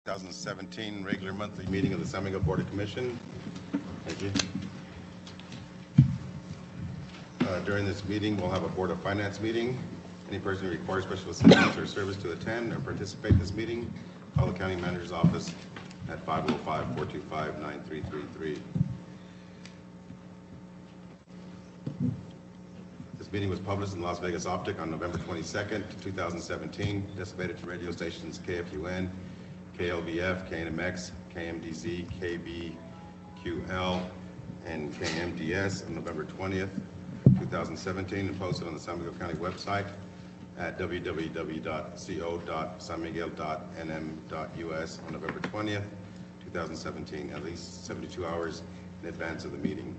2017 regular monthly meeting of the San Miguel Board of Commission. Thank you. During this meeting, we'll have a Board of Finance meeting. Any person who requires special assistance or service to attend or participate in this meeting, call the County Manager's Office at 505-425-9333. This meeting was published in Las Vegas Optic on November 22nd, 2017, distributed to radio stations KFUN, KLVF, KNMX, KMDZ, KBQL, and KMDS on November 20th, 2017, and posted on the San Miguel County website at www.co.sanmiguel.nm.us on November 20th, 2017, at least 72 hours in advance of the meeting.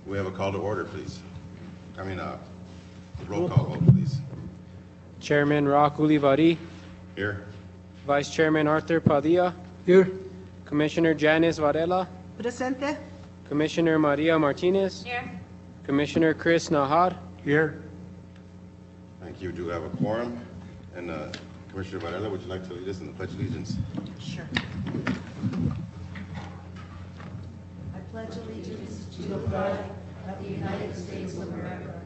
We have a call to order, please. A roll call vote, please. Chairman Rock Ulivari. Here. Vice Chairman Arthur Padilla. Here. Commissioner Janice Varela. Presente. Commissioner Maria Martinez. Here. Commissioner Chris Nahar. Here. Thank you. Do have a quorum. And Commissioner Varela, would you like to lead us in the Pledge of Allegiance? Sure. I pledge allegiance to the flag of the United States of America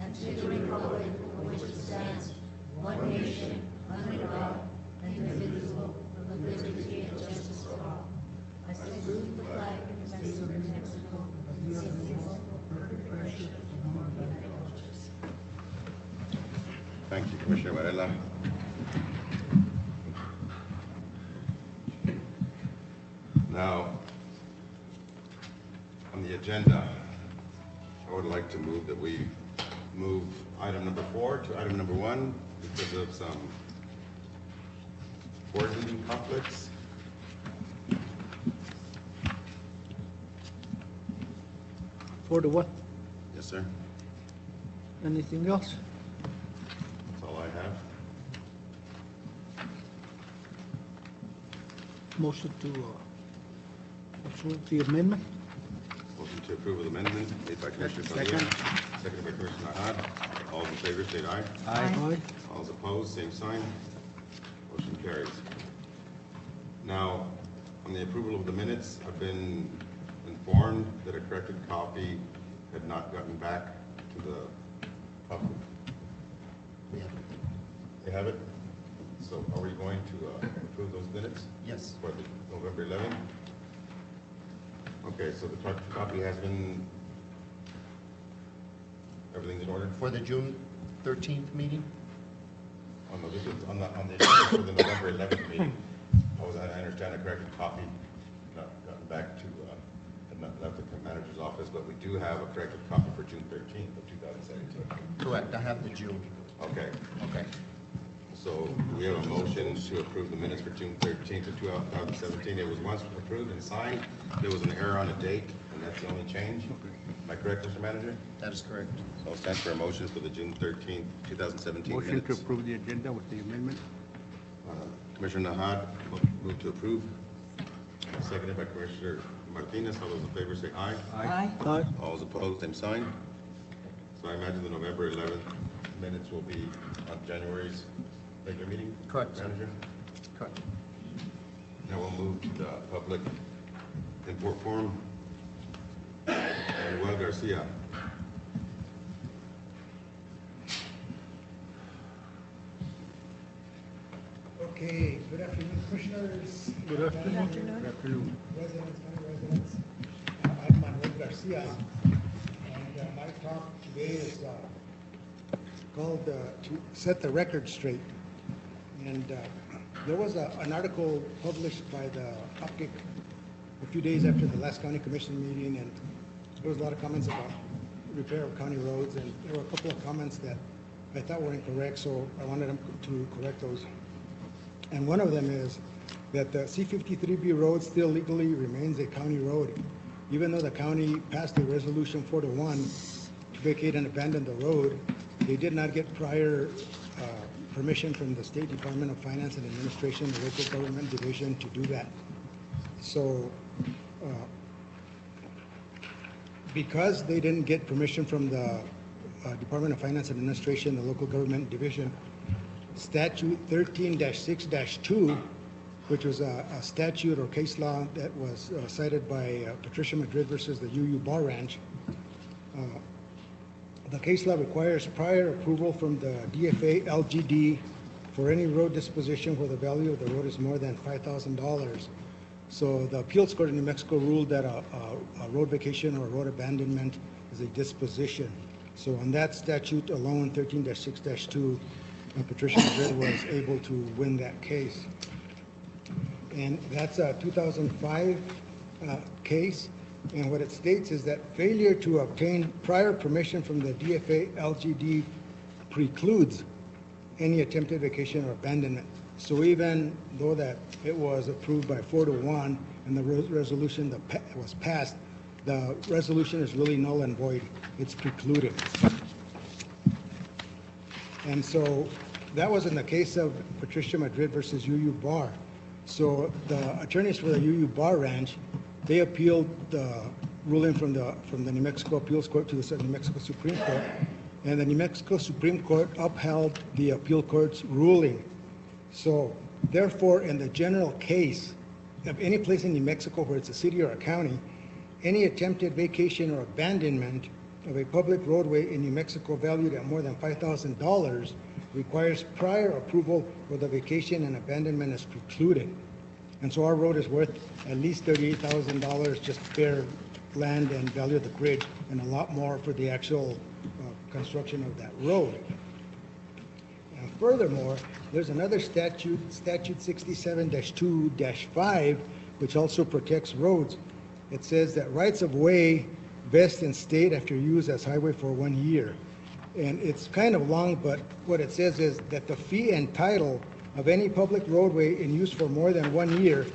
and to the republic for which it stands, one nation, under God, indivisible, with liberty and justice for all. I salute the flag of the State of Mexico, Thank you, Commissioner Varela. Now, on the agenda, I would like to move that we move item number 4 to item number 1 because of some board meeting conflicts. For the what? Yes, sir. Anything else? That's all I have. Motion to approve the amendment? Motion to approve of the amendment made by Commissioner Padilla, seconded by Commissioner Ahad. All in favor, state aye. Aye. All opposed, same sign. Motion carries. Now, on the approval of the minutes, I've been informed that a corrected copy had not gotten back to the public. They have it? So are we going to approve those minutes? Yes. For the November 11th? Okay, so the copy has been, everything's in order? For the June 13th meeting? Oh, no, this is on the agenda for the November 11th meeting. I understand a corrected copy not gotten back to, had not left the manager's office, but we do have a corrected copy for June 13th of 2017. Correct, I have the June. Okay, Okay. so we have a motion to approve the minutes for June 13th of 2017. It was once approved and signed. There was an error on the date, and that's the only change. Am I correct, Mr. Manager? That is correct. So I'll stand for a motion for the June 13th, 2017 Motion minutes. to approve the agenda with the amendment? Commissioner Nahad, move to approve. Seconded by Commissioner Martinez. All those in favor say aye. Aye. Aye. All those opposed, same sign. So I imagine the November 11th minutes will be on January's regular meeting? Correct. Manager? Correct. Now we'll move to the public import forum. Miguel Garcia. Okay, good afternoon, commissioners. Good afternoon. Good afternoon. Residents, county residents. I'm Manuel Garcia, and my talk today is called to set the record straight. And there was an article published by the Optic a few days after the last county commission meeting, and there was a lot of comments about repair of county roads, and there were a couple of comments that I thought were incorrect, so I wanted them to correct those. And one of them is that the C-53B road still legally remains a county road, even though the county passed a resolution 4-1 to vacate and abandon the road. They did not get prior permission from the State Department of Finance and Administration, the local government division, to do that. So because they didn't get permission from the Department of Finance and Administration, the local government division, statute 13-6-2, which was a statute or case law that was cited by Patricia Madrid versus the UU Bar Ranch. The case law requires prior approval from the DFA LGD for any road disposition where the value of the road is more than $5,000. So the appeals court in New Mexico ruled that a road vacation or a road abandonment is a disposition. So on that statute alone, 13-6-2, Patricia Madrid was able to win that case. And that's a 2005 case. And what it states is that failure to obtain prior permission from the DFA LGD precludes any attempted vacation or abandonment. So even though that it was approved by 4-1 and the resolution that was passed, the resolution is really null and void. It's precluded. And so that was in the case of Patricia Madrid versus UU Bar. So the attorneys for the UU Bar Ranch, they appealed the ruling from the New Mexico Appeals Court to the New Mexico Supreme Court, and the New Mexico Supreme Court upheld the appeal court's ruling. So therefore, in the general case of any place in New Mexico where it's a city or a county, any attempted vacation or abandonment of a public roadway in New Mexico valued at more than $5,000 requires prior approval where the vacation and abandonment is precluded. And so our road is worth at least $38,000 just fair land and value of the bridge, and a lot more for the actual construction of that road. And furthermore, there's another statute, Statute 67-2-5, which also protects roads. It says that rights of way vest in state after use as highway for 1 year. And it's kind of long, but what it says is that the fee and title of any public roadway in use for more than 1 year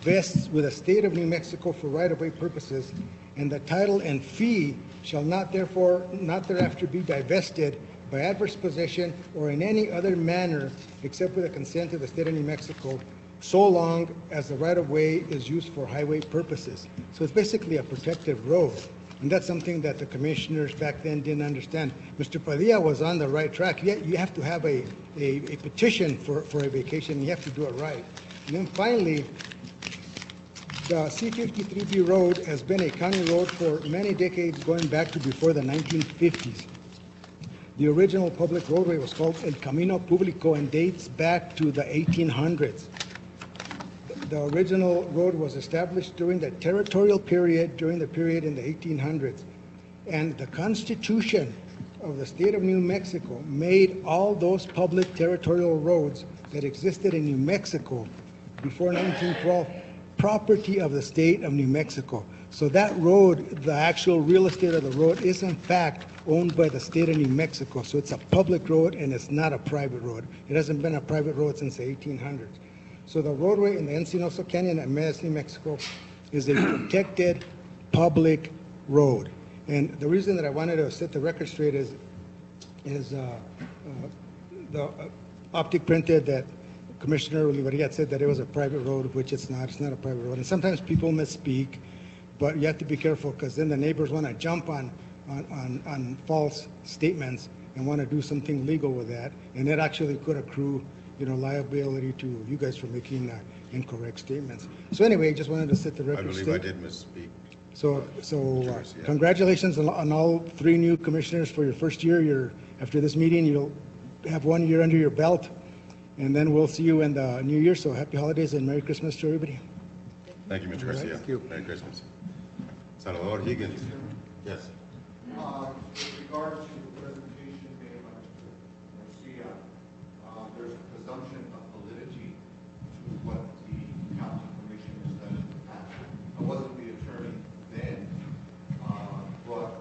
vests with the state of New Mexico for right-of-way purposes, and the title and fee shall not thereafter be divested by adverse possession or in any other manner except with the consent of the state of New Mexico, so long as the right-of-way is used for highway purposes. So it's basically a protected road. And that's something that the commissioners back then didn't understand. Mr. Padilla was on the right track. You have to have a petition for a vacation. You have to do it right. And then finally, the C-53B road has been a county road for many decades, going back to before the 1950s. The original public roadway was called El Camino Público and dates back to the 1800s. The original road was established during the territorial period, during the period in the 1800s. And the Constitution of the state of New Mexico made all those public territorial roads that existed in New Mexico before 1912 property of the state of New Mexico. So that road, the actual real estate of the road, is in fact owned by the state of New Mexico. So it's a public road and it's not a private road. It hasn't been a private road since the 1800s. So the roadway in the Encinoso Canyon at Mesa, New Mexico is a protected public road. And the reason that I wanted to set the record straight is the optic printed that Commissioner Olivaria said that it was a private road, which it's not. It's not a private road. And sometimes people misspeak, but you have to be careful because then the neighbors want to jump on false statements and want to do something legal with that, and it actually could accrue, liability to you guys for making incorrect statements. So anyway, just wanted to set the record straight. I believe I did misspeak. So Yeah. congratulations on all 3 new commissioners for your first year. After this meeting, you'll have 1 year under your belt, and then we'll see you in the new year. So happy holidays and Merry Christmas to everybody. Thank you, Mr. Garcia. Thank you. Merry Christmas. Salvador Higgins. Yes. With regard to the presentation made by Mr. Garcia, there's a presumption of validity to what the county commission has done in the past. I wasn't the attorney then, but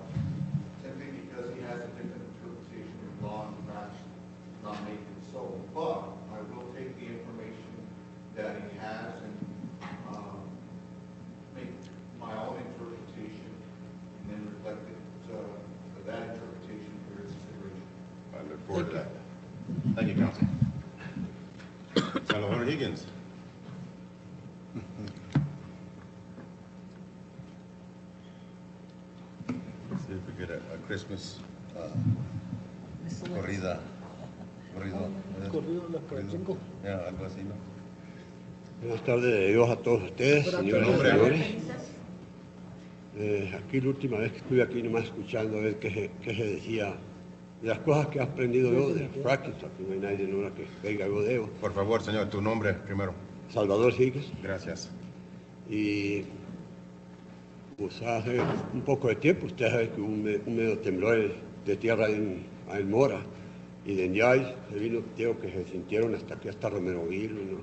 simply because he has a different interpretation of law and facts, not make it so. But I will take the information that he has and make my own interpretation and then reflect it that interpretation for its consideration. I look forward to that. Thank you, Counsel. Salvador Higgins. See if we get a Christmas corrida. Corrido de las 45. Ya, algo así, ¿no? Buenas tardes de Dios a todos ustedes, señoras y Nombre. señores. Aquí la última vez que estuve aquí nomás escuchando a ver qué se decía de las cosas que he aprendido yo de fracking. Aquí no hay nadie en hora que venga yo de ello. Por favor, señor, tu nombre primero. Salvador Síguez. Gracias. Y pues hace un poco de tiempo, usted sabe que hubo un medio temblor de tierra en Mora. Y de ahí se vino, digo, que se sintieron hasta aquí, hasta Romeroville, ¿no?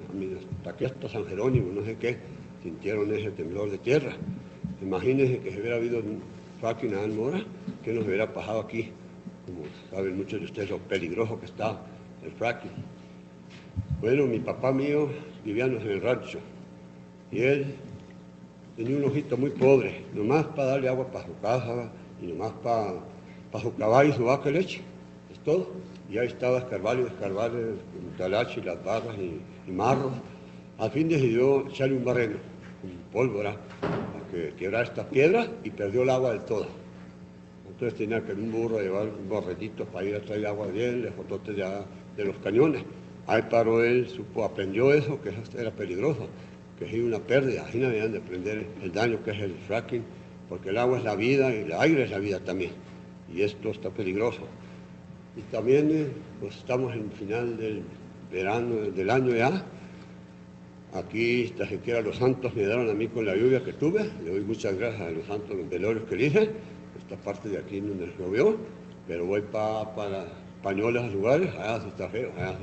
Hasta aquí, hasta San Jerónimo, no sé qué, sintieron ese temblor de tierra. Imagínense que si hubiera habido un fracking en Mora, ¿qué nos hubiera pasado aquí? Como saben muchos de ustedes lo peligroso que está el fracking. Bueno, mi papá mío vivíamos en el rancho y él tenía un ojito muy pobre, nomás para darle agua para su casa y nomás para su caballo y su vaca de leche, es todo. Y ahí estaba escarbar el talache y las barras y marros. Al fin decidió echarle un barreno, un pólvora, para que quebrara esta piedra y perdió el agua del todo. Entonces tenía que un burro llevar un barretito para ir a traer agua bien, lejos de los cañones. Ahí paró él, aprendió eso, que eso era peligroso, que es una pérdida. Ahí no debían de aprender el daño que es el fracking, porque el agua es la vida y el aire es la vida también. Y esto está peligroso. Y también pues estamos en el final del verano, del año ya. Aquí, hasta siquiera los santos me dieron a mí con la lluvia que tuve. Le doy muchas gracias a los santos, los velorios que hice. Esta parte de aquí donde llovió. Pero voy para Pañolas, a lugares, allá sí está feo, allá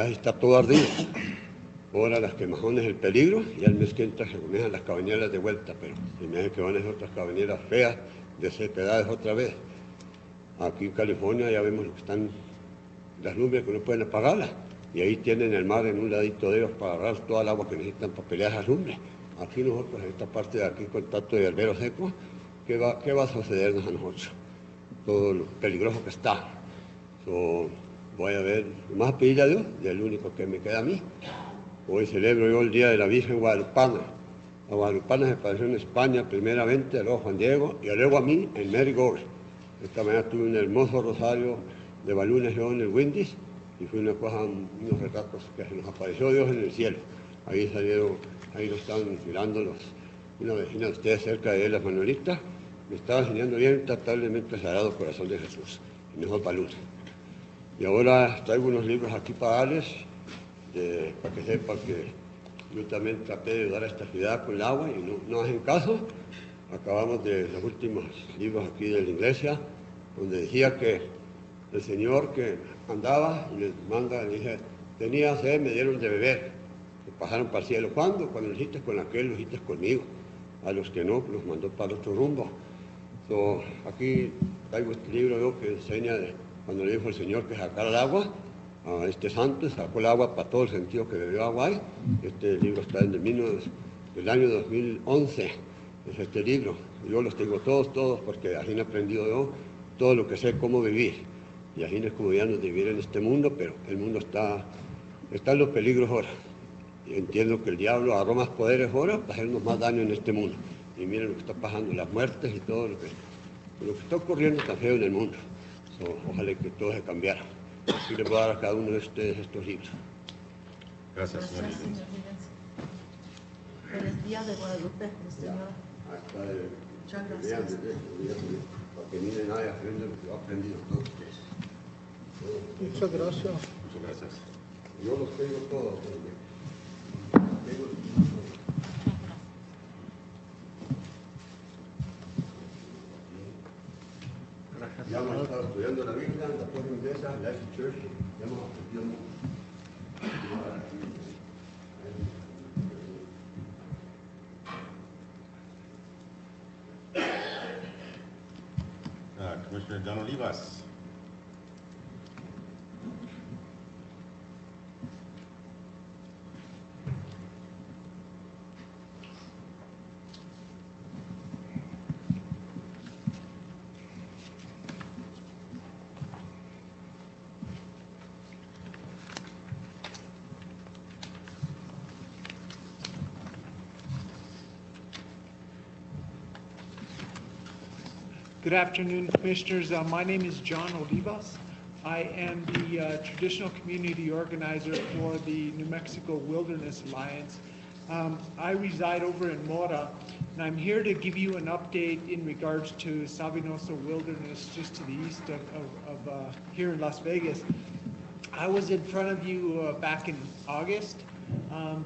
sí está todo ardido. Ahora las quemajones el peligro, y al mes que entra se comienzan las cabañeras de vuelta, pero se me hace que van a ser otras cabañeras feas, desesperadas otra vez. Aquí en California ya vemos lo que están las lumbres que no pueden apagarlas. Y ahí tienen el mar en un ladito de ellos para agarrar toda el agua que necesitan para pelear esas lumbres. Aquí nosotros, en esta parte de aquí, contacto de herbero seco, ¿qué va a sucedernos a nosotros? Todo lo peligroso que está. Voy a ver, más pedirle a Dios, y el único que me queda a mí. Hoy celebro yo el Día de la Virgen Guadalupana. La Guadalupana se padeció en España primeramente, luego Juan Diego, y luego a mí en Mary Gore. Esta mañana tuve un hermoso rosario de balones yo en el Windis y fue una cosa, unos retratos que se nos apareció Dios en el cielo. Ahí salieron, ahí nos estaban mirando una vecina de ustedes cerca de él, las manuelitas, me estaba enseñando bien tratablemente el Sagrado Corazón de Jesús, el mejor balones. Y ahora traigo unos libros aquí para darles, para que sepan que yo también traté de ayudar a esta ciudad con el agua y no hacen caso. Acabamos de los últimos libros aquí de la iglesia, donde decía que el Señor que andaba y les manda, le dije, tenía sed, me dieron de beber, me pasaron para el cielo. ¿Cuándo? Cuando lo hiciste con aquel, lo hiciste conmigo. A los que no, los mandó para otro rumbo. Aquí traigo este libro yo que enseña cuando le dijo el Señor que sacara el agua a este santo, sacó el agua para todo el sentido que bebió agua ahí. Este libro está en el año 2011. Es este libro. Yo los tengo todos, porque así he aprendido yo todo lo que sé cómo vivir. Y así es como ya nos vivir en este mundo, pero el mundo está en los peligros ahora. Y entiendo que el diablo agarró más poderes ahora para hacernos más daño en este mundo. Y miren lo que está pasando, las muertes y todo lo que está ocurriendo tan feo en el mundo. Ojalá que todo se cambiara. Así les voy a dar a cada uno de ustedes estos libros. Gracias, señor. Gracias, señor Miguel. Feliz día de Guadalupe, Señor. Muchas gracias. Para que miren nada y aprendan lo que he aprendido todos ustedes. Muchas gracias. Muchas gracias. Yo los tengo todos. Ya hemos estado estudiando la Biblia, la forma inglesa, la Life Church, ya hemos aprendido mucho. Commissioner Don Olivas. Good afternoon, Commissioners. My name is John Olivas. I am the traditional community organizer for the New Mexico Wilderness Alliance. I reside over in Mora, and I'm here to give you an update in regards to Sabinoso Wilderness, just to the east of here in Las Vegas. I was in front of you back in August.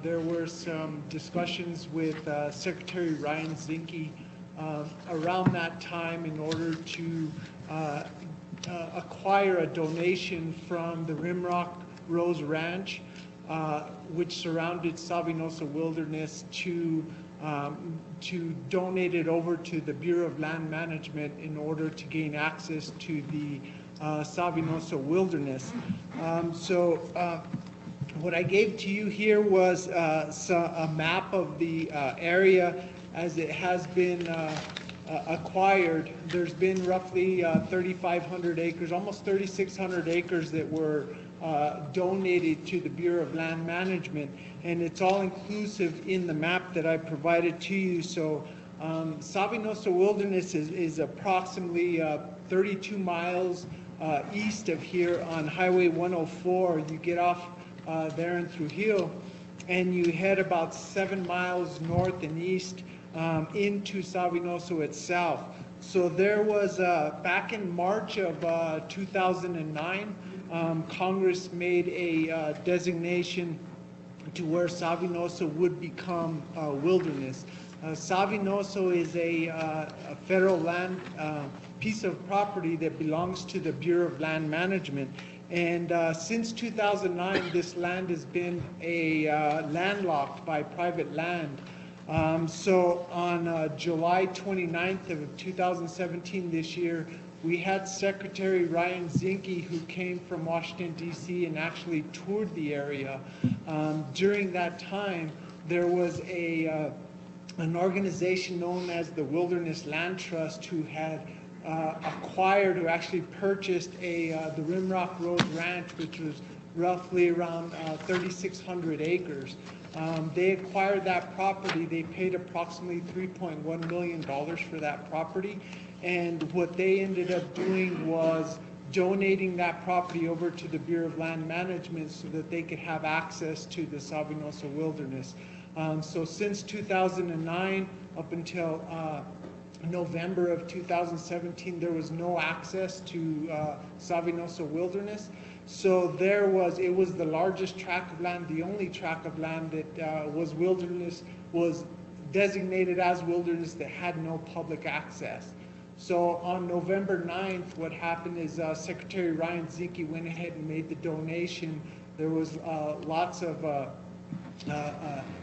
There were some discussions with Secretary Ryan Zinke around that time in order to acquire a donation from the Rimrock Rose Ranch, which surrounded Sabinoso Wilderness, to donate it over to the Bureau of Land Management in order to gain access to the Sabinoso Wilderness. What I gave to you here was a map of the area as it has been acquired. There's been roughly 3,500 acres, almost 3,600 acres that were donated to the Bureau of Land Management, and it's all inclusive in the map that I provided to you. So Sabinoso Wilderness is approximately 32 miles east of here on Highway 104. You get off there in Trujillo, and you head about 7 miles north and east into Sabinoso itself. So there was, back in March of 2009, Congress made a designation to where Sabinoso would become wilderness. Sabinoso is a federal land piece of property that belongs to the Bureau of Land Management. And since 2009, this land has been landlocked by private land. So on July 29th of 2017 this year, we had Secretary Ryan Zinke, who came from Washington, D.C. and actually toured the area. During that time, there was an organization known as the Wilderness Land Trust who had who actually purchased the Rimrock Rose Ranch, which was roughly around 3,600 acres. They acquired that property. They paid approximately $3.1 million for that property. And what they ended up doing was donating that property over to the Bureau of Land Management so that they could have access to the Sabinoso Wilderness. So since 2009 up until November of 2017, there was no access to Sabinoso Wilderness. So it was the largest tract of land, the only tract of land that was wilderness, was designated as wilderness, that had no public access. So on November 9th, what happened is Secretary Ryan Zinke went ahead and made the donation. There was lots of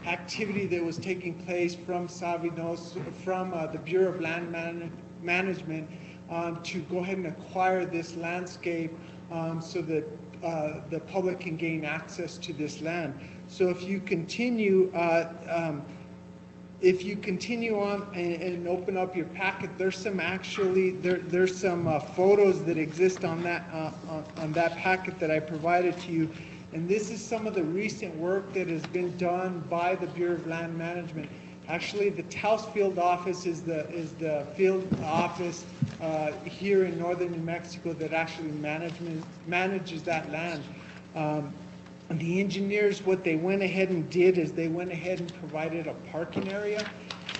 activity that was taking place from Sabinoso, from the Bureau of Land Management to go ahead and acquire this landscape so that the public can gain access to this land. So if you continue on and open up your packet, there's some there's some photos that exist on that packet that I provided to you. And this is some of the recent work that has been done by the Bureau of Land Management. Actually, the Taos Field Office is the field office here in northern New Mexico that actually manages that land. The engineers, what they went ahead and did is they went ahead and provided a parking area,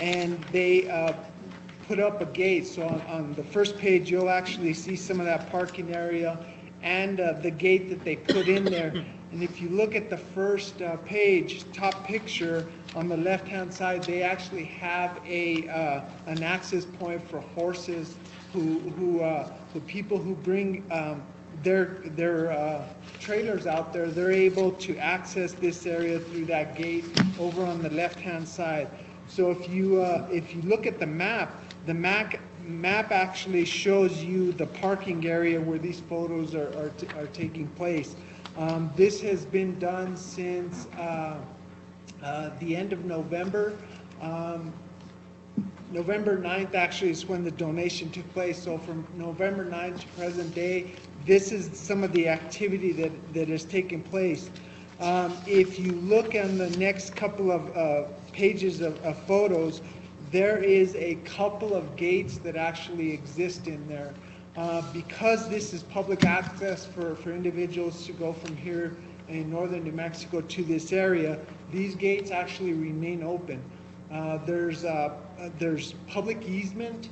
and they put up a gate. So on the first page, you'll actually see some of that parking area and the gate that they put in there. And if you look at the first page, top picture, on the left-hand side, they actually have an access point for horses who people who bring their trailers out there. They're able to access this area through that gate over on the left-hand side. So if you look at the map actually shows you the parking area where these photos are taking place. This has been done since the end of November. November 9th actually is when the donation took place. So from November 9th to present day, this is some of the activity that has taken place. If you look on the next couple of pages of photos, there is a couple of gates that actually exist in there. Because this is public access for individuals to go from here in northern New Mexico to this area, these gates actually remain open. There's public easement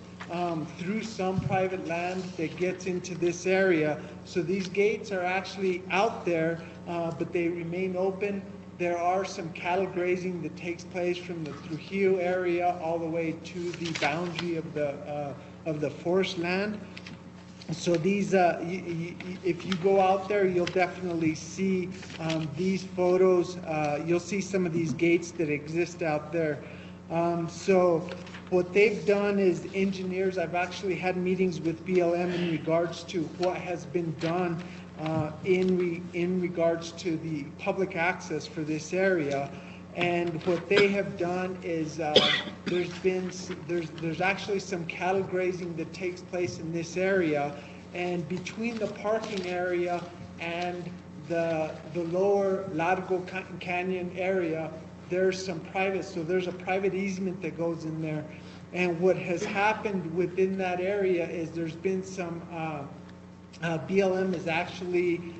through some private land that gets into this area. So these gates are actually out there, but they remain open. There are some cattle grazing that takes place from the Trujillo area all the way to the boundary of the forest land. So these, if you go out there, you'll definitely see these photos. You'll see some of these gates that exist out there. So what they've done is engineers, I've actually had meetings with BLM in regards to what has been done in regards to the public access for this area. And what they have done is there's actually some cattle grazing that takes place in this area, and between the parking area and the lower Largo Canyon area, there's some private, so there's a private easement that goes in there. And what has happened within that area is there's been some BLM has actually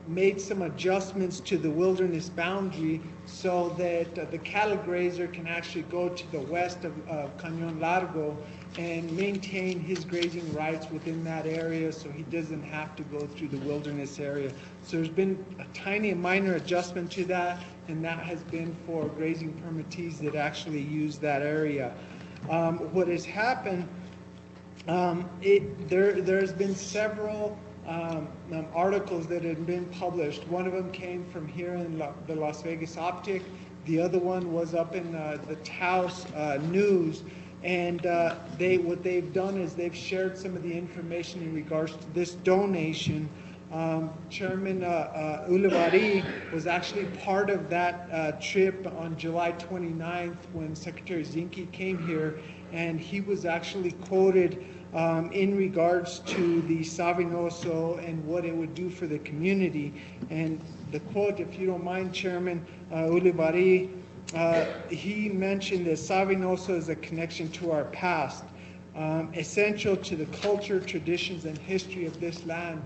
made some adjustments to the wilderness boundary so that the cattle grazer can actually go to the west of Cañon Largo and maintain his grazing rights within that area so he doesn't have to go through the wilderness area. So there's been a tiny minor adjustment to that, and that has been for grazing permittees that actually use that area. What has happened, there's been several articles that have been published. One of them came from here in the Las Vegas Optic. The other one was up in the Taos News. And what they've done is they've shared some of the information in regards to this donation. Chairman Ulibarri was actually part of that trip on July 29th when Secretary Zinke came here, and he was actually quoted in regards to the Savinoso and what it would do for the community. And the quote, if you don't mind, Chairman Ulibarri, he mentioned that Savinoso is a connection to our past, essential to the culture, traditions, and history of this land.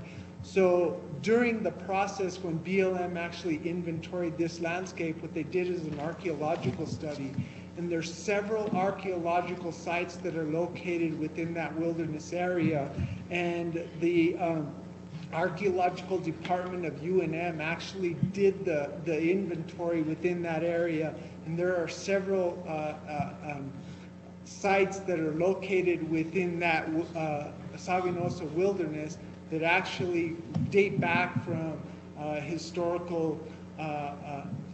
So during the process when BLM actually inventoried this landscape, what they did is an archaeological study. And there's several archaeological sites that are located within that wilderness area. And the archaeological department of UNM actually did the inventory within that area. And there are several sites that are located within that Savinoso wilderness that actually date back from historical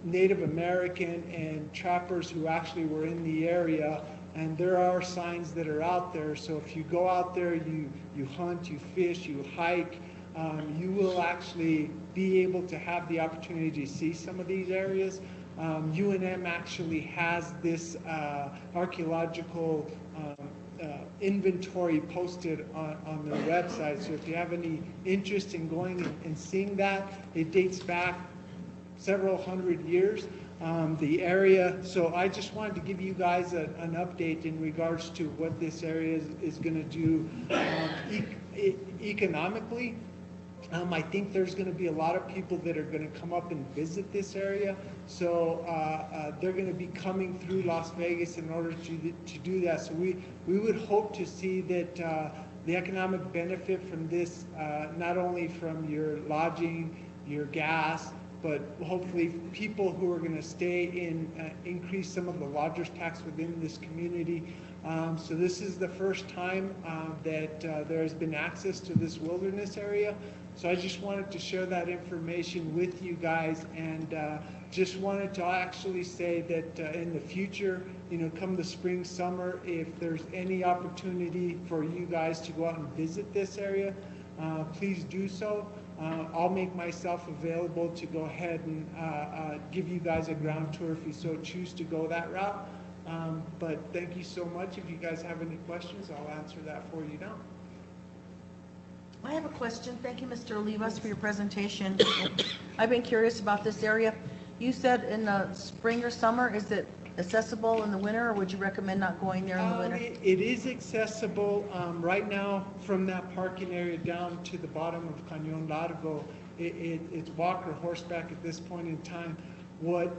Native American and trappers who actually were in the area. And there are signs that are out there. So if you go out there, you hunt, you fish, you hike, you will actually be able to have the opportunity to see some of these areas. UNM actually has this archaeological inventory posted on their website. So if you have any interest in going and seeing that, it dates back several hundred years. The area, so I just wanted to give you guys an update in regards to what this area is going to do economically. I think there's going to be a lot of people that are going to come up and visit this area. So they're going to be coming through Las Vegas in order to do that. So we would hope to see that the economic benefit from this, not only from your lodging, your gas, but hopefully people who are going to stay in, increase some of the lodger's tax within this community. So this is the first time that there has been access to this wilderness area. So I just wanted to share that information with you guys, and just wanted to actually say that in the future, you know, come the spring, summer, if there's any opportunity for you guys to go out and visit this area, please do so. I'll make myself available to go ahead and give you guys a ground tour if you so choose to go that route. But thank you so much. If you guys have any questions, I'll answer that for you now. I have a question. Thank you, Mr. Olivas, for your presentation. I've been curious about this area. You said in the spring or summer, is it accessible in the winter, or would you recommend not going there in the winter? It is accessible, right now, from that parking area down to the bottom of Cañon Largo. It's walk or horseback at this point in time. What,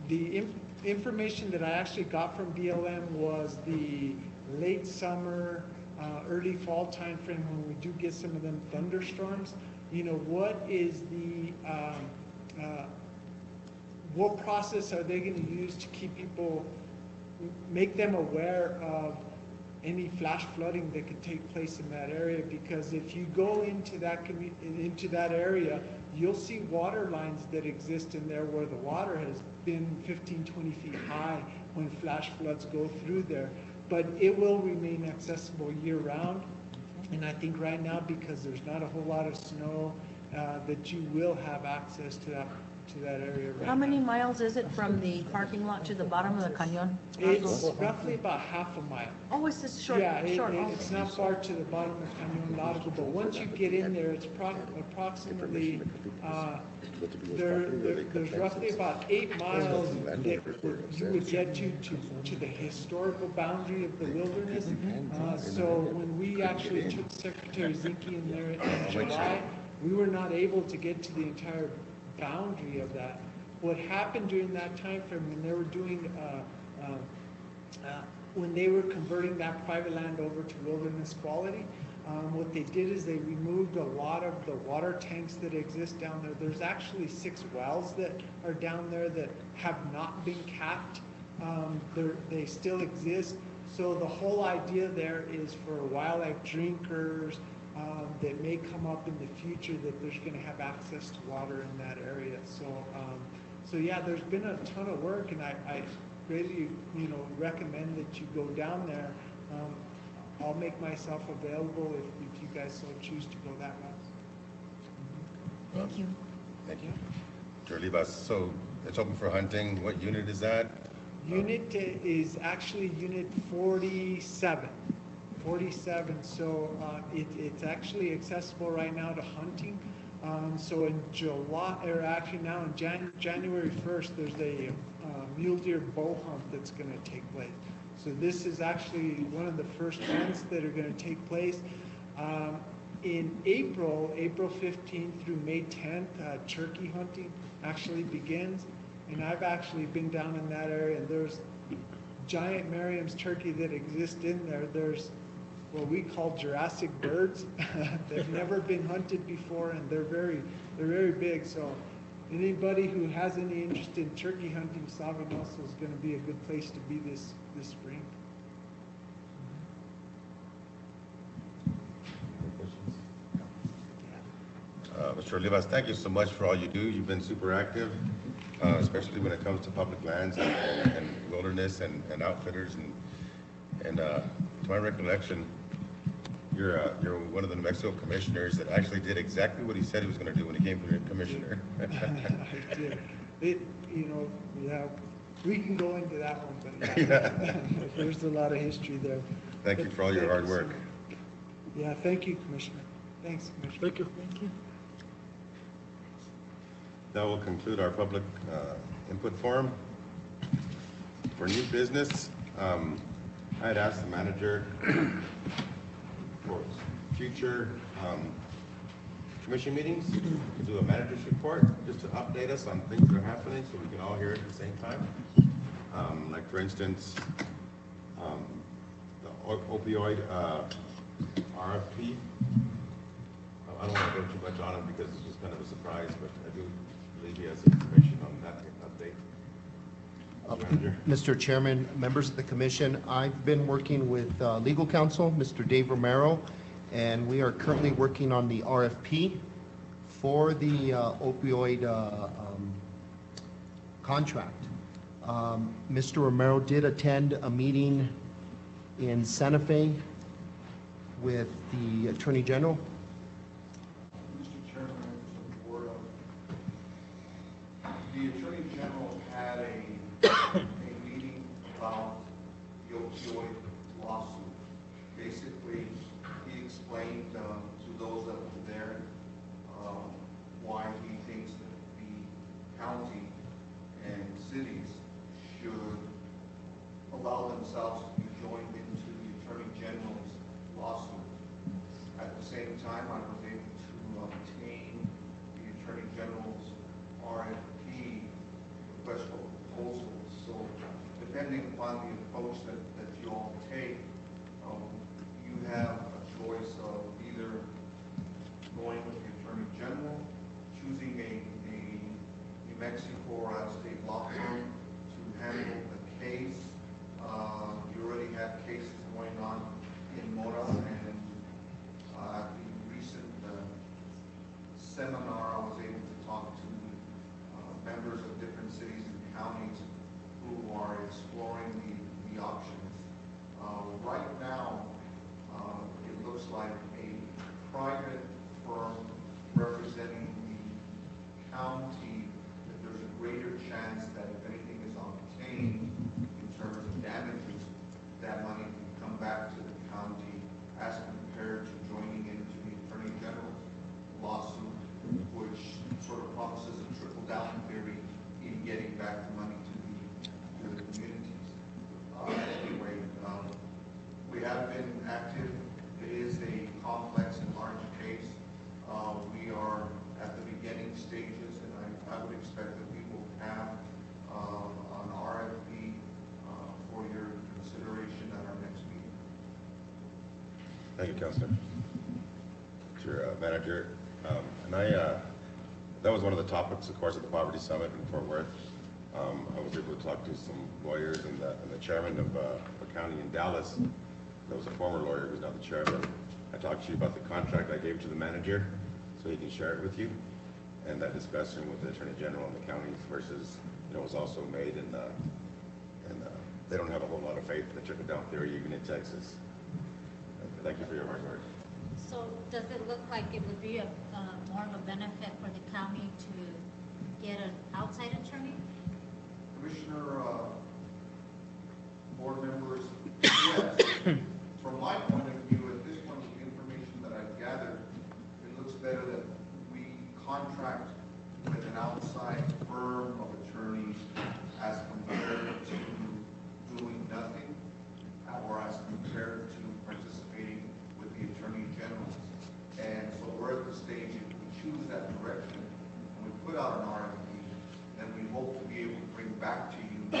the information that I actually got from BLM was the late summer, early fall timeframe, when we do get some of them thunderstorms. You know, what is the, what process are they gonna use to keep people, make them aware of any flash flooding that could take place in that area? Because if you go into that into that area, you'll see water lines that exist in there where the water has been 15, 20 feet high when flash floods go through there. But it will remain accessible year round. And I think right now, because there's not a whole lot of snow, that you will have access to that area right How many now. miles is it from the parking lot to the bottom of the cañon? It's roughly about half a mile. Oh, it's just short, Yeah, short. it's not far to the bottom of Cañon Largo, but once you get in there, it's approximately, there's roughly about 8 miles that you would get to the historical boundary of the wilderness. So when we actually took Secretary Zinke in there in July, we were not able to get to the entire boundary of that. What happened during that time frame when they were doing, when they were converting that private land over to wilderness quality, what they did is they removed a lot of the water tanks that exist down there. There's actually 6 wells that are down there that have not been capped. They still exist. So the whole idea there is for wildlife drinkers that may come up in the future, that there's going to have access to water in that area. So yeah, there's been a ton of work, and I greatly, recommend that you go down there. I'll make myself available if you guys so choose to go that route. Thank you. Thank you. Mr. Olivas, so it's open for hunting. What unit is that? Unit is actually Unit 47. 47, so it's actually accessible right now to hunting. So in July, or actually now in January 1st, there's a mule deer bow hunt that's going to take place. So this is actually one of the first hunts that are going to take place. In April 15th through May 10th, turkey hunting actually begins. And I've actually been down in that area, and there's giant Merriam's turkey that exist in there. There's what we call Jurassic birds. They've never been hunted before, and they're very big. So anybody who has any interest in turkey hunting, Savinoso is going to be a good place to be this spring. Mr. Olivas, thank you so much for all you do. You've been super active, especially when it comes to public lands and wilderness and outfitters. And to my recollection, you're one of the New Mexico commissioners that actually did exactly what he said he was going to do when he came to commissioner. I did. Yeah, we can go into that one, but yeah, there's a lot of history there. Thank you for all your hard work. Yeah, thank you, Commissioner. Thanks, Commissioner. Thank you. Thank you. That will conclude our public input forum. For new business, I had asked the manager for future commission meetings to do a manager's report, just to update us on things that are happening so we can all hear it at the same time. Like for instance, the opioid RFP. I don't want to go too much on it because it's just kind of a surprise, but I do believe he has information on that update. Manager. Mr. Chairman, members of the commission, I've been working with legal counsel, Mr. Dave Romero, and we are currently working on the RFP for the opioid contract. Mr. Romero did attend a meeting in Santa Fe with the Attorney General. Mr. Chairman, members of the board, the Attorney General had a meeting about the opioid lawsuit. Basically, he explained to those that were there why he thinks that the county and cities should themselves to be joined into the Attorney General's lawsuit. At the same time, I was able to obtain the Attorney General's RFP, request for proposals. So depending upon the approach that you all take, you have a choice of either going with the Attorney General, choosing a New Mexico or out-of-state law firm to handle the case. You already have cases going on in Mora, and at the recent seminar, I was able to talk to members of different cities and counties who are exploring the options. Right now, it looks like a private firm representing the county, that there's a greater chance that if anything is obtained in terms of damages, that money can come back to the county as compared to joining into the Attorney General's lawsuit, which sort of promises a trickle-down theory in getting back the money to the communities. Anyway, we have been active. It is a complex and large case. We are at the beginning stages, and I would expect that we will have an RFP for your consideration at our next meeting. Thank you, Councilor. To your manager, and that was one of the topics, of course, at the Poverty Summit in Fort Worth. I was able to talk to some lawyers and the chairman of a county in Dallas. That was a former lawyer who's now the chairman. I talked to you about the contract I gave to the manager, so he can share it with you. And that discussion with the Attorney General and the counties versus, was also made in they don't have a whole lot of faith in the trickle-down theory, even in Texas. Thank you for your hard work. So does it look like it would be more of a benefit for the county to get an outside attorney? Commissioner, board members, yes. From my point of view, at this point, with the information that I've gathered, it looks better that we contract with an outside firm of attorneys as compared to doing nothing, or as compared to participating with the Attorney General. And so we're at the stage, if we choose that direction, and we put out an RFP, then we hope to be able to bring back to you a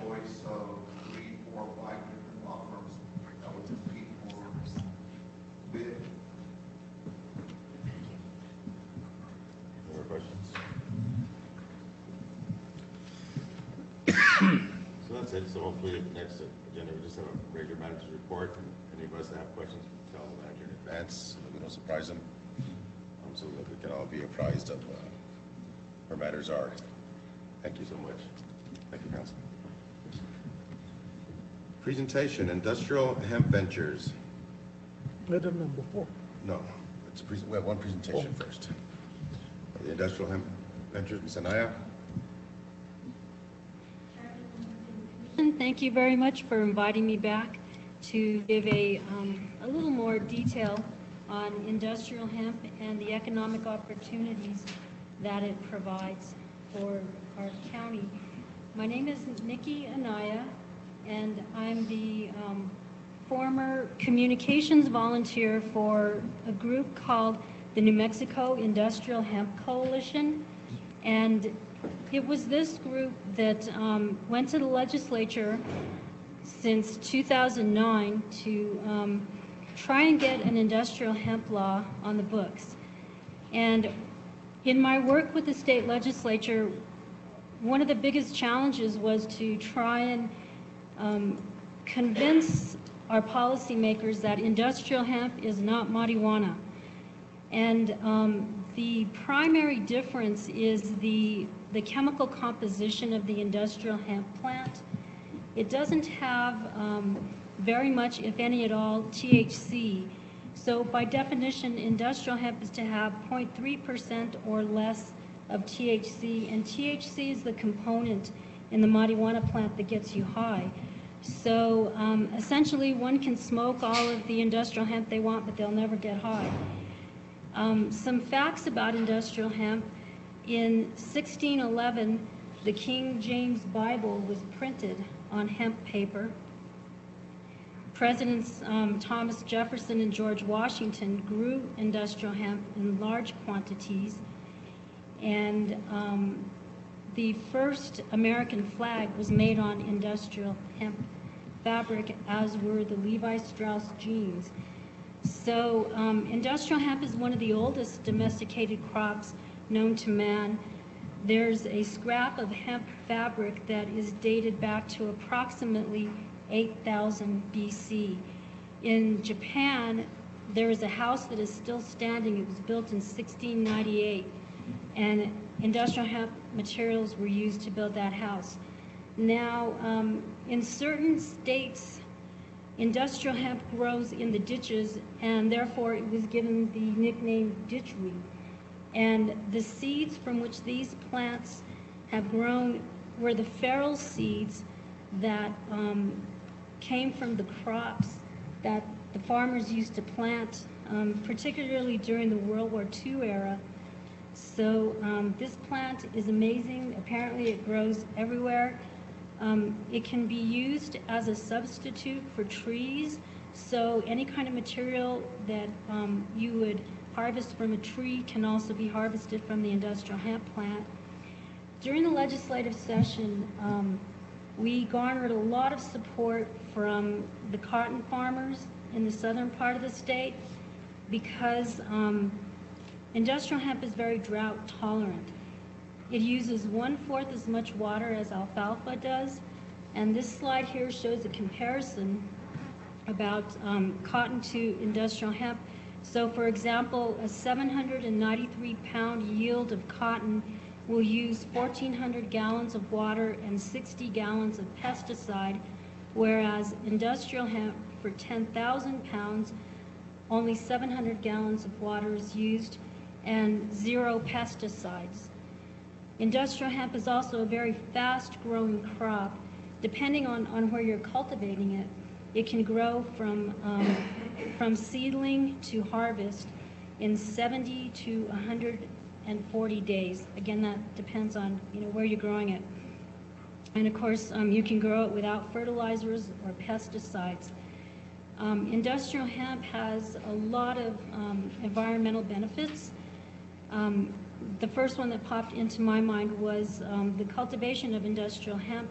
choice of 3, 4, 5 different law firms that would compete for bid. Any more questions? So that's it. So hopefully at the next agenda, we just have a regular manager's report. And any of us that have questions, we tell the manager in advance, so that we don't surprise them, so that we can all be apprised of where matters are. Thank you so much. Thank you, Council. Presentation, Industrial Hemp Ventures. Item number 4. No, we have one presentation first. The Industrial Hemp Ventures, Ms. Anaya. Thank you very much for inviting me back to give a little more detail on industrial hemp and the economic opportunities that it provides for our county. My name is Nikki Anaya, and I'm the former communications volunteer for a group called the New Mexico Industrial Hemp Coalition. And it was this group that went to the legislature since 2009 to try and get an industrial hemp law on the books. And in my work with the state legislature, one of the biggest challenges was to try and convince our policymakers that industrial hemp is not marijuana. And the primary difference is the chemical composition of the industrial hemp plant. It doesn't have very much, if any at all, THC. So by definition, industrial hemp is to have 0.3% or less of THC, and THC is the component in the marijuana plant that gets you high. So essentially, one can smoke all of the industrial hemp they want, but they'll never get high. Some facts about industrial hemp. In 1611, The King James Bible was printed on hemp paper. Presidents Thomas Jefferson and George Washington grew industrial hemp in large quantities, and the first American flag was made on industrial hemp fabric, as were the Levi Strauss jeans. So industrial hemp is one of the oldest domesticated crops known to man. There's a scrap of hemp fabric that is dated back to approximately 8,000 BC. In Japan, there is a house that is still standing. It was built in 1698, and industrial hemp materials were used to build that house. Now, in certain states, industrial hemp grows in the ditches, and therefore it was given the nickname ditchweed. And the seeds from which these plants have grown were the feral seeds that came from the crops that the farmers used to plant, particularly during the World War II era. So this plant is amazing. Apparently it grows everywhere. It can be used as a substitute for trees. So any kind of material that you would harvest from a tree can also be harvested from the industrial hemp plant. During the legislative session, we garnered a lot of support from the cotton farmers in the southern part of the state because industrial hemp is very drought tolerant. It uses 1/4 as much water as alfalfa does, and this slide here shows a comparison about cotton to industrial hemp. So for example, a 793-pound yield of cotton will use 1,400 gallons of water and 60 gallons of pesticide, whereas industrial hemp for 10,000 pounds, only 700 gallons of water is used and 0 pesticides. Industrial hemp is also a very fast-growing crop. Depending on where you're cultivating it, it can grow from seedling to harvest in 70 to 140 days. Again, that depends on where you're growing it. And of course, you can grow it without fertilizers or pesticides. Industrial hemp has a lot of environmental benefits. The first one that popped into my mind was the cultivation of industrial hemp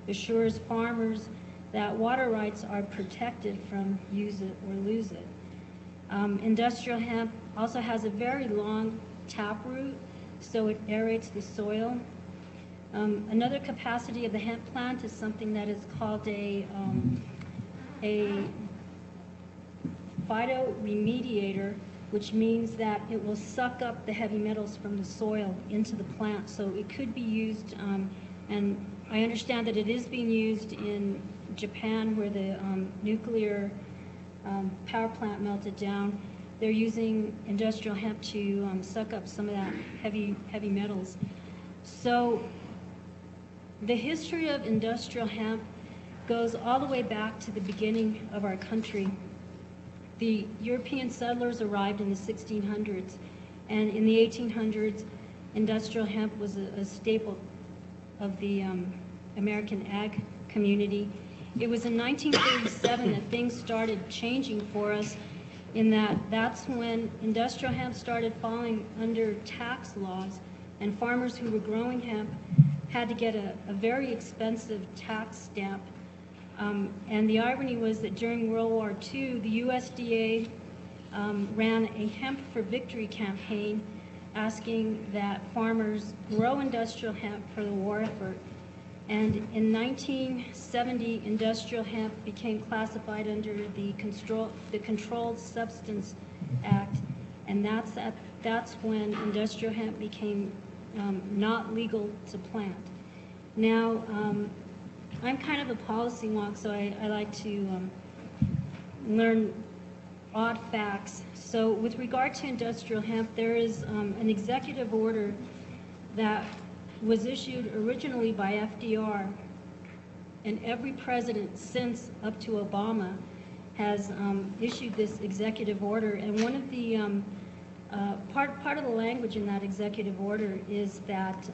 assures farmers that water rights are protected from use it or lose it. Industrial hemp also has a very long taproot, so it aerates the soil. Another capacity of the hemp plant is something that is called a phytoremediator, which means that it will suck up the heavy metals from the soil into the plant. So it could be used, and I understand that it is being used in Japan, where the nuclear power plant melted down. They're using industrial hemp to suck up some of that heavy metals. So the history of industrial hemp goes all the way back to the beginning of our country. The European settlers arrived in the 1600s, and in the 1800s, industrial hemp was a staple of the American ag community. It was in 1937 that things started changing for us, in that's when industrial hemp started falling under tax laws, and farmers who were growing hemp had to get a very expensive tax stamp. And the irony was that during World War II, the USDA ran a Hemp for Victory campaign asking that farmers grow industrial hemp for the war effort. And in 1970, industrial hemp became classified under the Controlled Substance Act, and that's when industrial hemp became not legal to plant. Now, I'm kind of a policy wonk, so I like to learn odd facts. So with regard to industrial hemp, there is an executive order that was issued originally by FDR, and every president since up to Obama has issued this executive order. And one of the part of the language in that executive order is that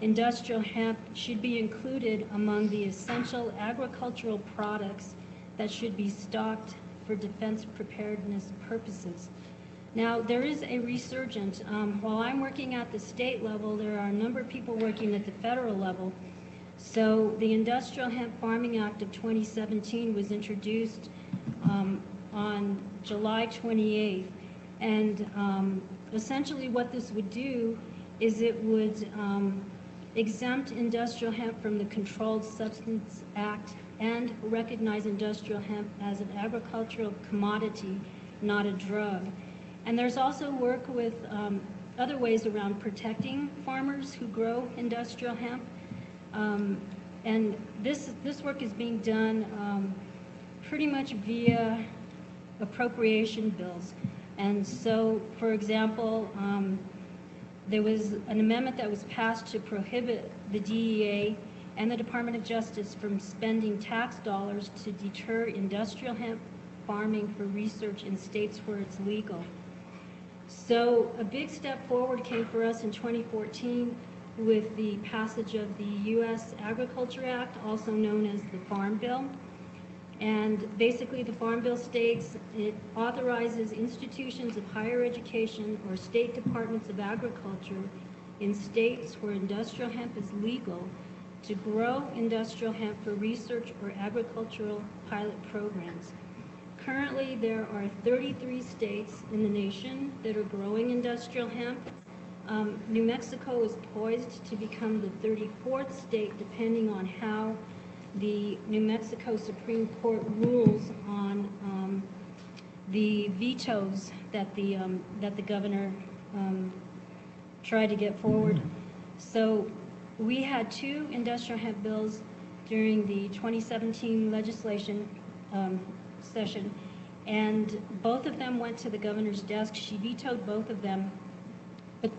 industrial hemp should be included among the essential agricultural products that should be stocked for defense preparedness purposes. Now, there is a resurgence. While I'm working at the state level, there are a number of people working at the federal level. So the Industrial Hemp Farming Act of 2017 was introduced on July 28th. And essentially what this would do is it would exempt industrial hemp from the Controlled Substance Act and recognize industrial hemp as an agricultural commodity, not a drug. And there's also work with other ways around protecting farmers who grow industrial hemp. And this work is being done pretty much via appropriation bills. And so, for example, there was an amendment that was passed to prohibit the DEA and the Department of Justice from spending tax dollars to deter industrial hemp farming for research in states where it's legal. So a big step forward came for us in 2014 with the passage of the U.S. Agriculture Act, also known as the Farm Bill. And basically the Farm Bill states it authorizes institutions of higher education or state departments of agriculture in states where industrial hemp is legal to grow industrial hemp for research or agricultural pilot programs. Currently, there are 33 states in the nation that are growing industrial hemp. New Mexico is poised to become the 34th state, depending on how the New Mexico Supreme Court rules on the vetoes that the governor tried to get forward. So we had 2 industrial hemp bills during the 2017 legislation session, and both of them went to the governor's desk. She vetoed both of them, but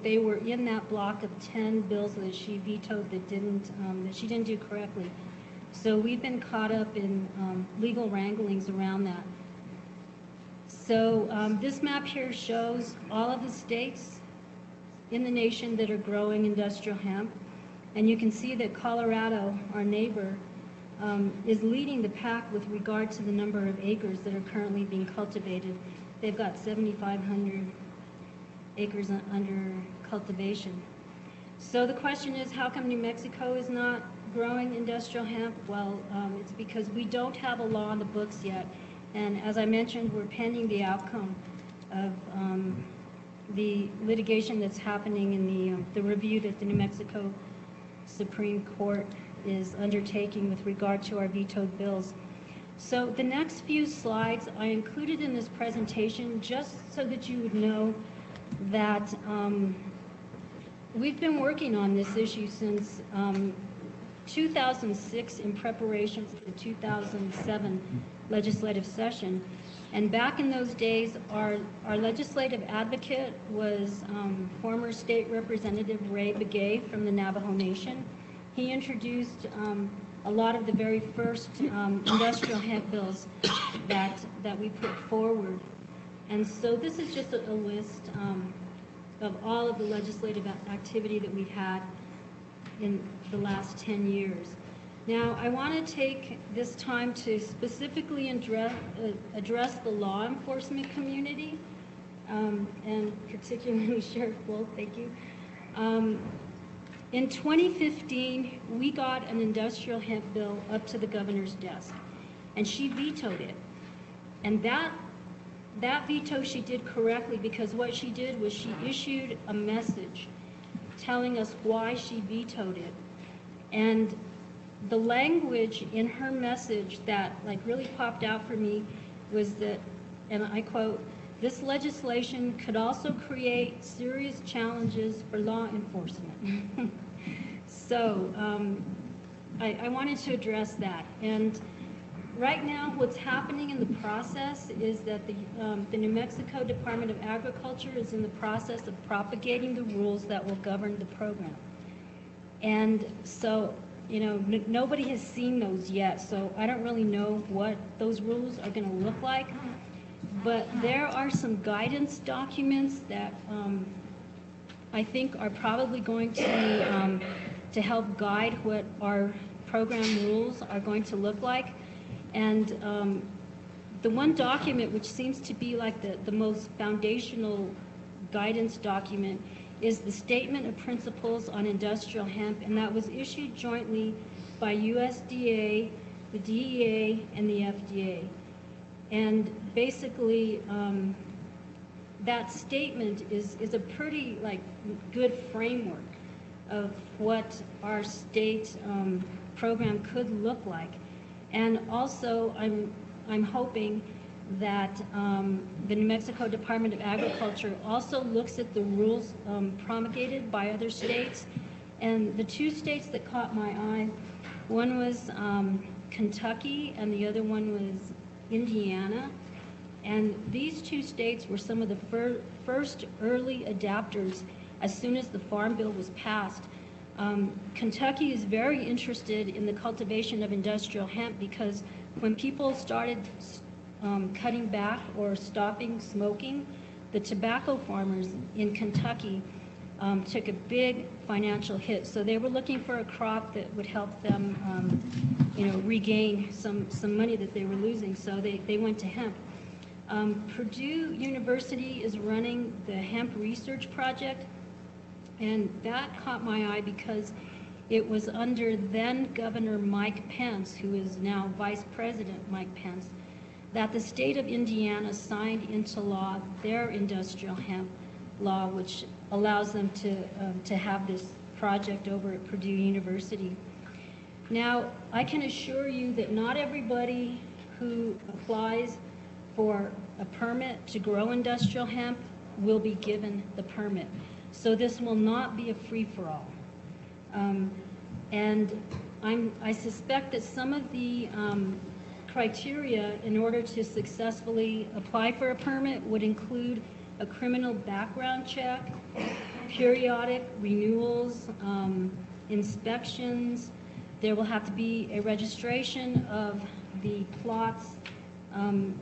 they were in that block of 10 bills that she vetoed that she didn't do correctly. So we've been caught up in legal wranglings around that. So this map here shows all of the states in the nation that are growing industrial hemp. And you can see that Colorado, our neighbor, is leading the pack with regard to the number of acres that are currently being cultivated. They've got 7,500 acres under cultivation. So the question is, how come New Mexico is not growing industrial hemp? Well, it's because we don't have a law on the books yet. And as I mentioned, we're pending the outcome of the litigation that's happening in the review that the New Mexico Supreme Court is undertaking with regard to our vetoed bills. So the next few slides I included in this presentation just so that you would know that we've been working on this issue since 2006 in preparation for the 2007 legislative session. And back in those days, our legislative advocate was former State Representative Ray Begay from the Navajo Nation. He introduced a lot of the very first industrial hemp bills that we put forward. And so this is just a list of all of the legislative activity that we've had in the last 10 years. Now, I want to take this time to specifically address the law enforcement community, and particularly Sheriff Wolf, thank you. In 2015, we got an industrial hemp bill up to the governor's desk, and she vetoed it. And that veto she did correctly, because what she did was she issued a message telling us why she vetoed it. And the language in her message that really popped out for me was that, and I quote, "This legislation could also create serious challenges for law enforcement." So I wanted to address that. And right now what's happening in the process is that the New Mexico Department of Agriculture is in the process of propagating the rules that will govern the program. And so nobody has seen those yet, so I don't really know what those rules are going to look like. But there are some guidance documents that I think are probably going to help guide what our program rules are going to look like. And the one document which seems to be like the most foundational guidance document is the Statement of Principles on Industrial Hemp, and that was issued jointly by USDA, the DEA, and the FDA. And basically, that statement is a pretty good framework of what our state program could look like. And also, I'm hoping that the New Mexico Department of Agriculture also looks at the rules promulgated by other states. And the two states that caught my eye, one was Kentucky and the other one was Indiana. And these two states were some of the first early adapters as soon as the Farm Bill was passed. Kentucky is very interested in the cultivation of industrial hemp because when people started cutting back or stopping smoking, the tobacco farmers in Kentucky took a big financial hit. So they were looking for a crop that would help them regain some money that they were losing. So they went to hemp. Purdue University is running the hemp research project, and that caught my eye because it was under then Governor Mike Pence, who is now Vice President Mike Pence, that the state of Indiana signed into law their industrial hemp law, which allows them to have this project over at Purdue University. Now, I can assure you that not everybody who applies for a permit to grow industrial hemp will be given the permit. So this will not be a free-for-all. And I suspect that some of the criteria in order to successfully apply for a permit would include a criminal background check, periodic renewals, inspections. There will have to be a registration of the plots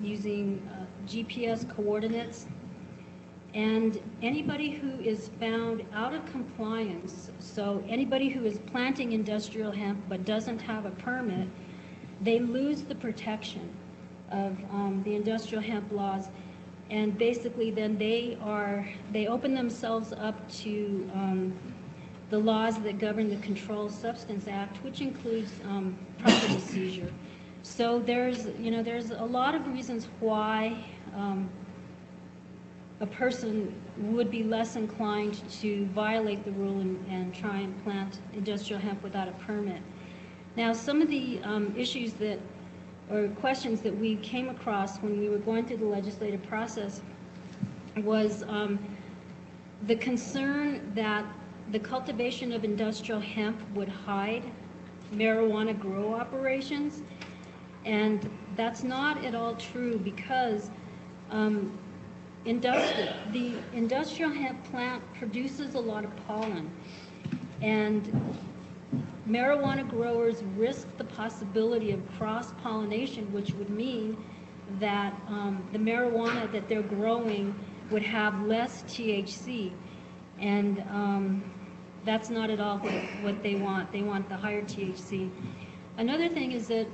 using GPS coordinates. And anybody who is found out of compliance, so anybody who is planting industrial hemp but doesn't have a permit, they lose the protection of the industrial hemp laws. And basically then they open themselves up to the laws that govern the Controlled Substance Act, which includes property seizure. So there's a lot of reasons why a person would be less inclined to violate the rule and try and plant industrial hemp without a permit. Now, some of the issues or questions that we came across when we were going through the legislative process was the concern that the cultivation of industrial hemp would hide marijuana grow operations. And that's not at all true because the industrial hemp plant produces a lot of pollen, and marijuana growers risk the possibility of cross-pollination, which would mean that the marijuana that they're growing would have less THC, and that's not at all what they want. They want the higher THC. Another thing is that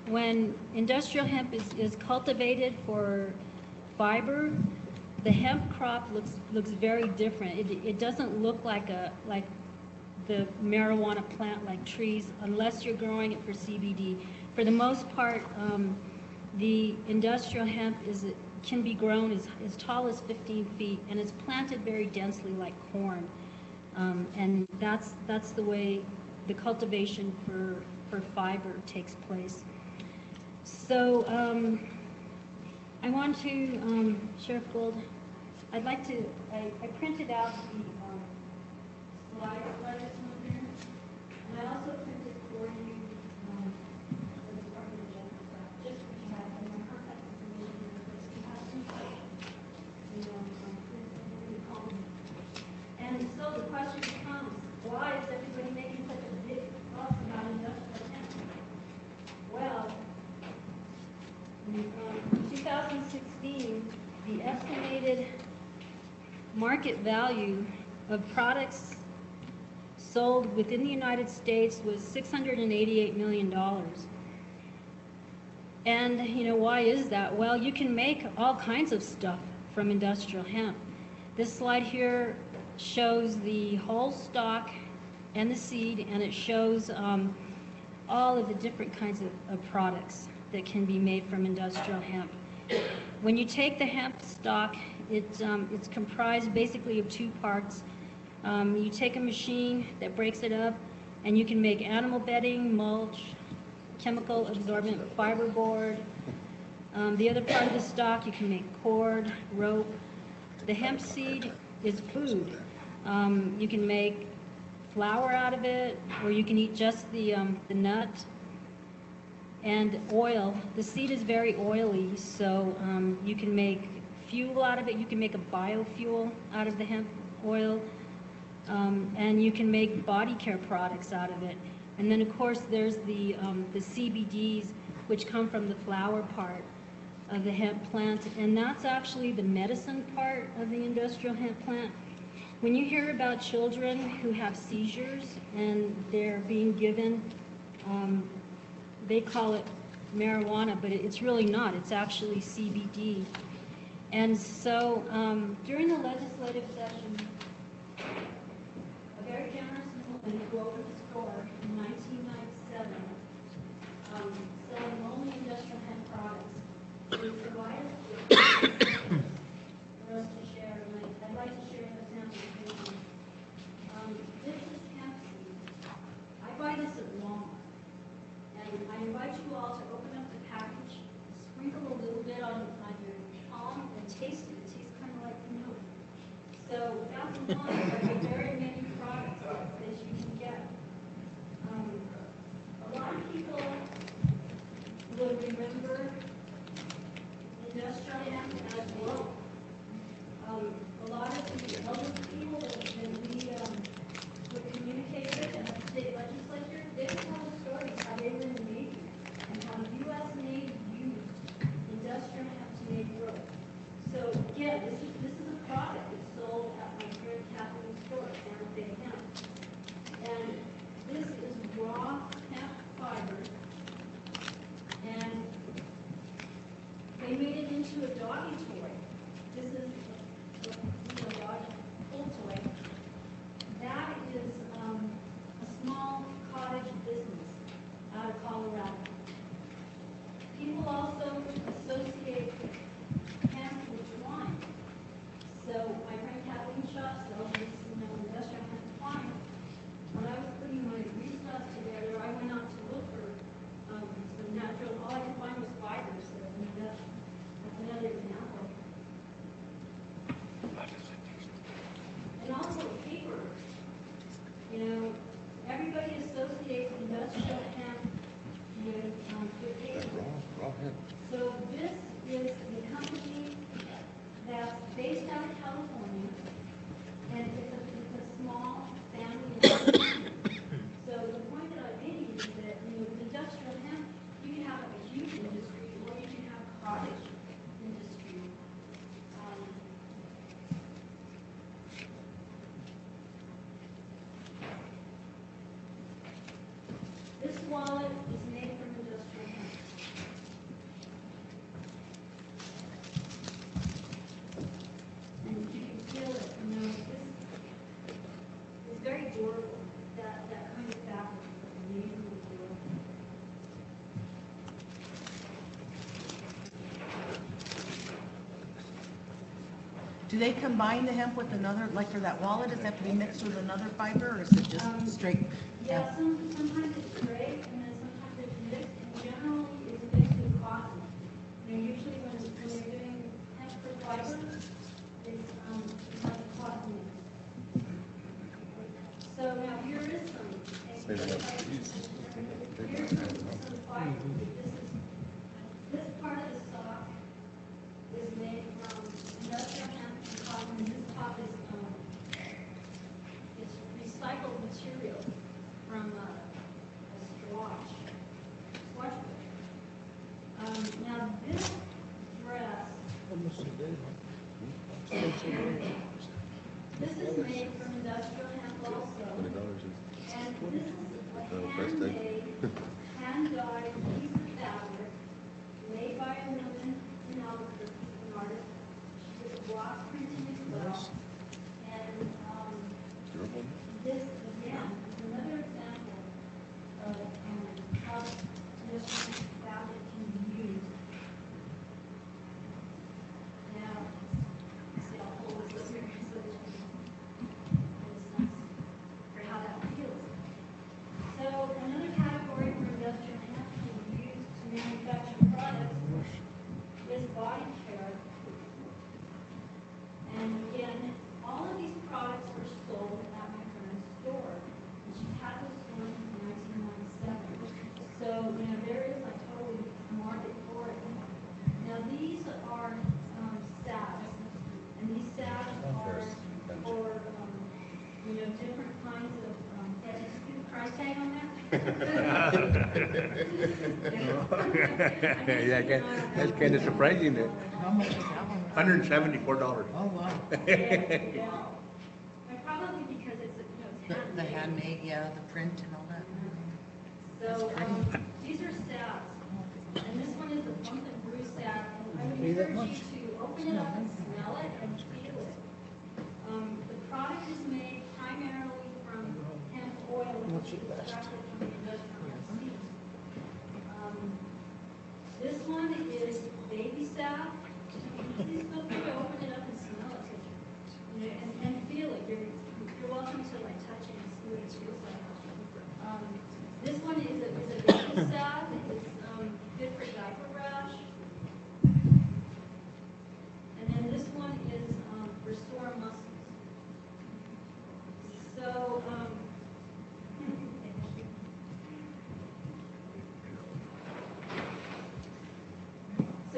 when industrial hemp is cultivated for fiber, the hemp crop looks very different. It doesn't look like the marijuana plant like trees unless you're growing it for CBD. For the most part, the industrial hemp can be grown as tall as 15 feet, and it's planted very densely like corn. And that's the way the cultivation for fiber takes place. So I want to, Sheriff Gold, I printed out the slides that I just went through, and I also printed for you the Department of Justice stuff, just so you have my contact information in case you have any questions. You call me. And so the question becomes, why is everybody making such a big fuss about industrial hemp? Well, in 2016, the estimated market value of products sold within the United States was $688 million. And, why is that? Well, you can make all kinds of stuff from industrial hemp. This slide here shows the whole stalk and the seed, and it shows all of the different kinds of products that can be made from industrial hemp. When you take the hemp stalk, it's comprised basically of two parts. You take a machine that breaks it up, and you can make animal bedding, mulch, chemical absorbent fiberboard. The other part of the stalk, you can make cord, rope. The hemp seed is food. You can make flour out of it, or you can eat just the nut. And oil, the seed is very oily, so you can make fuel out of it. You can make a biofuel out of the hemp oil, and you can make body care products out of it. And then, of course, there's the CBDs, which come from the flower part of the hemp plant, and that's actually the medicine part of the industrial hemp plant. When you hear about children who have seizures and they're being given, they call it marijuana, but it's really not. It's actually CBD. And so during the legislative session, a very generous woman who opened a store in 1997, selling only industrial hemp products, she provided for us to share, and I'd like to share an example with you. This is hemp seed. I buy this at Walmart. And I invite you all to open up the package, sprinkle a little bit on your palm, and taste it. It tastes kind of like milk. So that's one of the very many products that you can get. A lot of people will remember industrial hemp as well. A lot of the elder people that we would communicate with in the state legislature, they would tell the stories how they were in the Navy and how the U.S. Navy used industrial hemp to make rope. So again, this is a product that's sold at my friend Kathleen's store, Santa Fe Hemp. And this is raw hemp fiber. And they made it into a doggy toy. This is a doggy pull toy. That is a small cottage business out of Colorado. People also associate hemp with wine. So my friend Kathleen Shaw sells this industrial hemp wine. When I was putting my research together, I went out to look for some natural, all I could find was fibers. So that's another example. And also paper. Everybody associates industrial hemp with paper. So this is the company that's based out of California, and it's a small family business. So the point that I'm making is that with industrial hemp, you can have a huge industry, or you can have a cottage industry. This wallet is made from industrial hemp. And you can feel it, this is very durable, that kind of fabric is amazingly durable. Do they combine the hemp with another, like for that wallet, does it have to be mixed with another fiber, or is it just straight? Yeah, sometimes it's straight, and then sometimes it's mixed. In general, it's mixed with cotton. Usually when they're doing hemp for fiber, it's like a cotton mix. So now here is some. Here's some fiber. This part of the sock is made from industrial hemp and cotton, and this top is it's recycled material from a squash bush. Now this dress This is made from industrial hemp also. And this is a handmade, hand-dyed piece of fabric made by a woman in Albuquerque, an artist. She did block printing as well. And this, again, is another example of how this fabric can be used. Now, see, I'll hold this up here so that you can get a sense for how that feels. So another category for industrial hemp can be used to manufacture products is body care. And again, all of these products were sold at my friend's store. And she had this store in 1997. So, there is a total market for it. Now, these are salves. And these salves are for, different kinds of, did you put a price tag on that? That's kind of surprising. How much is that one? $174. Oh, wow. Yeah. But probably because it's, The handmade, yeah, the print and all that. So, these are salves, and this one is a pump and brew salve, and I would encourage you to open it up and smell it and feel it. The product is made primarily from hemp oil, which is extracted from the industrial hemp seeds. This one is baby salve. Please feel free to open it up and smell it, and feel it. You're welcome to touch it and see what it feels like. This one is a baby salve. It's good for diaper rash. And then this one is for sore muscles. So,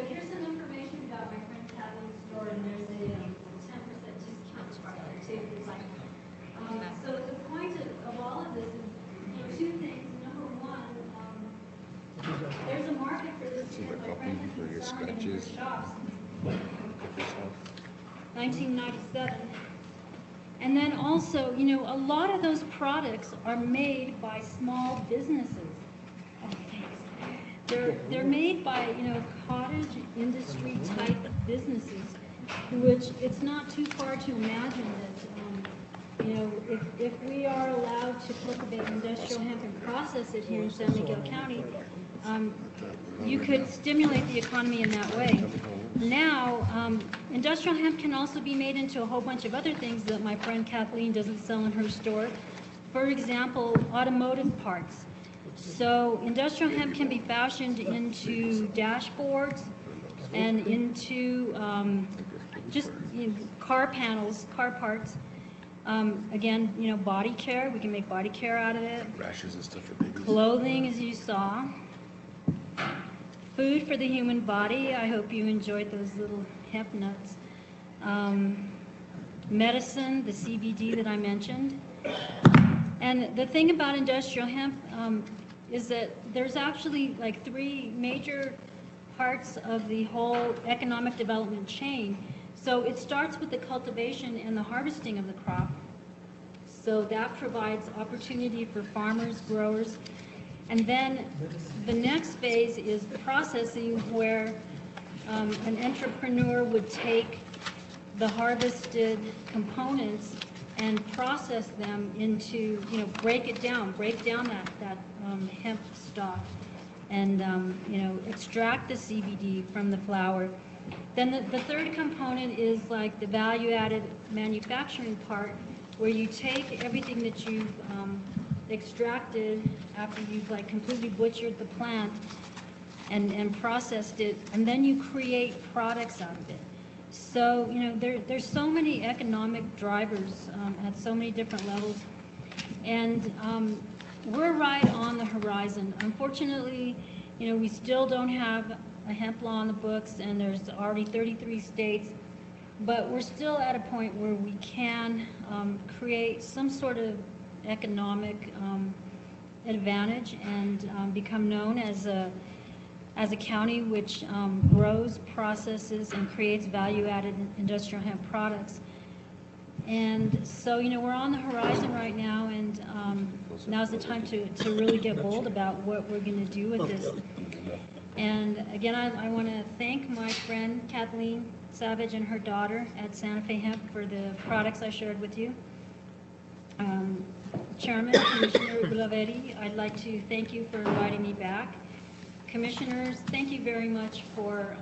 here's some information about my friend Kathleen's store, and there's a 10% discount right there too. So the point of all of this is two things. Number one, there's a market for this. My friend has been selling it in her shops since 1997. And then also, a lot of those products are made by small businesses. Oh, thanks. They're made by, cottage industry type businesses, which it's not too far to imagine that, if we are allowed to cultivate industrial hemp and process it here in San Miguel County, you could stimulate the economy in that way. Now, industrial hemp can also be made into a whole bunch of other things that my friend Kathleen doesn't sell in her store. For example, automotive parts. So industrial hemp can be fashioned into dashboards and into just car panels, car parts. Again, body care. We can make body care out of it. Rashes and stuff for babies. Clothing, as you saw. Food for the human body. I hope you enjoyed those little hemp nuts. Medicine, the CBD that I mentioned. And the thing about industrial hemp is that there's actually like three major parts of the whole economic development chain. So it starts with the cultivation and the harvesting of the crop. So that provides opportunity for farmers, growers. And then the next phase is processing, where an entrepreneur would take the harvested components and process them into, break down that hemp stock, and extract the CBD from the flower. Then the third component is like the value-added manufacturing part, where you take everything that you've extracted after you've completely butchered the plant and processed it, and then you create products out of it. So, there's so many economic drivers at so many different levels, and we're right on the horizon. Unfortunately, we still don't have a hemp law in the books, and there's already 33 states, but we're still at a point where we can create some sort of economic advantage and become known as a county which grows, processes, and creates value-added industrial hemp products. And so, we're on the horizon right now, and now's the time to really get bold about what we're going to do with this. And again, I want to thank my friend Kathleen Savage and her daughter at Santa Fe Hemp for the products I shared with you. Chairman, Commissioner Gulaveri, I'd like to thank you for inviting me back. Commissioners, thank you very much for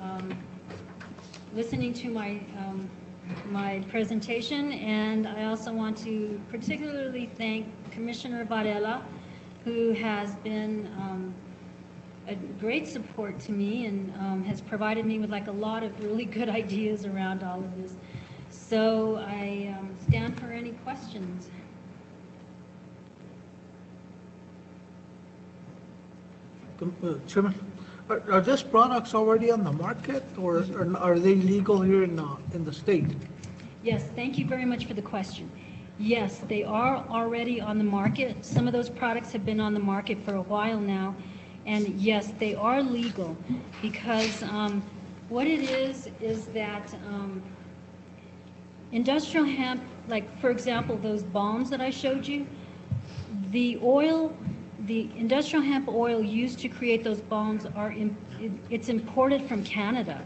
listening to my presentation, and I also want to particularly thank Commissioner Varela, who has been a great support to me and has provided me with a lot of really good ideas around all of this. So I stand for any questions. Chairman, are these products already on the market, or are they legal here in the state? Yes, thank you very much for the question. Yes, they are already on the market. Some of those products have been on the market for a while now. And yes, they are legal because what it is that industrial hemp, for example, those balms that I showed you, the industrial hemp oil used to create those balms it's imported from Canada.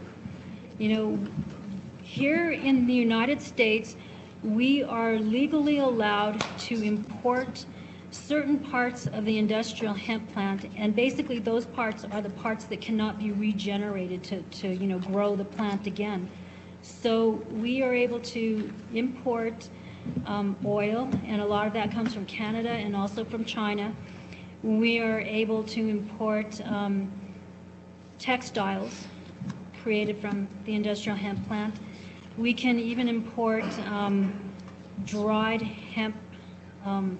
Here in the United States, we are legally allowed to import certain parts of the industrial hemp plant, and basically those parts are the parts that cannot be regenerated to grow the plant again. So we are able to import oil, and a lot of that comes from Canada and also from China. We are able to import textiles created from the industrial hemp plant. We can even import dried hemp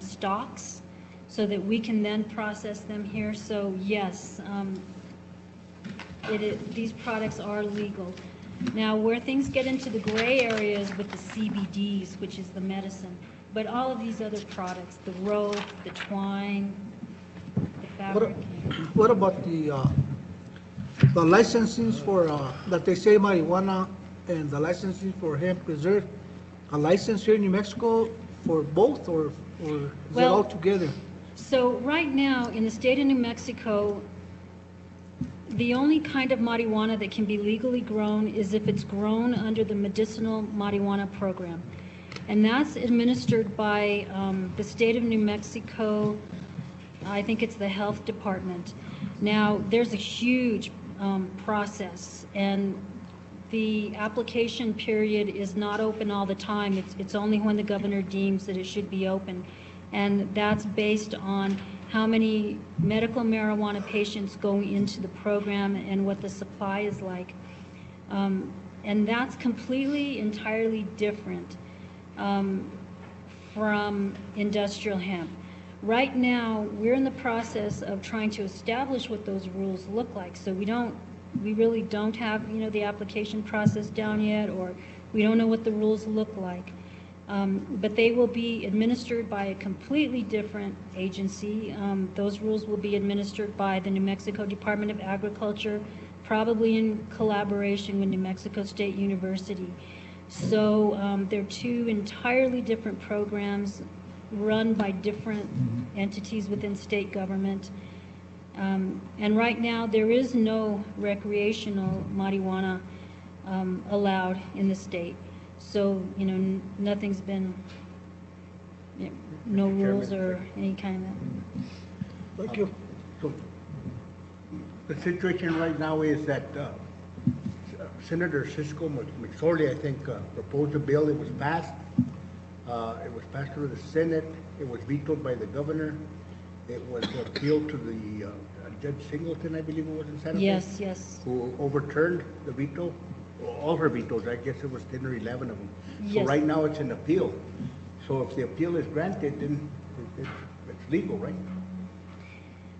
stalks so that we can then process them here. So yes, these products are legal. Now, where things get into the gray areas with the CBDs, which is the medicine, but all of these other products, the rope, the twine, the fabric. What about the licensing for, that they say marijuana and the licensing for hemp? Is there a license here in New Mexico for both, or is it all together? So right now, in the state of New Mexico, the only kind of marijuana that can be legally grown is if it's grown under the medicinal marijuana program. And that's administered by the state of New Mexico. I think it's the health department. Now, there's a huge process, and the application period is not open all the time. It's only when the governor deems that it should be open. And that's based on how many medical marijuana patients go into the program and what the supply is like. And that's completely, entirely different from industrial hemp. Right now, we're in the process of trying to establish what those rules look like. So we really don't have, the application process down yet, or we don't know what the rules look like. But they will be administered by a completely different agency. Those rules will be administered by the New Mexico Department of Agriculture, probably in collaboration with New Mexico State University. So they're two entirely different programs run by different entities within state government. And right now, there is no recreational marijuana allowed in the state. So, nothing's been, no rules or any kind of that. Thank you. So, the situation right now is that Senator Cisco McSorley, I think, proposed a bill. It was passed. It was passed through the Senate. It was vetoed by the governor. It was appealed to the Judge Singleton, I believe it was in Santa Fe. Yes. Who overturned the veto. All her vetoes, I guess it was 10 or 11 of them. So Yes. right now it's an appeal. So if the appeal is granted, then it's legal, right?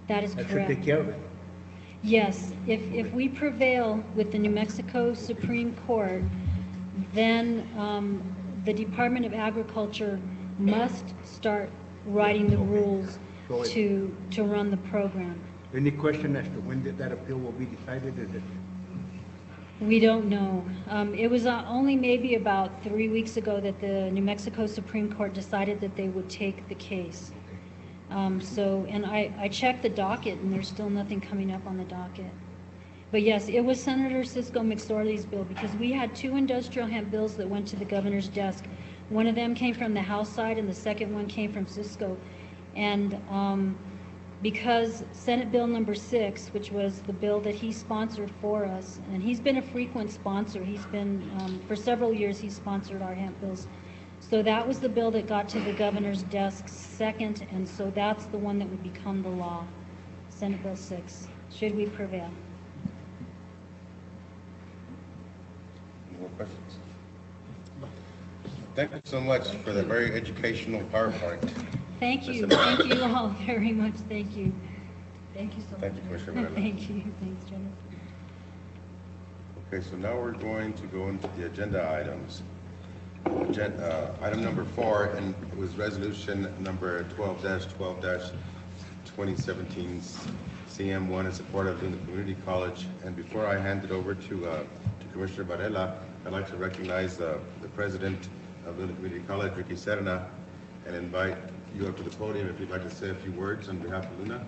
That is That should correct. take care of it. Yes, if we prevail with the New Mexico Supreme Court, then the Department of Agriculture must start writing the rules So to run the program. Any question as to when that appeal will be decided? Is it We don't know. It was only maybe about 3 weeks ago that the New Mexico Supreme Court decided that they would take the case. And I checked the docket, and there's still nothing coming up on the docket. But yes, it was Senator Cisco McSorley's bill, because we had 2 industrial hemp bills that went to the governor's desk. One of them came from the House side, and the second one came from Cisco. And because Senate Bill number 6, which was the bill that he sponsored for us, and he's been a frequent sponsor. He's been, for several years, he's sponsored our hemp bills. So that was the bill that got to the governor's desk second, and so that's the one that would become the law, Senate Bill 6, should we prevail. More questions? Thank you so much for the very educational PowerPoint. Thank you. Thank you all very much. Thank you. Thank you so much. Thank you, Commissioner Varela. Thank you. Thanks, Jennifer. Okay, so now we're going to go into the agenda items. Item number 4, and it was resolution number 12-12-2017 CM1 in support of Luna Community College. And before I hand it over to Commissioner Varela, I'd like to recognize the president of Luna Community College, Ricky Serna, and invite you up to the podium if you'd like to say a few words on behalf of Luna.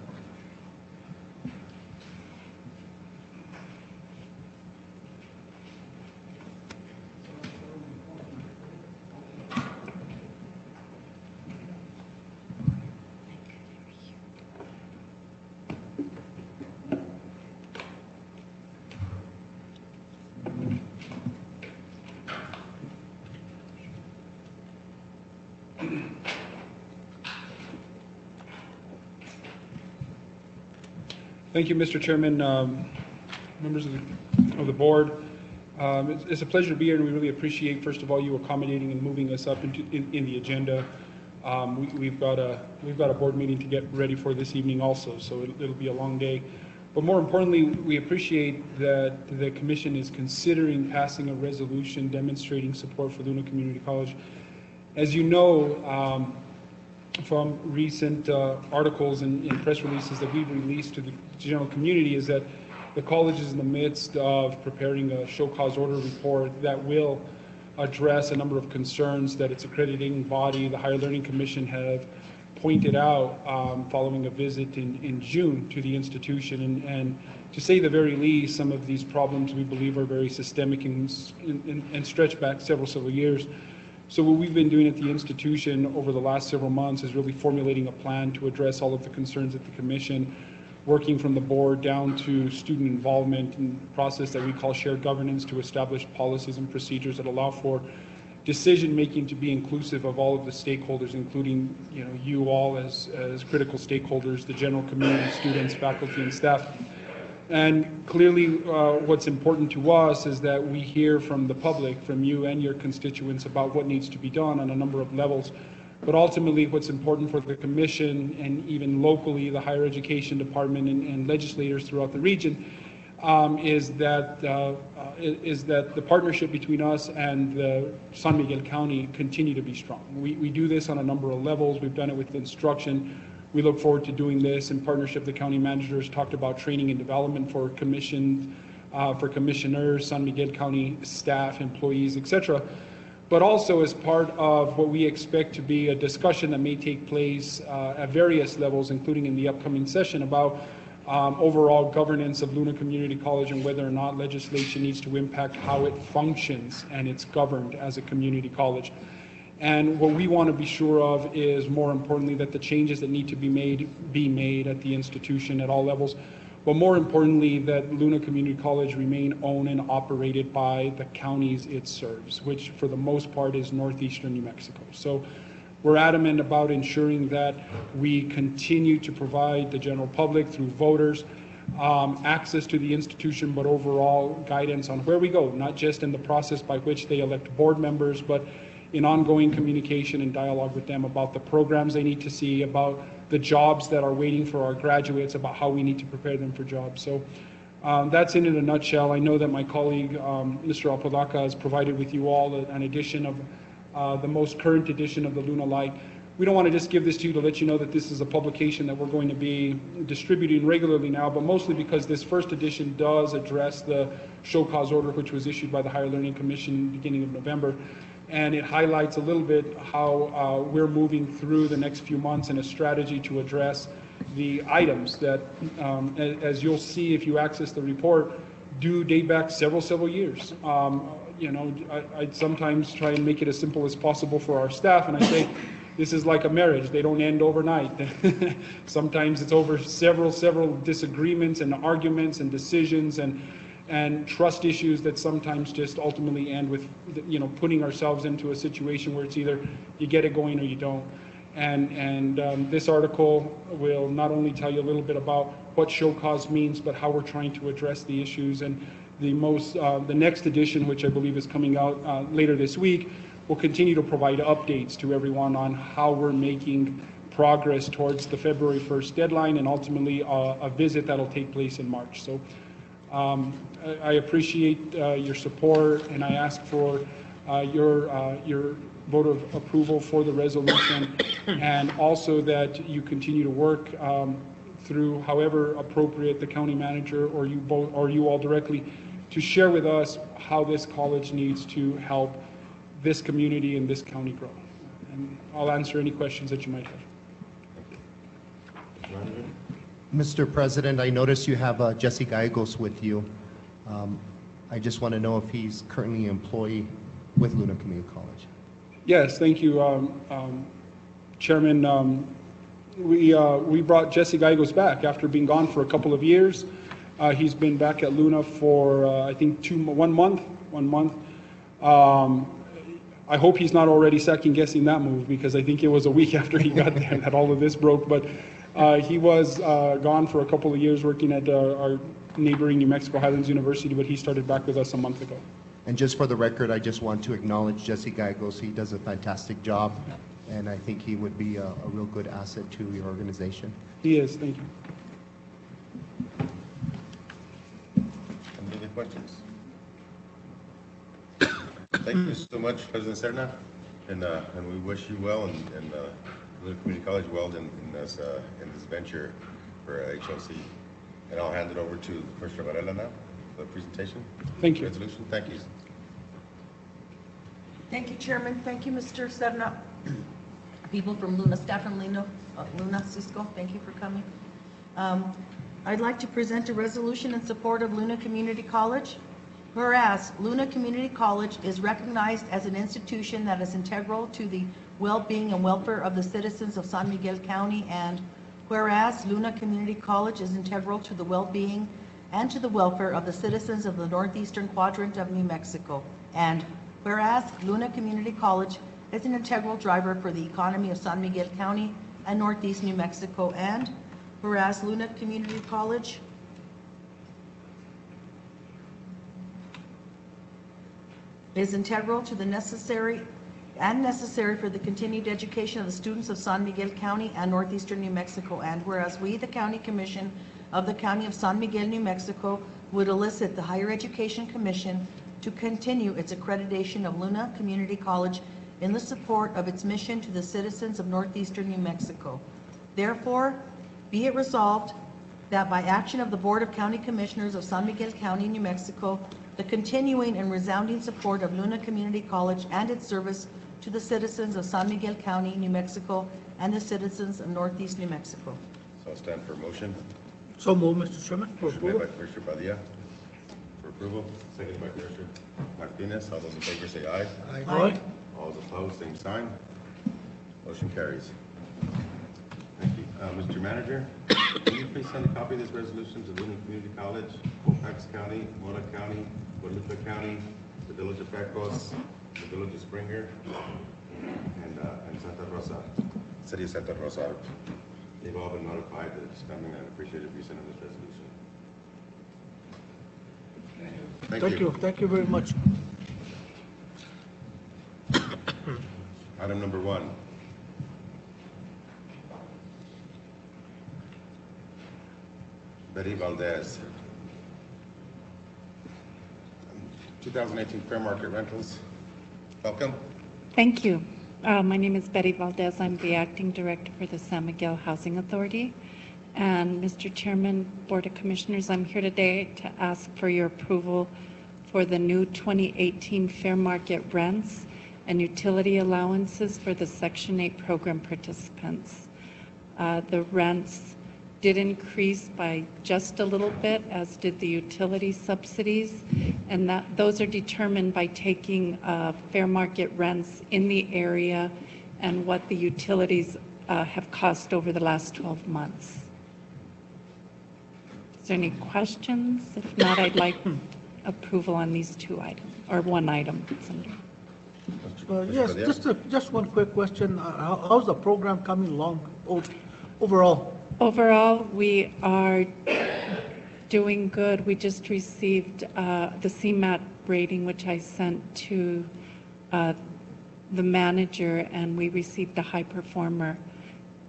Thank you, Mr. Chairman, members of the board. It's a pleasure to be here, and we really appreciate, first of all, you accommodating and moving us up in the agenda. We've got a board meeting to get ready for this evening also, so it'll be a long day. But more importantly, we appreciate that the commission is considering passing a resolution demonstrating support for Luna Community College. As you know, from recent articles and press releases that we've released to the general community, is that the college is in the midst of preparing a show cause order report that will address a number of concerns that its accrediting body, the Higher Learning Commission, have pointed out following a visit in June to the institution. And to say the very least, some of these problems we believe are very systemic and stretch back several years. So what we've been doing at the institution over the last several months is really formulating a plan to address all of the concerns at the commission, working from the board down to student involvement in the process that we call shared governance, to establish policies and procedures that allow for decision-making to be inclusive of all of the stakeholders, including you all as critical stakeholders, the general community, students, faculty, and staff. And clearly, what's important to us is that we hear from the public, from you and your constituents, about what needs to be done on a number of levels. But ultimately, what's important for the commission, and even locally, the higher education department and legislators throughout the region, is that the partnership between us and the San Miguel County continue to be strong. We do this on a number of levels. We've done it with instruction. We look forward to doing this in partnership. The county managers talked about training and development for commissioners, San Miguel County staff, employees, etc. But also as part of what we expect to be a discussion that may take place at various levels, including in the upcoming session, about overall governance of Luna Community College and whether or not legislation needs to impact how it functions and it's governed as a community college. And what we want to be sure of is, more importantly, that the changes that need to be made at the institution at all levels, but more importantly, that Luna Community College remain owned and operated by the counties it serves, which for the most part is northeastern New Mexico. So we're adamant about ensuring that we continue to provide the general public, through voters, access to the institution, but overall guidance on where we go, not just in the process by which they elect board members, but in ongoing communication and dialogue with them about the programs they need to see, about the jobs that are waiting for our graduates, about how we need to prepare them for jobs. So that's in a nutshell. I know that my colleague, Mr. Apodaca, has provided with you all an edition of the most current edition of the Luna Light. we don't want to just give this to you to let you know that this is a publication that we're going to be distributing regularly now, but mostly because this first edition does address the show cause order, which was issued by the Higher Learning Commission beginning of November. And it highlights a little bit how we're moving through the next few months in a strategy to address the items that, as you'll see if you access the report, do date back several years. You know, I sometimes try and make it as simple as possible for our staff, and I say, this is like a marriage. They don't end overnight. Sometimes it's over several disagreements and arguments and decisions and trust issues that sometimes just ultimately end with, you know, putting ourselves into a situation where it's either you get it going or you don't. And this article will not only tell you a little bit about what show cause means, but how we're trying to address the issues. And the next edition, which I believe is coming out later this week, will continue to provide updates to everyone on how we're making progress towards the February 1st deadline and ultimately a visit that'll take place in March. So I appreciate your support, and I ask for your vote of approval for the resolution, and also that you continue to work through however appropriate the county manager or you all directly to share with us how this college needs to help this community and this county grow. And I'll answer any questions that you might have. Mr. President, I notice you have Jesse Gallegos with you. I just want to know if he's currently an employee with Luna Community College. Yes, thank you, Chairman. We brought Jesse Gallegos back after being gone for a couple of years. He's been back at Luna for I think 1 month. I hope he's not already second-guessing that move, because I think it was a week after he got there that all of this broke. But he was gone for a couple of years working at our neighboring New Mexico Highlands University, but he started back with us a month ago. And just for the record, I just want to acknowledge Jesse Gallegos. He does a fantastic job, and I think he would be a real good asset to your organization. He is. Thank you. Any other questions? Thank you so much, President Serna, and we wish you well and Luna Community College well in this venture for HLC. And I'll hand it over to Commissioner Varela now for the presentation. Thank you. Resolution. Thank you. Thank you, Chairman. Thank you, Mr. Serna. People from Luna, staff from Luna, Cisco, thank you for coming. I'd like to present a resolution in support of Luna Community College. Whereas Luna Community College is recognized as an institution that is integral to the well-being and welfare of the citizens of San Miguel County, and whereas Luna Community College is integral to the well-being and to the welfare of the citizens of the northeastern quadrant of New Mexico, and whereas Luna Community College is an integral driver for the economy of San Miguel County and northeast New Mexico, and whereas Luna Community College is integral to the necessary for the continued education of the students of San Miguel County and northeastern New Mexico, and whereas we, the County Commission of the County of San Miguel, New Mexico, would elicit the Higher Education Commission to continue its accreditation of Luna Community College in the support of its mission to the citizens of northeastern New Mexico. Therefore, be it resolved that by action of the Board of County Commissioners of San Miguel County, New Mexico, the continuing and resounding support of Luna Community College and its service to the citizens of San Miguel County, New Mexico, and the citizens of Northeast New Mexico. So I'll stand for a motion. So move, Mr. Chairman, for Motion made approval. by Commissioner Padilla for approval, seconded by Commissioner Martinez. All those in favor say aye. Aye. All those opposed, same sign. Motion carries. Thank you. Mr. Manager, can you please send a copy of this resolution to Luna Community College, Colfax County, Mora County, Guadalupe County, the Village of Pecos, the Village of Springer, and Santa Rosa, City of Santa Rosa. They've all been notified that it's coming, and I appreciate if you send them this resolution. Thank you very much. Item number 1. Betty Valdez. 2018 fair market rentals. Welcome. Thank you. My name is Betty Valdez. I'm the acting director for the San Miguel Housing Authority. And Mr. Chairman, Board of Commissioners, I'm here today to ask for your approval for the new 2018 fair market rents and utility allowances for the Section 8 program participants. The rents did increase by just a little bit, as did the utility subsidies, and those are determined by taking fair market rents in the area and what the utilities have cost over the last 12 months. Is there any questions? If not, I'd like approval on these two items, or one item. Yes, just one quick question. How's the program coming along overall? Overall, we are doing good. We just received the CMAT rating, which I sent to the manager, and we received a high performer.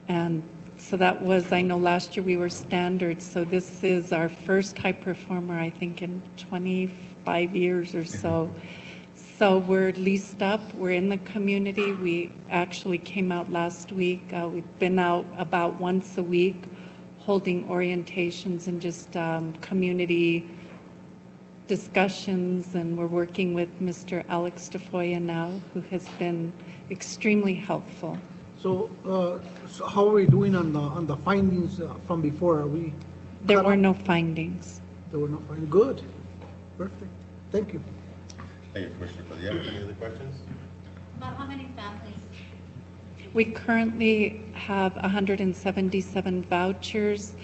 And so that was, I know last year we were standard, so this is our first high performer, I think, in 25 years or so. So we're leased up, we're in the community. We actually came out last week. We've been out about once a week holding orientations and just community discussions, and we're working with Mr. Alex DeFoya now, who has been extremely helpful. So, how are we doing on the findings from before? Are we? There were no findings. There were no findings. Good. Perfect. Thank you. Thank you, Commissioner Padilla. Any other questions? About how many families? We currently have 177 vouchers.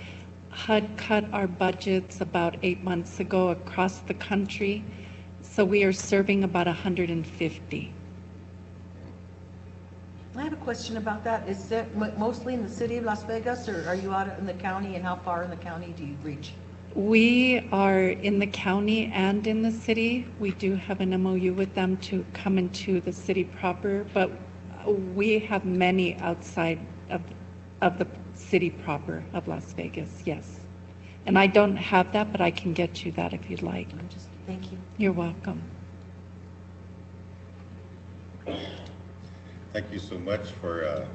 HUD cut our budgets about 8 months ago across the country, so we are serving about 150. I have a question about that. Is that mostly in the city of Las Vegas, or are you out in the county, and how far in the county do you reach? We are in the county and in the city. We do have an MOU with them to come into the city proper, but we have many outside of the city proper of Las Vegas, yes. And I don't have that, but I can get you that if you'd like. Thank you. You're welcome. Thank you so much for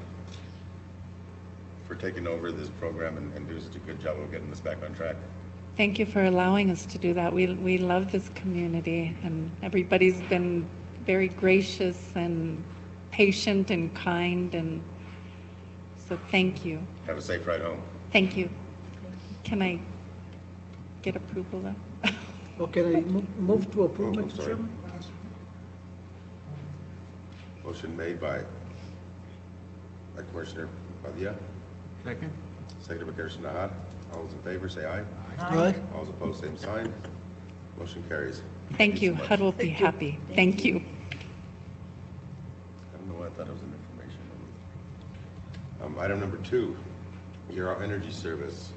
taking over this program and doing such a good job of getting us back on track. Thank you for allowing us to do that. We love this community, and everybody's been very gracious and patient and kind, and so thank you. Have a safe ride home. Thank you. Can I get approval though? Okay, I move to approve, I'm Mr. sorry. Chairman. Motion made by Commissioner Padilla. Second. Seconded by Commissioner Nahad. All those in favor, say aye. Aye. All those opposed, same sign. Motion carries. Thank you. so much. HUD will be happy. Thank you. I don't know why I thought it was an information. Item number 2, your energy service.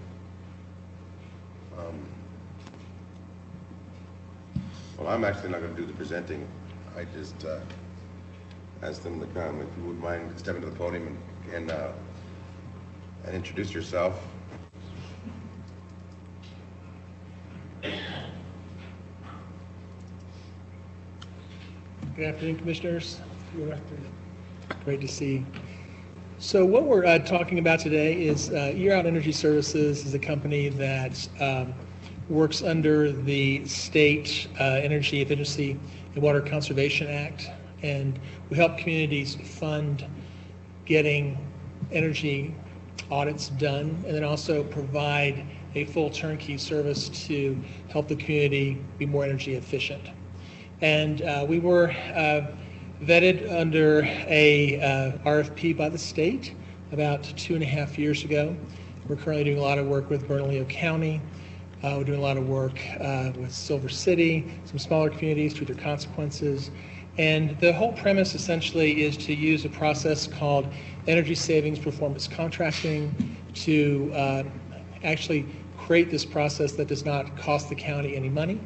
Well, I'm actually not going to do the presenting. I just asked them to come. If you would mind stepping to the podium and introduce yourself. Good afternoon, Commissioners. Good afternoon. Great to see you. So what we're talking about today is Year Out Energy Services is a company that works under the State Energy Efficiency and Water Conservation Act, and we help communities fund getting energy audits done, and then also provide a full turnkey service to help the community be more energy efficient. And we were vetted under a RFP by the state about 2.5 years ago. We're currently doing a lot of work with Bernalillo County. We're doing a lot of work with Silver City, some smaller communities through their consequences. And the whole premise essentially is to use a process called energy savings performance contracting to actually create this process that does not cost the county any money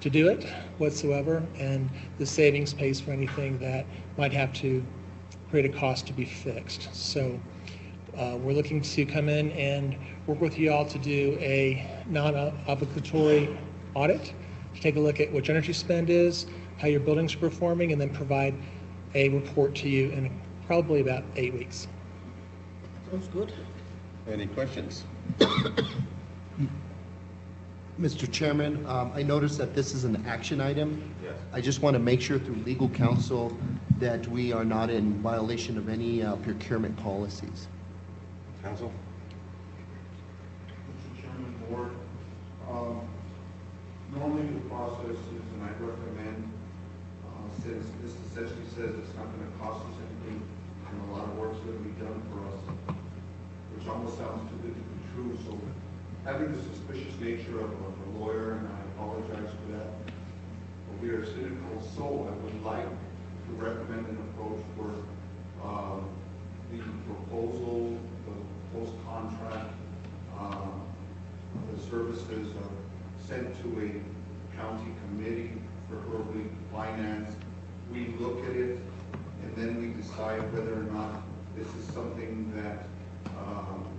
to do it whatsoever, and the savings pays for anything that might have to create a cost to be fixed. So we're looking to come in and work with you all to do a non-obligatory audit, to take a look at what your energy spend is, how your buildings are performing, and then provide a report to you in probably about 8 weeks. Sounds good. Any questions? Mr. Chairman, I noticed that this is an action item. Yes. I just want to make sure through legal counsel that we are not in violation of any procurement policies. Council? Mr. Chairman, Board, normally the process is, and I recommend, since this essentially says it's not going to cost us anything, and a lot of work's going to be done for us, which almost sounds too good to be true, so having the suspicious nature of a lawyer, and I apologize for that, but we are cynical, so I would like to recommend an approach where the proposal, the proposed contract, the services are sent to a county committee, preferably finance. We look at it, and then we decide whether or not this is something that,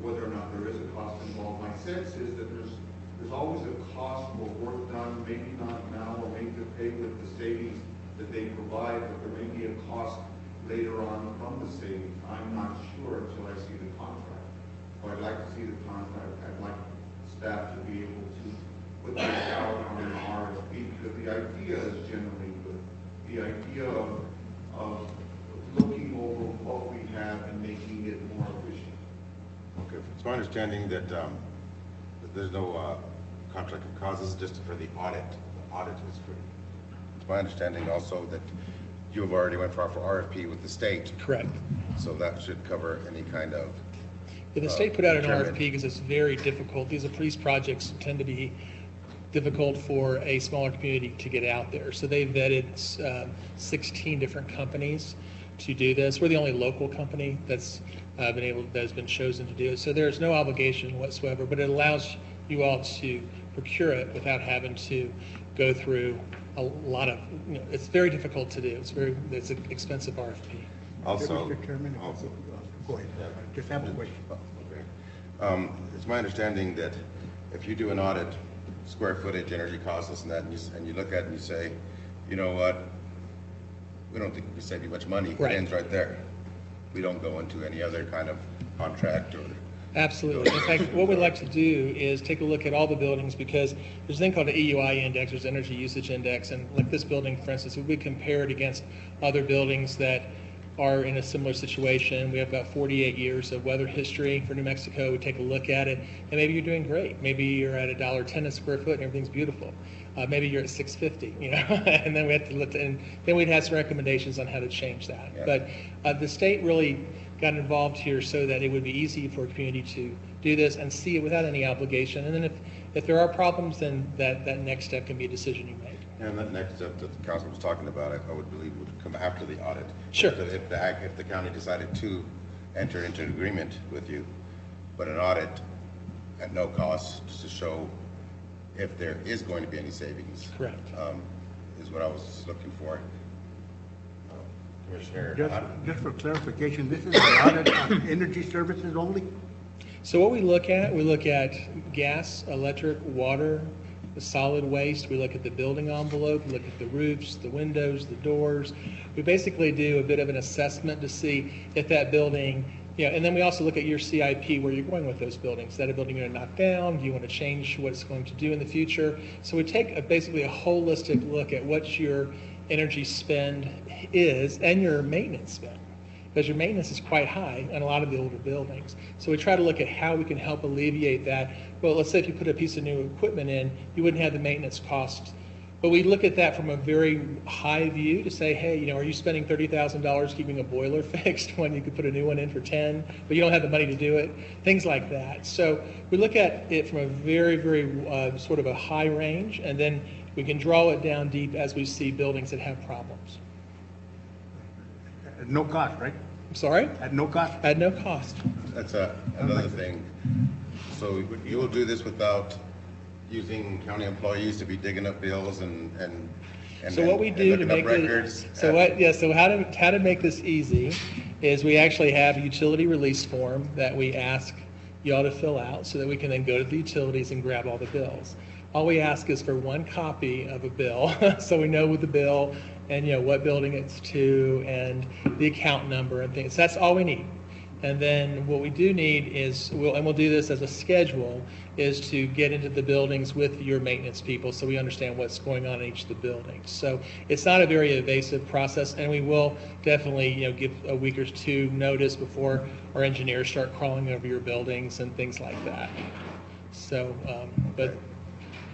whether or not there is a cost involved. My sense is that there's always a cost for work done, maybe not now, or maybe to pay with the savings that they provide, but there may be a cost later on from the savings. I'm not sure until I see the contract. So I'd like to see the contract. I'd like staff to be able to put this out on an RFP, because the idea is generally good. The idea of looking over what we have and making it more efficient. Okay, it's my understanding that there's no contract of cause. This is just for the audit. The audit is free. It's my understanding also that you have already went for RFP with the state. Correct. So that should cover any kind of. Yeah, the state put out an procurement. RFP because it's very difficult. These police projects tend to be difficult for a smaller community to get out there. So they vetted 16 different companies to do this. We're the only local company that's has been chosen to do it. So there's no obligation whatsoever, but it allows you all to procure it without having to go through a lot of, it's very difficult to do. It's an expensive RFP. Also, Mr. Chairman, go ahead. Just have a question. Okay. It's my understanding that if you do an audit, square footage, energy costs, this and that, and you look at it and you say, you know what, we don't think we can save you much money. Right. It ends right there. We don't go into any other kind of contract or. Absolutely. In fact, what we'd like to do is take a look at all the buildings, because there's a thing called an EUI index, there's energy usage index, and like this building, for instance, we compare it against other buildings that are in a similar situation. We have about 48 years of weather history for New Mexico. We take a look at it, and maybe you're doing great. Maybe you're at $1.10 a square foot and everything's beautiful. Maybe you're at $6.50, and then we have to look, and then we'd have some recommendations on how to change that. Yeah. But the state really got involved here so that it would be easy for a community to do this and see it without any obligation. And then if there are problems, then that next step can be a decision you make. And that next step that the council was talking about, I would believe would come after the audit. Sure. If the county decided to enter into an agreement with you, but an audit at no cost to show if there is going to be any savings. Correct. Is what I was looking for. Commissioner. Just for clarification, this is an audit on energy services only? So what we look at gas, electric, water, the solid waste. We look at the building envelope, we look at the roofs, the windows, the doors. We basically do a bit of an assessment to see if that building, and then we also look at your CIP, where you're going with those buildings. Is that a building you're going to knock down? Do you want to change what it's going to do in the future? So we take basically a holistic look at what your energy spend is and your maintenance spend, because your maintenance is quite high on a lot of the older buildings. So we try to look at how we can help alleviate that. Well, let's say if you put a piece of new equipment in, you wouldn't have the maintenance costs. But we look at that from a very high view to say, hey, are you spending $30,000 keeping a boiler fixed when you could put a new one in for 10, but you don't have the money to do it? Things like that. So we look at it from a very, very sort of a high range, and then we can draw it down deep as we see buildings that have problems. At no cost, right? I'm sorry? At no cost? At no cost. That's another thing. So you will do this without using county employees to be digging up bills and so what we do to make this, so how to make this easy is we actually have a utility release form that we ask you ought to fill out so that we can then go to the utilities and grab all the bills. All we ask is for one copy of a bill, so we know with the bill and, what building it's to and the account number and things. That's all we need. And then what we do need is, we'll do this as a schedule, is to get into the buildings with your maintenance people so we understand what's going on in each of the buildings. So it's not a very evasive process, and we will definitely, give a week or two notice before our engineers start crawling over your buildings and things like that. So, but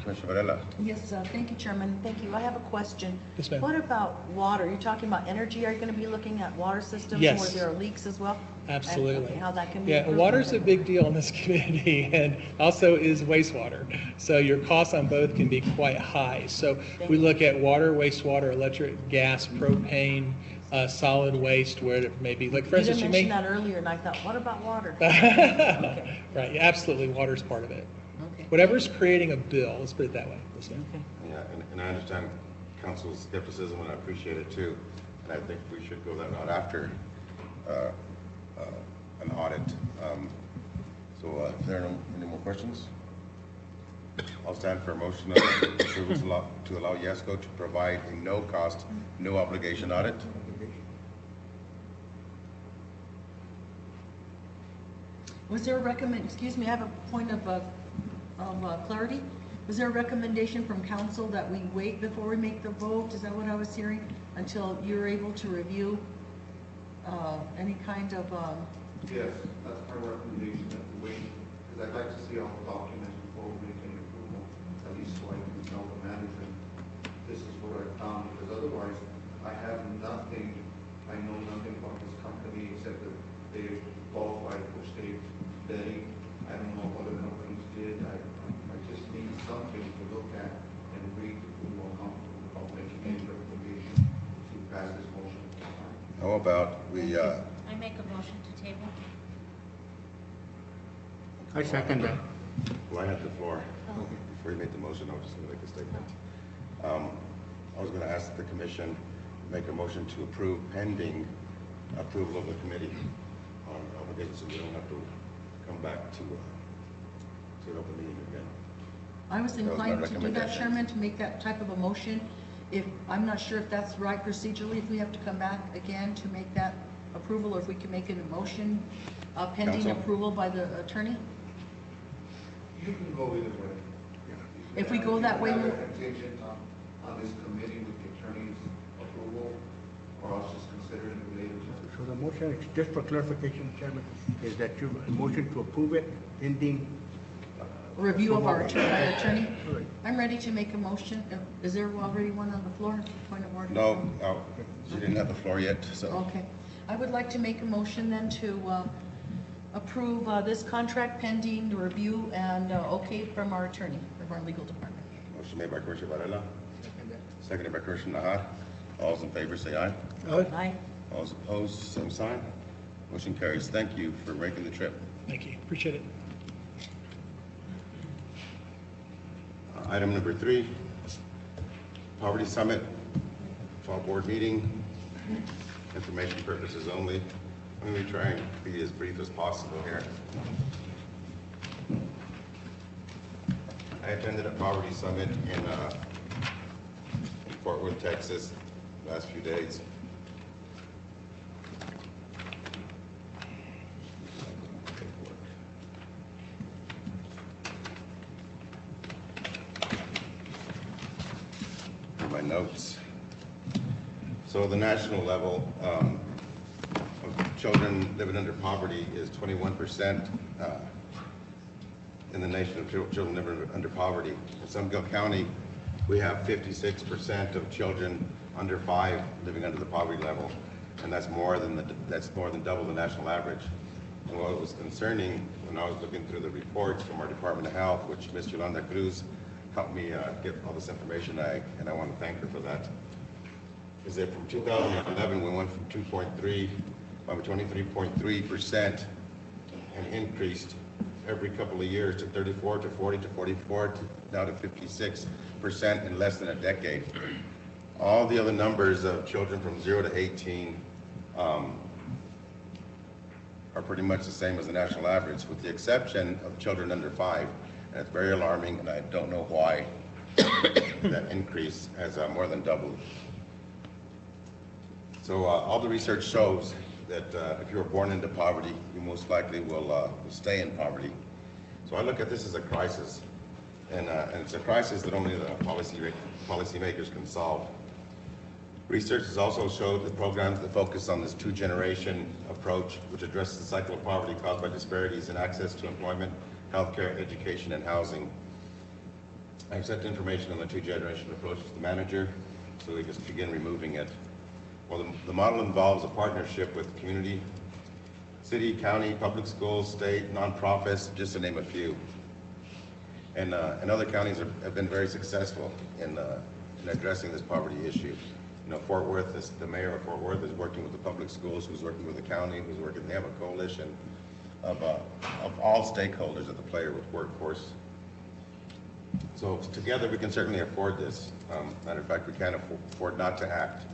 Commissioner Varela. Yes, thank you, Chairman. Thank you. I have a question. Yes, ma'am. What about water? You're talking about energy. Are you going to be looking at water systems Yes. where there are leaks as well? Absolutely. And, okay, how that can be Yeah, improved? water's a big deal in this community, and also is wastewater. So your costs on both can be quite high. So we look at water, wastewater, electric, gas, propane, solid waste, where it may be, like for You instance, didn't you may. mention that earlier, and I thought, what about water? Okay. Right, yeah, absolutely, water's part of it. Okay. Whatever's creating a bill, let's put it that way. Yes, ma'am. Okay. Yeah, and I understand council's skepticism, and I appreciate it too. And I think we should go that route after an audit. So if there are any more questions, I'll stand for a motion of approval to allow YESCO to provide a no-cost, no-obligation audit. Was there a excuse me, I have a point of clarity. Was there a recommendation from council that we wait before we make the vote? Is that what I was hearing? Until you're able to review any kind of, Yes, that's my recommendation, that we wait, because I'd like to see all the documents before we make any approval, at least so I can tell the manager, this is what I found, because otherwise, I have nothing, I know nothing about this company except that they qualified for state vetting. I don't know what other companies did. I just need something to look at and read to feel more comfortable about making any recommendation to pass this motion. How about we, I make a motion to table. I second that. well, I had the floor. Before you made the motion, I was just going to make a statement. I was going to ask the commission, make a motion to approve pending approval of the committee on obligations, so we don't have to come back to an open meeting again. I was That was my inclined to do that, recommendation. Chairman, to make that type of a motion. If, I'm not sure if that's right procedurally, if we have to come back again to make that approval, or if we can make it a motion pending Counsel? approval by the attorney. You can go either way. If we go that way, You can we'll- have a contingent on this committee with the attorney's approval, or else just consider it related to. So the motion, just for clarification, Chairman, is that your motion to approve it pending Review of our attorney. Correct. I'm ready to make a motion. Is there already one on the floor? Point of order? No, she didn't have the floor yet, so. Okay. I would like to make a motion then to approve this contract pending the review and okay from our attorney, from our legal department. Motion made by Commissioner Varela, seconded by Commissioner Nahar. All those in favor say aye. Aye. All those opposed, same sign. Motion carries. Thank you for making the trip. Thank you, appreciate it. Item number 3, Poverty Summit, fall board meeting, information purposes only. I'm going to try and be as brief as possible here. I attended a Poverty Summit in Fort Worth, Texas, last few days. My notes. So the national level of children living under poverty is 21% in the nation of children living under poverty. In Miguel County, we have 56% of children under 5 living under the poverty level, and that's more than double the national average. And what was concerning when I was looking through the reports from our Department of Health, which Ms. Yolanda Cruz helped me get all this information, and I want to thank her for that, is that from 2011, we went from 23.3% and increased every couple of years to 34 to 40 to 44 to now to 56% in less than a decade. All the other numbers of children from 0 to 18 are pretty much the same as the national average, with the exception of children under 5. And it's very alarming, and I don't know why that increase has more than doubled. So all the research shows that if you were born into poverty, you most likely will stay in poverty. So I look at this as a crisis, and it's a crisis that only the policymakers can solve. Research has also showed that programs that focus on this two-generation approach, which addresses the cycle of poverty caused by disparities in access to employment, healthcare, education, and housing. I've sent information on the two-generation approach to the manager, so we just begin removing it. Well, the model involves a partnership with community, city, county, public schools, state, nonprofits, just to name a few. And other counties have been very successful in addressing this poverty issue. You know, Fort Worth, the mayor of Fort Worth is working with the public schools, who's working with the county, they have a coalition of all stakeholders at the player with workforce. So together we can certainly afford this. Matter of fact, we can't afford not to act.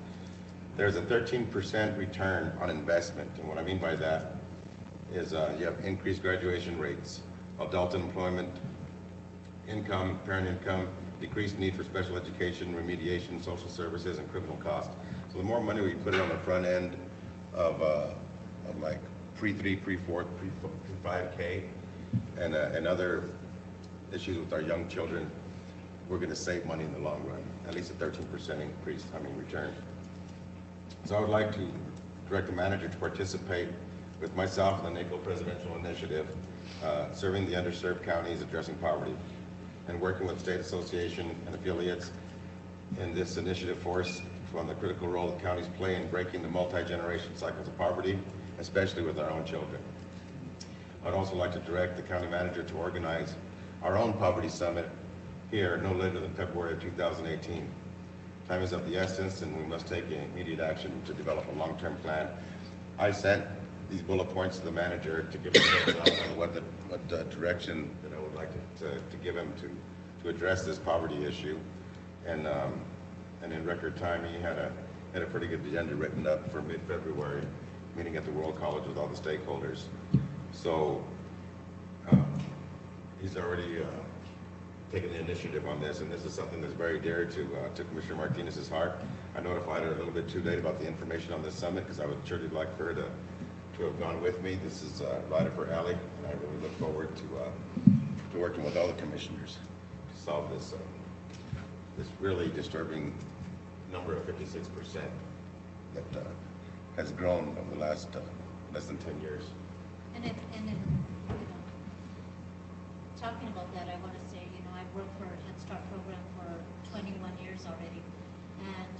There's a 13% return on investment, and what I mean by that is you have increased graduation rates, adult employment, income, parent income, decreased need for special education, remediation, social services, and criminal costs. So the more money we put it on the front end of like pre-3, pre-4, pre-5K, and other issues with our young children, we're going to save money in the long run, at least a 13% return. So I would like to direct the manager to participate with myself in the NACO Presidential Initiative, serving the underserved counties, addressing poverty, and working with state association and affiliates in this initiative force on the critical role that counties play in breaking the multi-generation cycles of poverty, especially with our own children. I'd also like to direct the county manager to organize our own poverty summit here no later than February of 2018. Time is of the essence, and we must take immediate action to develop a long-term plan. I sent these bullet points to the manager to give him what direction that I would like to give him to address this poverty issue. And in record time, he had a pretty good agenda written up for mid-February, meeting at the World College with all the stakeholders. So he's already taken the initiative on this, and this is something that's very dear to Commissioner Martinez's heart. I notified her a little bit too late about the information on this summit, because I would surely like for her to have gone with me. This is right up her alley, and I really look forward to working with all the commissioners to solve this really disturbing number of 56% that has grown over the last less than 10 years. And talking about that, I want to say, I've worked for a Head Start program for 21 years already. And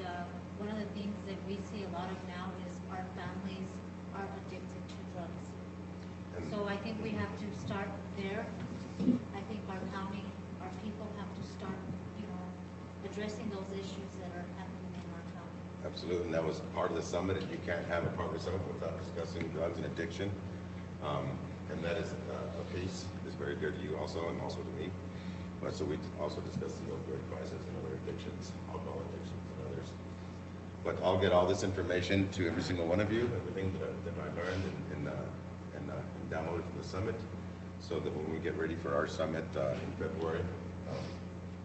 one of the things that we see a lot of now is our families are addicted to drugs. So I think we have to start there. I think our county, our people have to start, addressing those issues that are happening in our county. Absolutely, and that was part of the summit. You can't have a part of the summit without discussing drugs and addiction. And that is a piece that's very dear to you also, and also to me. But so we also discussed the opioid crisis and other addictions, alcohol addictions and others. But I'll get all this information to every single one of you, everything that I learned and downloaded from the summit, so that when we get ready for our summit in February,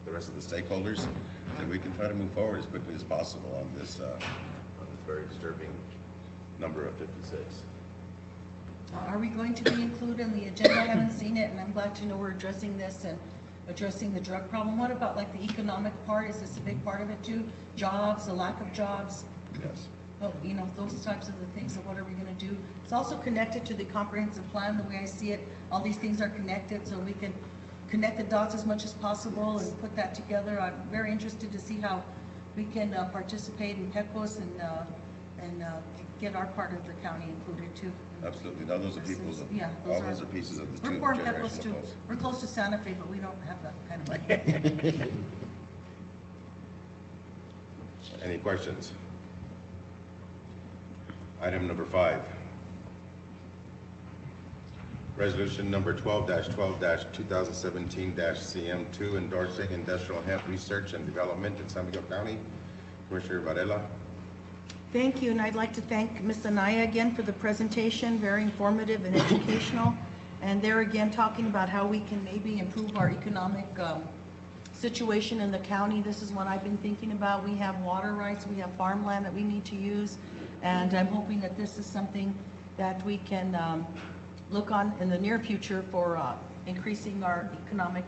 the rest of the stakeholders, that we can try to move forward as quickly as possible on this very disturbing number of 56. Are we going to be included in the agenda? I haven't seen it, and I'm glad to know we're addressing this and addressing the drug problem. What about like the economic part? Is this a big part of it too? Jobs, the lack of jobs? Yes. Oh, those types of the things. So what are we going to do? It's also connected to the comprehensive plan, the way I see it. All these things are connected, so we can connect the dots as much as possible and put that together. I'm very interested to see how we can participate in PECOS and get our part of the county included too. Absolutely. Now those are people's. All those are pieces of the We're poor in PECOS too. We're close to Santa Fe, but we don't have that kind of money. Any questions? Item number 5. Resolution number 12-12-2017-CM2, endorsing industrial hemp research and development in San Miguel County. Commissioner Varela. Thank you, and I'd like to thank Ms. Anaya again for the presentation, very informative and educational. And there again, talking about how we can maybe improve our economic situation in the county. This is what I've been thinking about. We have water rights, we have farmland that we need to use, and I'm hoping that this is something that we can look on in the near future for increasing our economic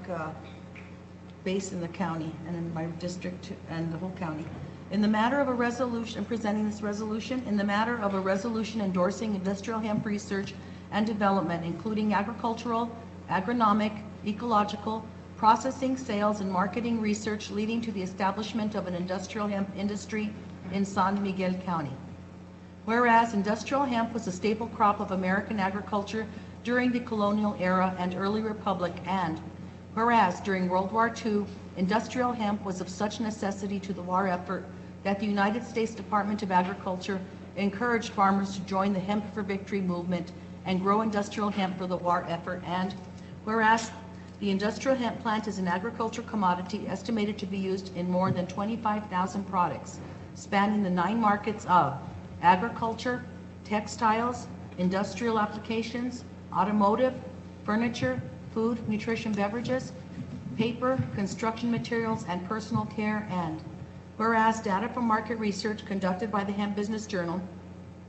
base in the county and in my district and the whole county. In the matter of a resolution, I'm presenting this resolution, in the matter of a resolution endorsing industrial hemp research and development, including agricultural, agronomic, ecological, processing, sales, and marketing research leading to the establishment of an industrial hemp industry in San Miguel County. Whereas industrial hemp was a staple crop of American agriculture during the colonial era and early republic, and whereas during World War II, industrial hemp was of such necessity to the war effort that the United States Department of Agriculture encouraged farmers to join the Hemp for Victory movement and grow industrial hemp for the war effort, and whereas the industrial hemp plant is an agricultural commodity estimated to be used in more than 25,000 products, spanning the 9 markets of agriculture, textiles, industrial applications, automotive, furniture, food, nutrition, beverages, paper, construction materials, and personal care, and whereas data from market research conducted by the Hemp Business Journal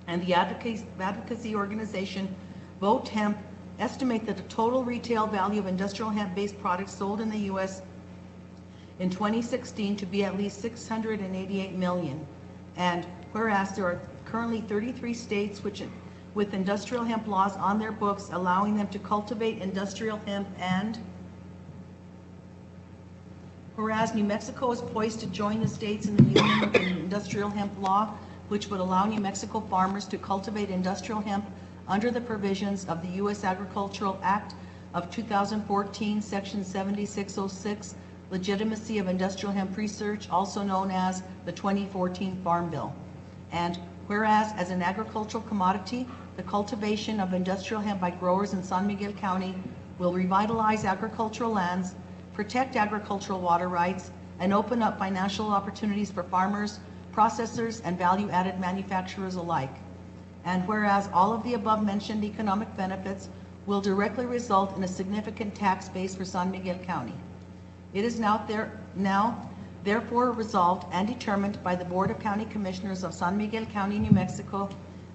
and the advocacy organization Vote Hemp estimate that the total retail value of industrial hemp-based products sold in the U.S. in 2016 to be at least $688 million. And whereas there are currently 33 states with industrial hemp laws on their books allowing them to cultivate industrial hemp, and whereas New Mexico is poised to join the states in the union with an industrial hemp law, which would allow New Mexico farmers to cultivate industrial hemp under the provisions of the U.S. Agricultural Act of 2014, Section 7606, Legitimacy of Industrial Hemp Research, also known as the 2014 Farm Bill. And whereas as an agricultural commodity, the cultivation of industrial hemp by growers in San Miguel County will revitalize agricultural lands, protect agricultural water rights, and open up financial opportunities for farmers, processors, and value-added manufacturers alike. And whereas all of the above-mentioned economic benefits will directly result in a significant tax base for San Miguel County. It is now therefore resolved and determined by the Board of County Commissioners of San Miguel County, New Mexico,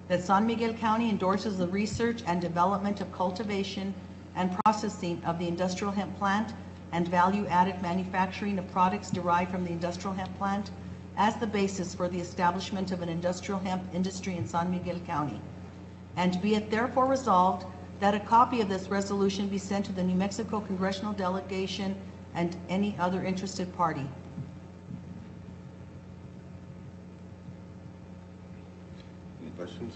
that San Miguel County endorses the research and development of cultivation and processing of the industrial hemp plant and value-added manufacturing of products derived from the industrial hemp plant as the basis for the establishment of an industrial hemp industry in San Miguel County. And be it therefore resolved that a copy of this resolution be sent to the New Mexico Congressional Delegation and any other interested party. Any questions?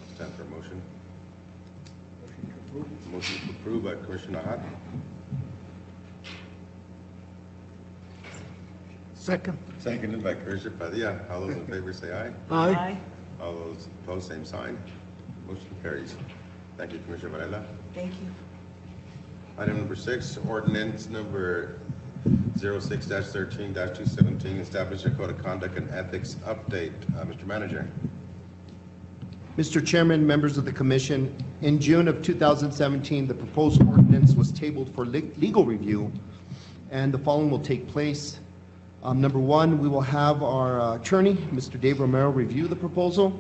It's time for a motion. Motion to approve by Commissioner Hart. Second. Seconded by Commissioner Padilla. All those in favor say aye. Aye. All those opposed, same sign. Motion carries. Thank you, Commissioner Varela. Thank you. Item number 6, ordinance number 06-13-217, establish a code of conduct and ethics update. Mr. Manager. Mr. Chairman, members of the commission, in June of 2017, the proposed ordinance was tabled for legal review, and the following will take place. Number 1, we will have our attorney, Mr. Dave Romero, review the proposal.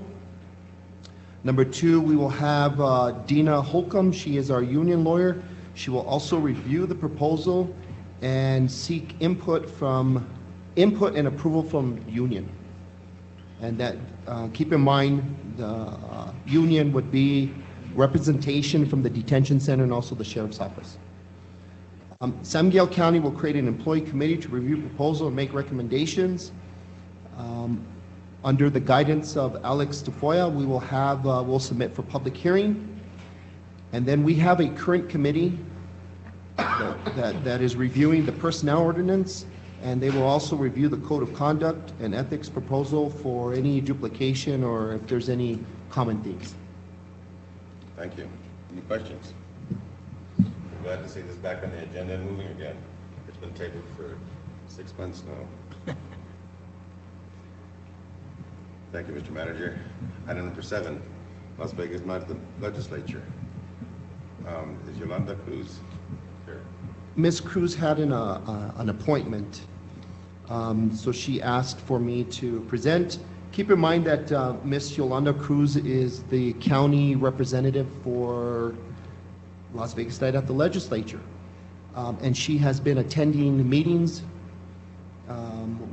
Number 2, we will have Dina Holcomb. She is our union lawyer. She will also review the proposal and seek input and approval from union. And that, keep in mind, the union would be representation from the detention center and also the sheriff's office. San Miguel County will create an employee committee to review proposal and make recommendations. Under the guidance of Alex Tafoya, we will have, we'll submit for public hearing. And then we have a current committee that is reviewing the personnel ordinance, and they will also review the code of conduct and ethics proposal for any duplication or if there's any common themes. Thank you. Any questions? Glad to see this back on the agenda and moving again. It's been tabled for 6 months now. Thank you, Mr. Manager. Item number 7, Las Vegas Night of the Legislature. Is Yolanda Cruz here? Ms. Cruz had an appointment, so she asked for me to present. Keep in mind that Ms. Yolanda Cruz is the county representative for Las Vegas Night at the Legislature, and she has been attending meetings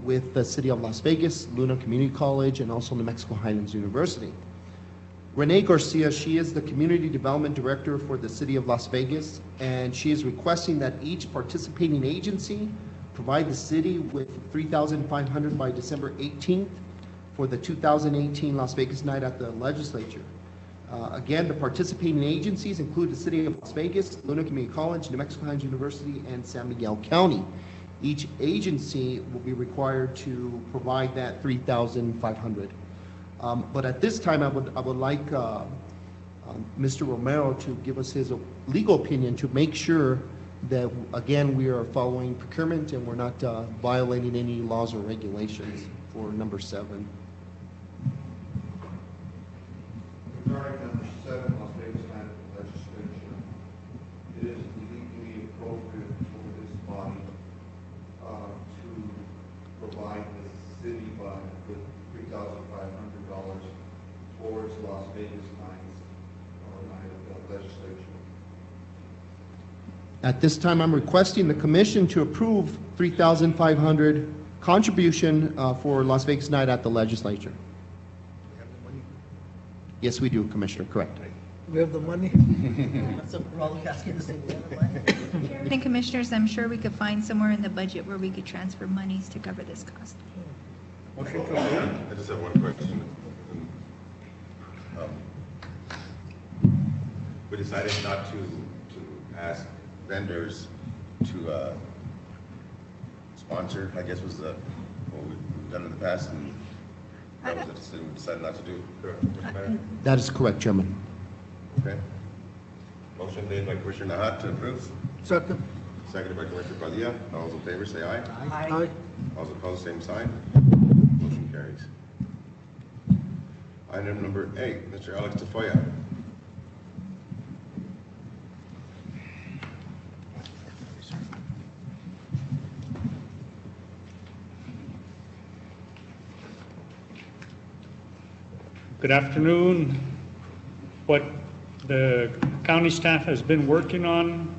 with the City of Las Vegas, Luna Community College, and also New Mexico Highlands University. Renee Garcia, she is the Community Development Director for the City of Las Vegas, and she is requesting that each participating agency provide the city with $3,500 by December 18th for the 2018 Las Vegas Night at the Legislature. Again, the participating agencies include the City of Las Vegas, Luna Community College, New Mexico Highlands University, and San Miguel County. Each agency will be required to provide that $3,500. But at this time, I would like Mr. Romero to give us his legal opinion to make sure that, again, we are following procurement and we're not violating any laws or regulations for number 7. Regarding number 7, Las Vegas Night at the Legislature, it is legally appropriate for this body to provide the city with $3,500 towards Las Vegas Nights or Night of the Legislature. At this time, I'm requesting the commission to approve $3,500 contribution for Las Vegas Night at the Legislature. Yes, we do, Commissioner, correct. We have the money. So we're all asking the same thing. Chairman and Commissioners, I'm sure we could find somewhere in the budget where we could transfer monies to cover this cost. I just have one question. We decided not to ask vendors to sponsor, I guess was what we've done in the past, and that was a decision we decided not to do. Mr. Mayor? That is correct, Chairman. Okay. Motion made by Commissioner Nahat to approve. Second. Seconded by Commissioner Padilla. All those in favor say aye. Aye. All those opposed, same sign. Motion carries. Item number 8, Mr. Alex Tafoya. Good afternoon. What the county staff has been working on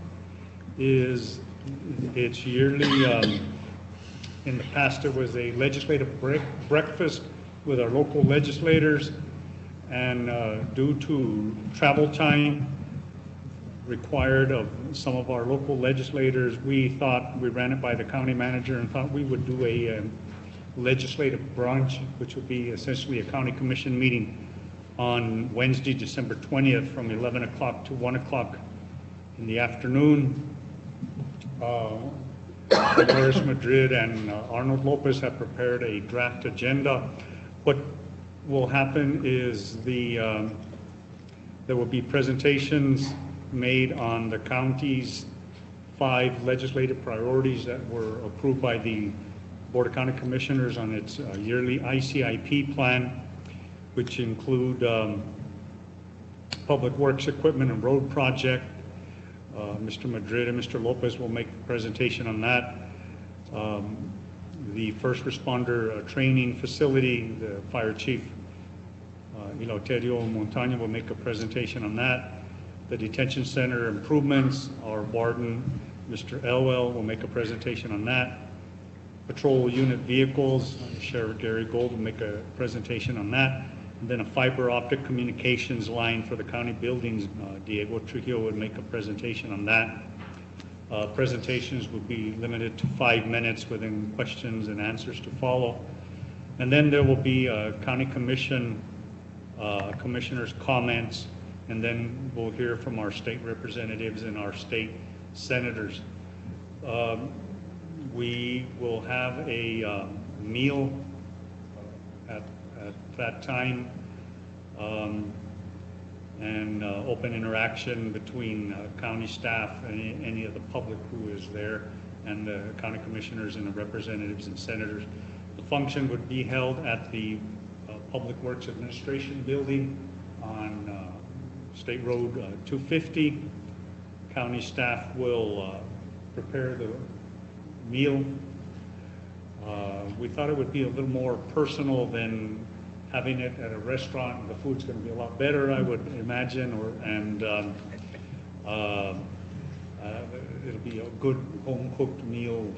is its yearly, in the past it was a legislative breakfast with our local legislators, and due to travel time required of some of our local legislators, we ran it by the county manager and thought we would do a legislative brunch, which would be essentially a county commission meeting on Wednesday, December 20th from 11 o'clock to 1 o'clock in the afternoon. Dolores Madrid and Arnold Lopez have prepared a draft agenda. What will happen is there will be presentations made on the county's 5 legislative priorities that were approved by the Board of County Commissioners on its yearly ICIP plan, which include public works equipment and road project. Mr. Madrid and Mr. Lopez will make the presentation on that. The first responder training facility, the fire chief Eleuterio Montaño will make a presentation on that. The detention center improvements, our warden, Mr. Elwell, will make a presentation on that. Patrol unit vehicles, Sheriff Gary Gold will make a presentation on that. And then a fiber optic communications line for the county buildings, Diego Trujillo would make a presentation on that. Presentations will be limited to 5 minutes within questions and answers to follow. And then there will be county commission commissioners' comments, and then we'll hear from our state representatives and our state senators. We will have a meal at that time, and open interaction between county staff and any of the public who is there, and the county commissioners and the representatives and senators. The function would be held at the Public Works Administration Building on State Road 250. County staff will prepare the meal. We thought it would be a little more personal than having it at a restaurant. The food's going to be a lot better, I would imagine, it'll be a good home-cooked meal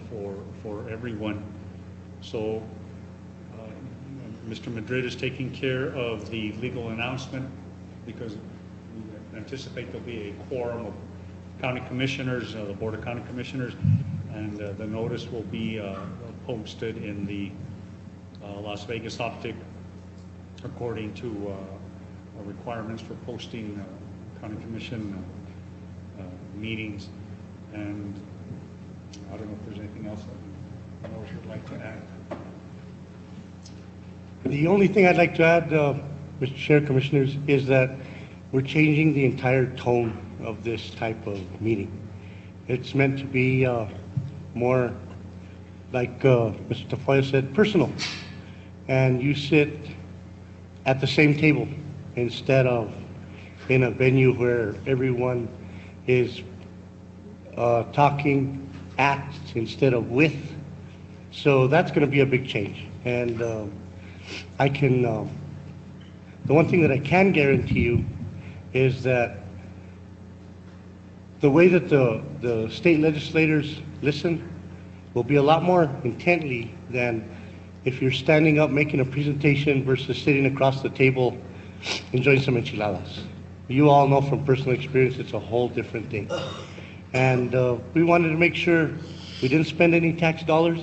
for everyone. So Mr. Madrid is taking care of the legal announcement because we anticipate there'll be a quorum of county commissioners, the Board of County Commissioners, and the notice will be posted in the Las Vegas Optic according to requirements for posting county commission meetings. And I don't know if there's anything else that Rose would like to add. The only thing I'd like to add, Mr. Chair, Commissioners, is that we're changing the entire tone of this type of meeting. It's meant to be more, like Mr. Tafoya said, personal. And you sit at the same table instead of in a venue where everyone is talking at instead of with. So that's going to be a big change. And I can, the one thing that I can guarantee you is that the way that the state legislators listen will be a lot more intently than if you're standing up making a presentation versus sitting across the table enjoying some enchiladas. You all know from personal experience it's a whole different thing. And we wanted to make sure we didn't spend any tax dollars,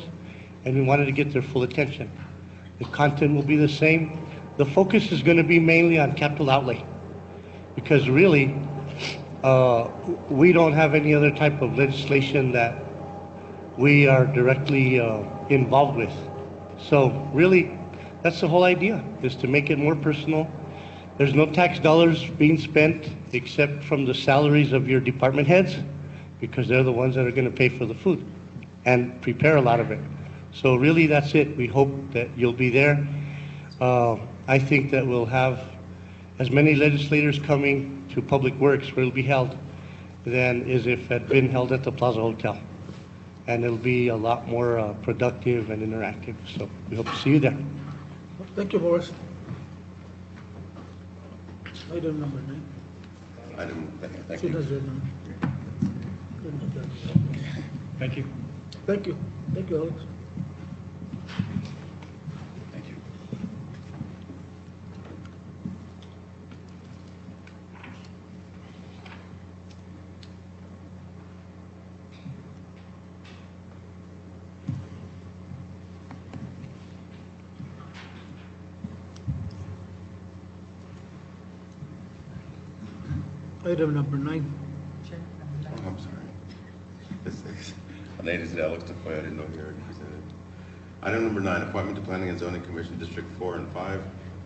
and we wanted to get their full attention. The content will be the same. The focus is going to be mainly on capital outlay, because really we don't have any other type of legislation that we are directly involved with. So really, that's the whole idea, is to make it more personal. There's no tax dollars being spent except from the salaries of your department heads, because they're the ones that are going to pay for the food and prepare a lot of it. So really, that's it. We hope that you'll be there. I think that we'll have as many legislators coming to Public Works where it'll be held than as if it had been held at the Plaza Hotel. And it'll be a lot more productive and interactive. So we hope to see you there. Thank you, Boris. Item number 9. Thank you. Thank you. Thank you. Thank you, Alex. Thank you. Item number 9. Oh, I'm sorry. My name is Alex Tafoya. I didn't know you already presented. Item number 9, appointment to Planning and Zoning Commission District 4 and 5.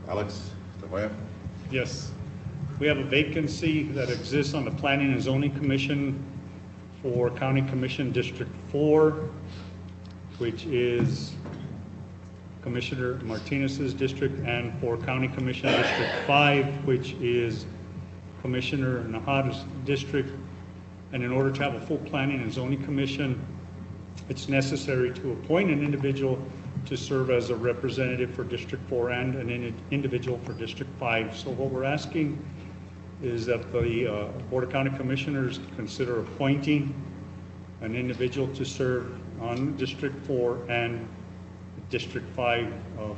Alex Tafoya? Yes. We have a vacancy that exists on the Planning and Zoning Commission for County Commission District 4, which is Commissioner Martinez's district, and for County Commission District 5, which is Commissioner Najar's district. And in order to have a full Planning and Zoning Commission, it's necessary to appoint an individual to serve as a representative for District 4 and an individual for District 5. So what we're asking is that the Board of County Commissioners consider appointing an individual to serve on District 4 and District 5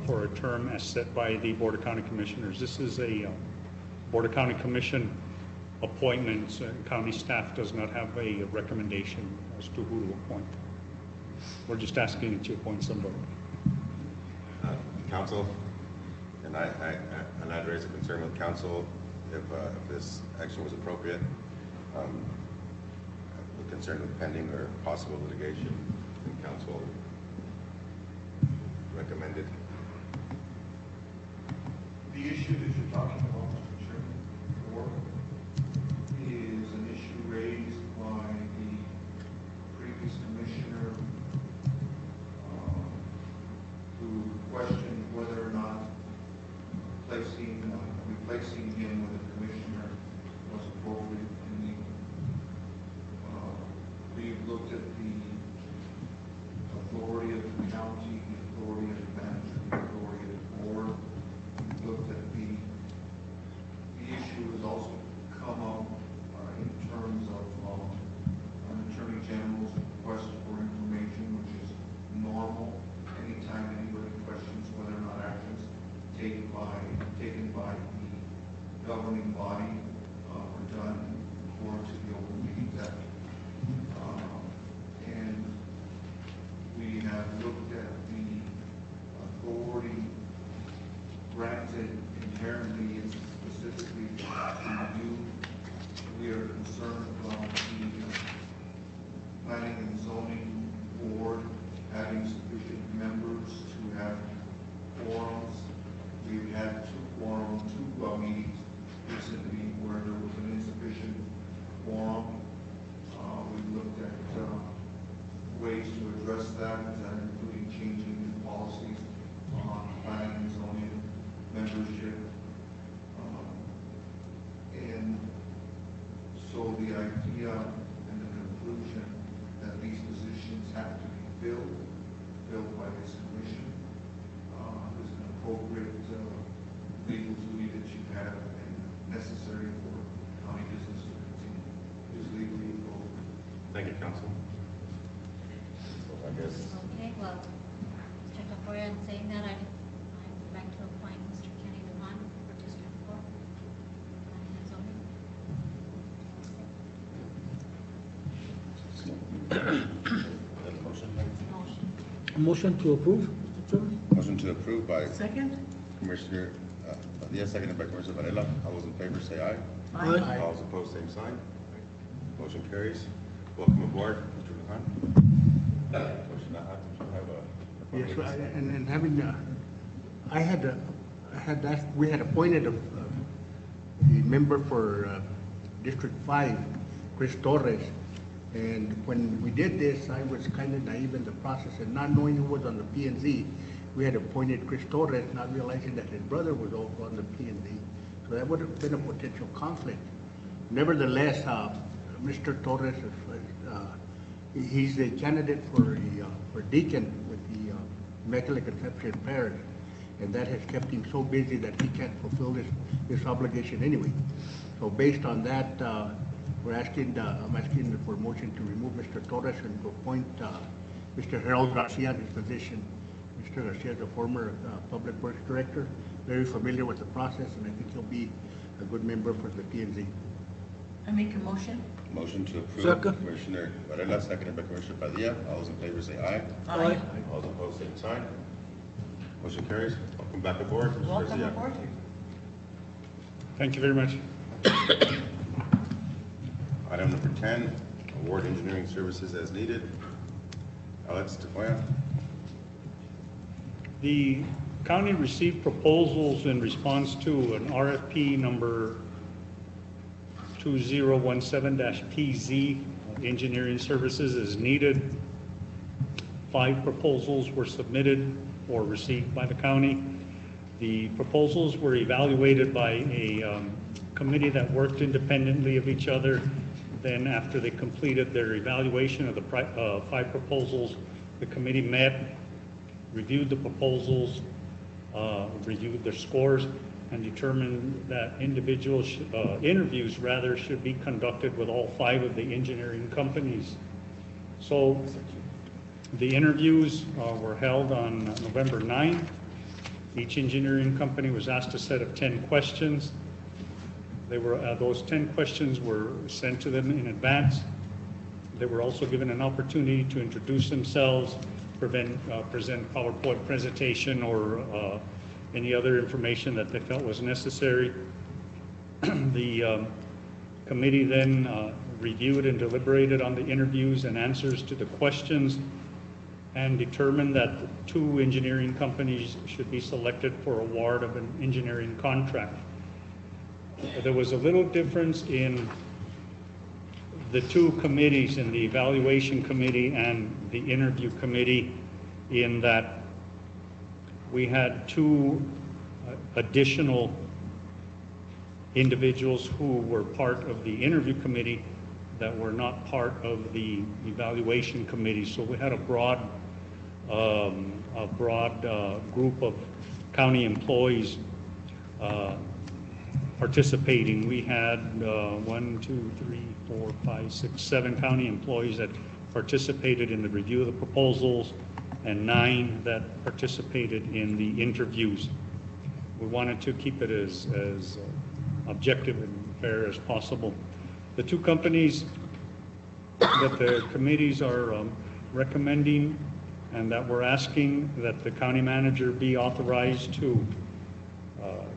for a term as set by the Board of County Commissioners. This is a Board of County Commission appointments. County staff does not have a recommendation as to who to appoint. We're just asking that you appoint somebody. Council, and I'd raise a concern with council if this action was appropriate. We're concerned with pending or possible litigation, and council recommended. The issue that you're talking about, Mr. Chairman, or is an issue raised by the previous commissioner who questioned whether or not governing body were done according to the Open Meetings Act. And we have looked at the authority granted inherently and specifically to you. We are concerned about the planning and zoning board having sufficient members to have quorums. We've had two meetings recently where there was an insufficient quorum. We looked at ways to address that, including changing the policies on planning and zoning membership. And so the idea and the conclusion that these positions have to be filled by this commission is an appropriate legal duty that you have and necessary for county business to continue. It is legally appropriate. Thank you, Council. So I guess, Okay, well, Mr. Tafoya, in saying that, I'd like to appoint Mr. Kenny Lujan for District 4. Planning and zoning. Motion to approve, Mr. Chairman? motion to approve by Second? Commissioner Padilla, seconded by Commissioner Varela. All those in favor say aye. Aye. All those opposed, same sign. Motion carries. Welcome aboard, Mr. Lujan. Motion not have to have a. Yes, and having, we had appointed a member for District 5, Chris Torres. And when we did this, I was kind of naive in the process, and not knowing who was on the P and Z, we had appointed Chris Torres, not realizing that his brother was also on the P and Z. So that would have been a potential conflict. Nevertheless, Mr. Torres, he's a candidate for deacon with the Immaculate Conception Parish, and that has kept him so busy that he can't fulfill this obligation anyway. So based on that, I'm asking for a motion to remove Mr. Torres and to appoint Mr. Harold Garcia in his position. Mr. Garcia is a former Public Works Director, very familiar with the process, and I think he'll be a good member for the P&Z. I make a motion. Motion to approve. Second. Commissioner Varela, seconded by Commissioner Padilla. All those in favor say aye. Aye. All those opposed, same sign. Motion carries. Welcome back aboard, Mr. Welcome Garcia. aboard. Thank you very much. Item number 10, award engineering services as needed. Alex Tafoya. The county received proposals in response to an RFP number 2017-PZ, engineering services as needed. 5 proposals were submitted or received by the county. The proposals were evaluated by a committee that worked independently of each other. Then after they completed their evaluation of the 5 proposals, the committee met, reviewed the proposals, reviewed their scores, and determined that interviews should be conducted with all 5 of the engineering companies. So the interviews were held on November 9th. Each engineering company was asked a set of 10 questions. Those 10 questions were sent to them in advance. They were also given an opportunity to introduce themselves, present PowerPoint presentation or any other information that they felt was necessary. The committee then reviewed and deliberated on the interviews and answers to the questions and determined that 2 engineering companies should be selected for award of an engineering contract. There was a little difference in the 2 committees, in the evaluation committee and the interview committee, in that we had 2 additional individuals who were part of the interview committee that were not part of the evaluation committee. So we had a broad group of county employees participating. We had 7 county employees that participated in the review of the proposals and 9 that participated in the interviews. We wanted to keep it as objective and fair as possible. The two companies that the committees are recommending and that we're asking that the county manager be authorized to,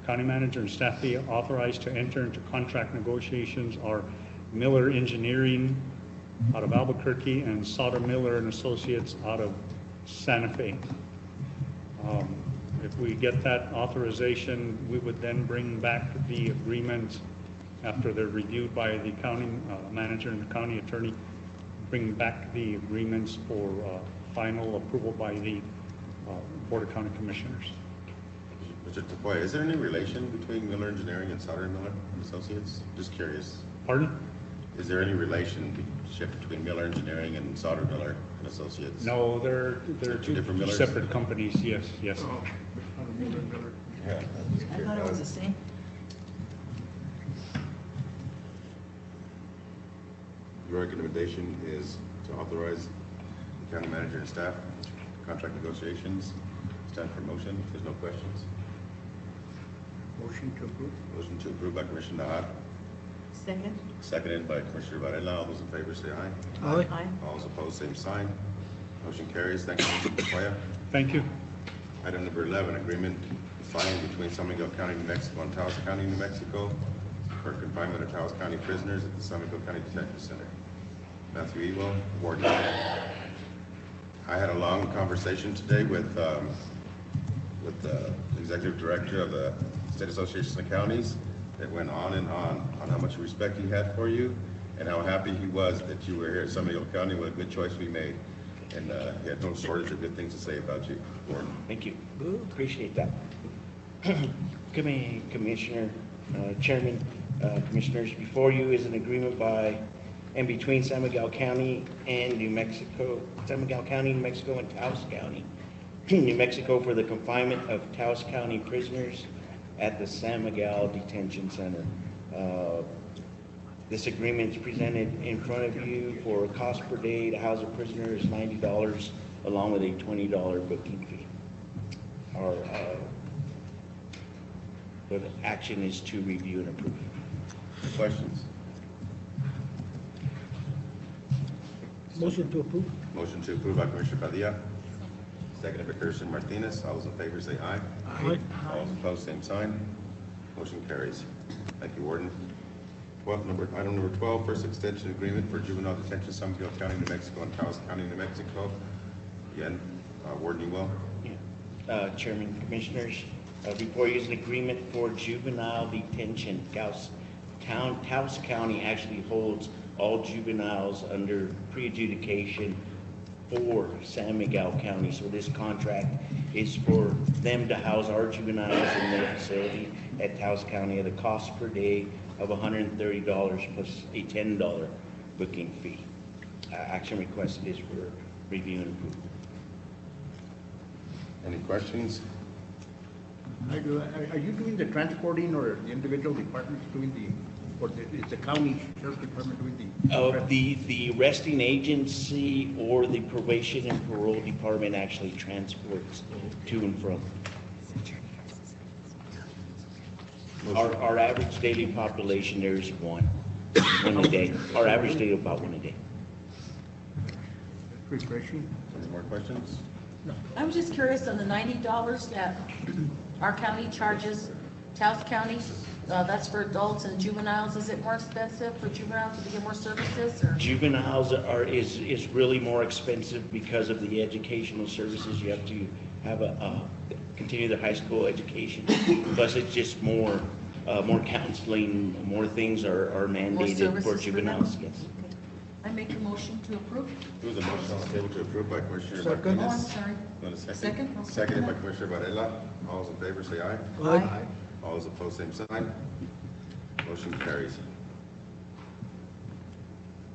county manager and staff be authorized to enter into contract negotiations are Miller Engineering out of Albuquerque and Sauter Miller and Associates out of Santa Fe. If we get that authorization, we would then bring back the agreement after they're reviewed by the county manager and the county attorney, bring back the agreements for final approval by the Board of County Commissioners. Mr. Tapoya, is there any relation between Miller Engineering and Sauter Miller and Associates? Just curious. Pardon? Is there any relationship between Miller Engineering and Sauter Miller and Associates? No, they're two different Millers? separate companies, yes, yes. Yeah. I thought it was the same. Your recommendation is to authorize the county manager and staff contract negotiations. Stand for motion. If there's no questions. Motion to approve. Motion to approve by Commissioner Nahar, Second? seconded by Commissioner Varela. All those in favor say aye. Aye. Aye. All those opposed, same sign. Motion carries. Thank you, Mr. Tapoya. Thank you. Item number 11, agreement signed between San Miguel County, New Mexico and Taos County, New Mexico for confinement of Taos County prisoners at the San Miguel County Detention Center. Matthew Evo, Warden. I had a long conversation today with the executive director of the State Association of Counties. It went on how much respect he had for you and how happy he was that you were here at San Miguel County. What a good choice we made. And he had no shortage of good things to say about you, Warden. Thank you. Appreciate that. Commissioner, Chairman, Commissioners, before you is an agreement by and between San Miguel County and New Mexico, San Miguel County, New Mexico, and Taos County, New Mexico for the confinement of Taos County prisoners at the San Miguel Detention Center. This agreement is presented in front of you for a cost per day to house a prisoner is $90 along with a $20 booking fee. Our the action is to review and approve. Questions? Motion to approve. Motion to approve by Commissioner Padilla, seconded by Commissioner Martinez. All those in favor say aye. Aye. All those opposed, same sign. Motion carries. Thank you, Warden. Item number 12, first extension agreement for juvenile detention, San Miguel County, New Mexico, and Taos County, New Mexico. Again, Warden Ewell. Yeah. Chairman, Commissioners, before you is an agreement for juvenile detention. Taos County actually holds all juveniles under pre-adjudication for San Miguel County. So this contract is for them to house our juveniles in their facility at Taos County at a cost per day of $130 plus a $10 booking fee. Action requested is for review and approval. Any questions? Are you doing the transporting or the individual departments doing is the county sheriff's department doing The arresting agency or the probation and parole department actually transports to and from. Our average daily population there is one a day. Our average day about one a day. refreshing? Any more questions? I was just curious on the $90 that our county charges Taos County, that's for adults and juveniles. Is it more expensive for juveniles to get more services, or? Juveniles is really more expensive because of the educational services. You have to have continue the high school education. Plus, it's just more counseling, more things are mandated for services juveniles. them? Yes. I make a motion to approve. There was a motion on the table to approve by Commissioner Second. Oh, I'm Martinez. sorry. Want a second? Second. I'll second Seconded by that. Commissioner Varela. All those in favor say aye. Aye. All those opposed, same sign. Motion carries.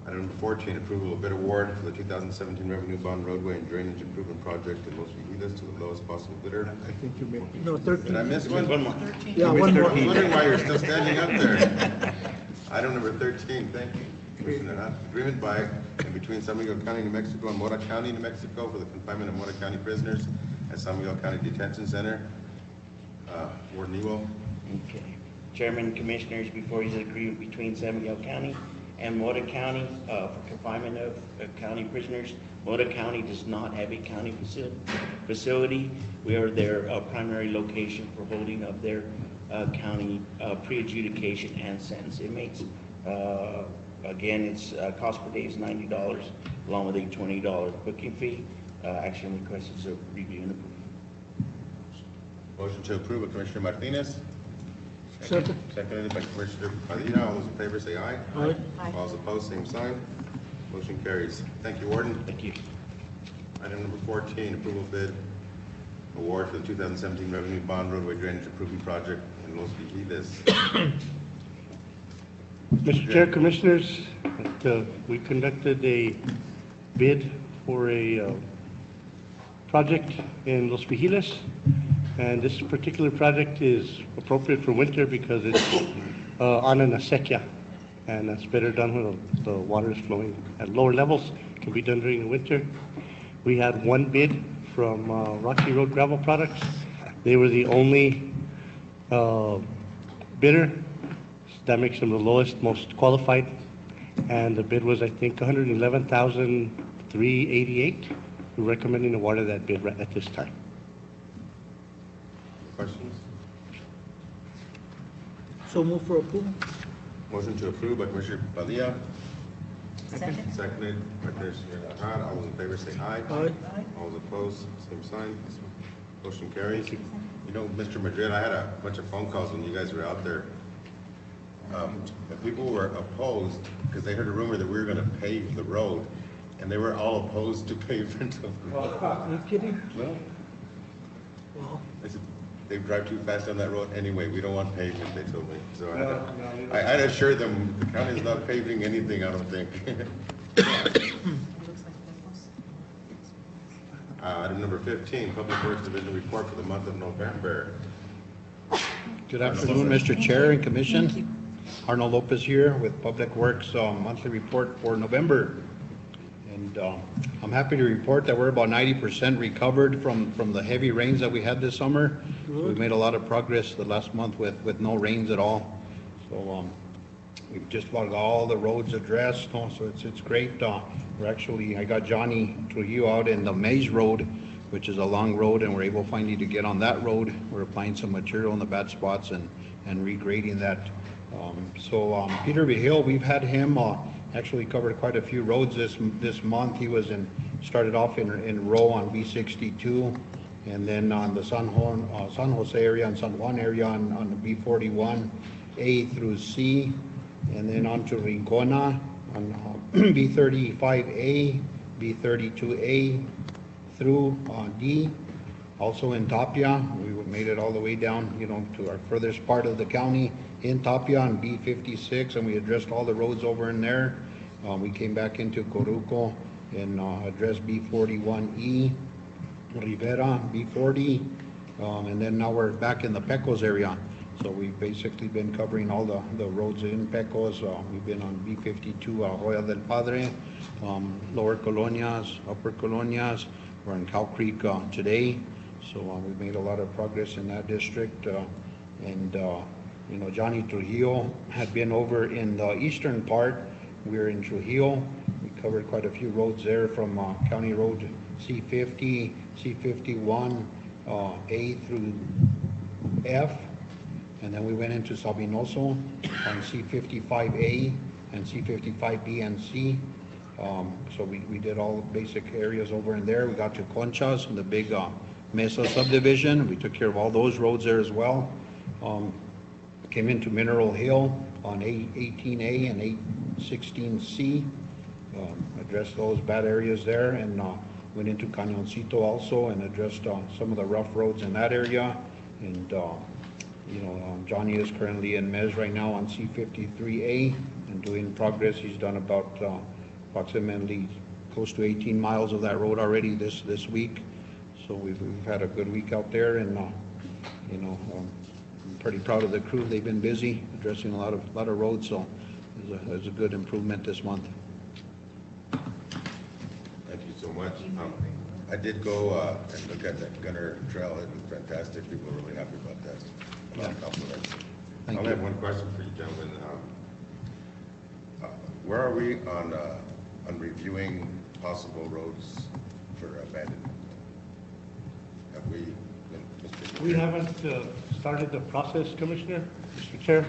Item number 14, approval of bid award for the 2017 Revenue Bond Roadway and Drainage Improvement Project in Los Feliz to the lowest possible bidder. I think you may. No, 13. Did I miss one? One more. Yeah, one more. I was wondering why you're still standing up there. Item number 13, thank you, Commissioner Hunt. Agreement by and between San Miguel County, New Mexico and Mora County, New Mexico for the confinement of Mora County prisoners at San Miguel County Detention Center. Warden Ewell. Okay. Chairman, Commissioners, before you is an agreement between San Miguel County and Mota County for confinement of county prisoners. Mota County does not have a county facility. We are their primary location for holding of their county pre-adjudication and sentence inmates. Again, its cost per day is $90, along with a $20 booking fee. Action requested is a review and approval. Motion to approve by Commissioner Martinez. Second. Seconded by Commissioner Padilla. All those in favor say aye. Aye. All those opposed, same sign. Motion carries. Thank you, Warden. Thank you. Item number 14, approval bid award for the 2017 Revenue Bond Roadway Drainage Improvement Project in Los Vigiles. Mr. Chair, Commissioners, we conducted a bid for a project in Los Vigiles, and this particular project is appropriate for winter because it's on an acequia, and that's better done when the water is flowing at lower levels. It can be done during the winter. We had one bid from Rocky Road Gravel Products. They were the only bidder. That makes them the lowest, most qualified, and the bid was, I think, $111,388. We're recommending award of that bid right at this time. Questions? So move for approval. Motion to approve by Commissioner Padilla. Second. Seconded by Commissioner Ahad. All those in favor say aye. Aye. All those opposed, same sign. Motion carries. You know, Mr. Madrid, I had a bunch of phone calls when you guys were out there. The people were opposed because they heard a rumor that we were going to pave the road, and they were all opposed to pavement of the road. Are you kidding? No. Well, I said, they drive too fast on that road anyway. We don't want pavement, they told me. So I had assured them the county is not paving anything, I don't think. Item number 15, Public Works Division report for the month of November. Good afternoon, Mr. Chair and Commission. Arnold Lopez here with Public Works monthly report for November. And I'm happy to report that we're about 90% recovered from the heavy rains that we had this summer. So we've made a lot of progress the last month with no rains at all. So we've just about got all the roads addressed, so it's great. I got Johnny Trujillo out in the Maze Road, which is a long road, and we're able finally to get on that road. We're applying some material in the bad spots and regrading that. Peter Vigil, we've had him actually covered quite a few roads this month. He was started off in Row on B62, and then on the San Jose area and San Juan area on the B41 A through C, and then on to Rincona on B35A, B32A through D. Also in Tapia, we made it all the way down, to our furthest part of the county in Tapia on B56, and we addressed all the roads over in there. We came back into Coruco and addressed B41E, Rivera, B40, and then now we're back in the Pecos area. So we've basically been covering all the roads in Pecos. We've been on B52, Arroyo del Padre, Lower Colonias, Upper Colonias. We're in Cow Creek today. So we've made a lot of progress in that district. Johnny Trujillo had been over in the eastern part. We're in Trujillo. We covered quite a few roads there from County Road C50, C51, A through F. And then we went into Sabinoso on C55A and C55B and C. So we did all the basic areas over in there. We got to Conchas and the big Mesa subdivision. We took care of all those roads there as well. Came into Mineral Hill on A18A and A16C. Addressed those bad areas there, and went into Cañoncito also and addressed some of the rough roads in that area. And Johnny is currently in Mez right now on C53A and doing progress. He's done about approximately close to 18 miles of that road already this week. So we've had a good week out there, and I'm pretty proud of the crew. They've been busy addressing a lot of roads, so it's a good improvement this month. Thank you so much. I did go and look at that Gunner Trail. It was fantastic. People were really happy about that. A lot of compliments. Thank I you. have one question for you, gentlemen. Where are we on reviewing possible roads for abandonment? Have we, Mr. We haven't started the process, Commissioner, Mr. Chair.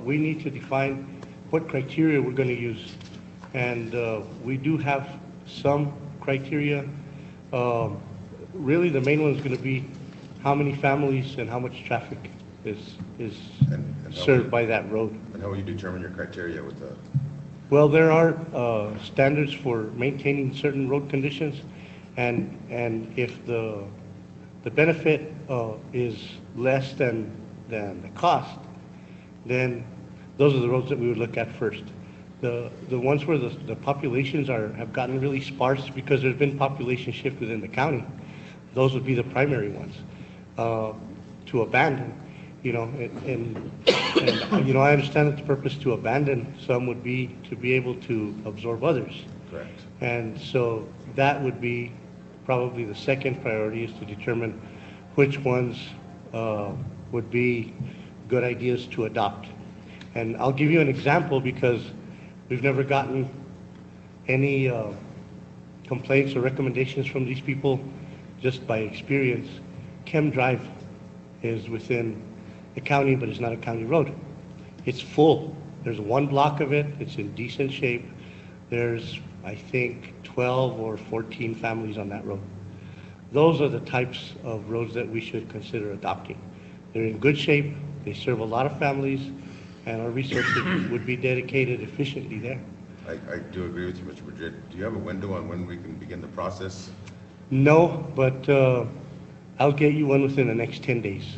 We need to define what criteria we're going to use. And we do have some criteria. Really, the main one is going to be how many families and how much traffic is served by that road. And how will you determine your criteria with the? Well, there are standards for maintaining certain road conditions, and if the benefit is less than the cost, then those are the roads that we would look at first. The ones where the populations have gotten really sparse because there's been population shift within the county, those would be the primary ones to abandon. You know, and you know, I understand that the purpose to abandon some would be to be able to absorb others. Correct. And so that would be probably the second priority, is to determine which ones would be good ideas to adopt. And I'll give you an example because we've never gotten any complaints or recommendations from these people just by experience. Chem Drive is within the county, but it's not a county road. It's full. There's one block of it. It's in decent shape. There's, I think, 12 or 14 families on that road. Those are the types of roads that we should consider adopting. They're in good shape. They serve a lot of families, and our resources would be dedicated efficiently there. I do agree with you, Mr. Madrid. Do you have a window on when we can begin the process? No, but I'll get you one within the next 10 days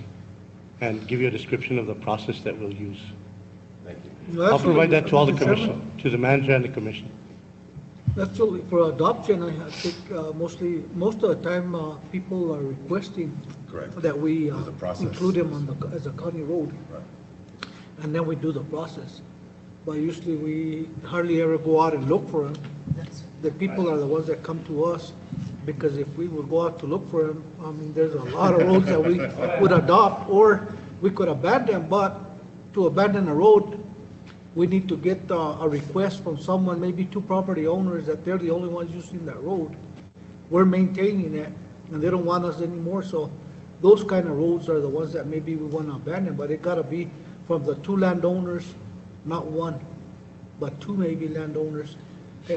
and give you a description of the process that we'll use. Thank you. I'll provide that to all the Mr. commission, Chairman. to the manager and the commission. Actually, for adoption, I think most of the time, people are requesting Correct. that we There's a process. include them as a county road, Right. and then we do the process. But usually, we hardly ever go out and look for them. The people are the ones that come to us, because if we would go out to look for them, I mean, there's a lot of roads that we would adopt, or we could abandon, but to abandon a road, we need to get a request from someone, maybe two property owners, that they're the only ones using that road. We're maintaining it, and they don't want us anymore, so those kind of roads are the ones that maybe we want to abandon, but it gotta be from the two landowners, not one, but two maybe landowners,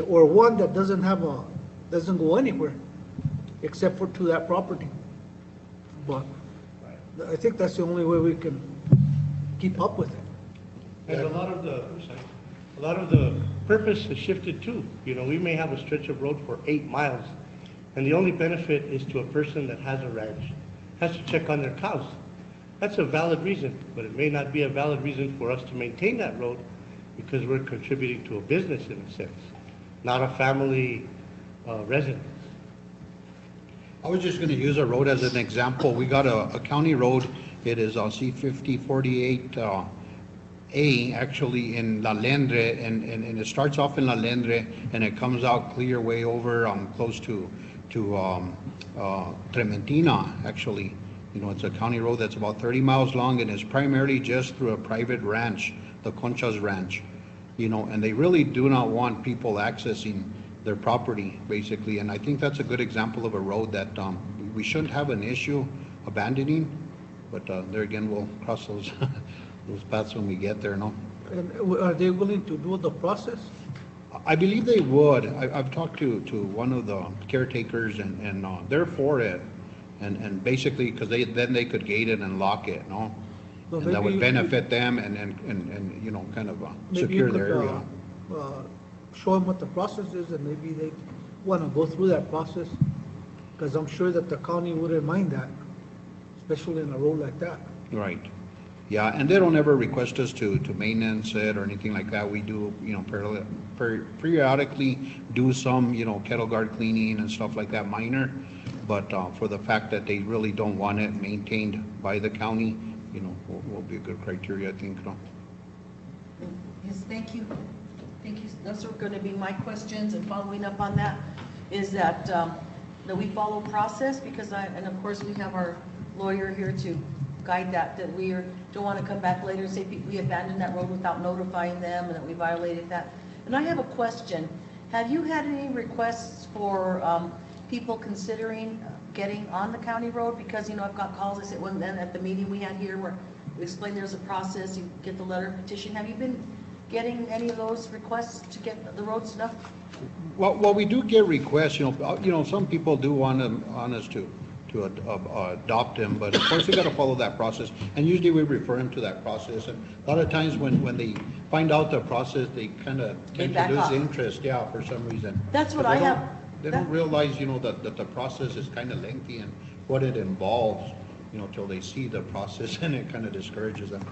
or one that doesn't go anywhere, except for to that property. But I think that's the only way we can keep up with it. And a lot of the purpose has shifted too. You know, we may have a stretch of road for 8 miles, and the only benefit is to a person that has a ranch, has to check on their cows. That's a valid reason, but it may not be a valid reason for us to maintain that road, because we're contributing to a business in a sense, not a family residence. I was just going to use a road as an example. We got a county road. It is on C-5048A, actually in La Lendre, and it starts off in La Lendre, and it comes out clear way over close to Trementina, actually. You know, it's a county road that's about 30 miles long, and it's primarily just through a private ranch, the Conchas Ranch. You know, and they really do not want people accessing their property, basically. And I think that's a good example of a road that we shouldn't have an issue abandoning, but there again, we'll cross those those paths when we get there, no? And are they willing to do the process? I believe they would. I've talked to one of the caretakers, and they're for it. And basically, because then they could gate it and lock it, no? So And that would maybe benefit them and you know, kind of maybe you secure their area. could show them what the process is, and maybe they want to go through that process, because I'm sure that the county wouldn't mind that, especially in a road like that. Right. Yeah, and they don't ever request us to maintenance it or anything like that. We do, you know, periodically do some, you know, kettle guard cleaning and stuff like that, minor. But for the fact that they really don't want it maintained by the county, you know, will be a good criteria, I think, no? Yes, thank you. Thank you. Those are going to be my questions, and following up on that is that we follow process, because and of course we have our lawyer here to guide that, that we don't want to come back later and say we abandoned that road without notifying them and that we violated that. And I have a question. Have you had any requests for people considering getting on the county road? Because, you know, I've got calls, I said, when then at the meeting we had here where we explained there's a process, you get the letter of petition. Have you been getting any of those requests to get the roads done? Well, we do get requests, you know, some people do want us to adopt them, but of course, we got to follow that process, and usually we refer them to that process, and a lot of times when they find out the process, they kind of tend to lose interest, yeah, for some reason. That's what I have. They don't realize, you know, that the process is kind of lengthy and what it involves, you know, till they see the process, and it kind of discourages them.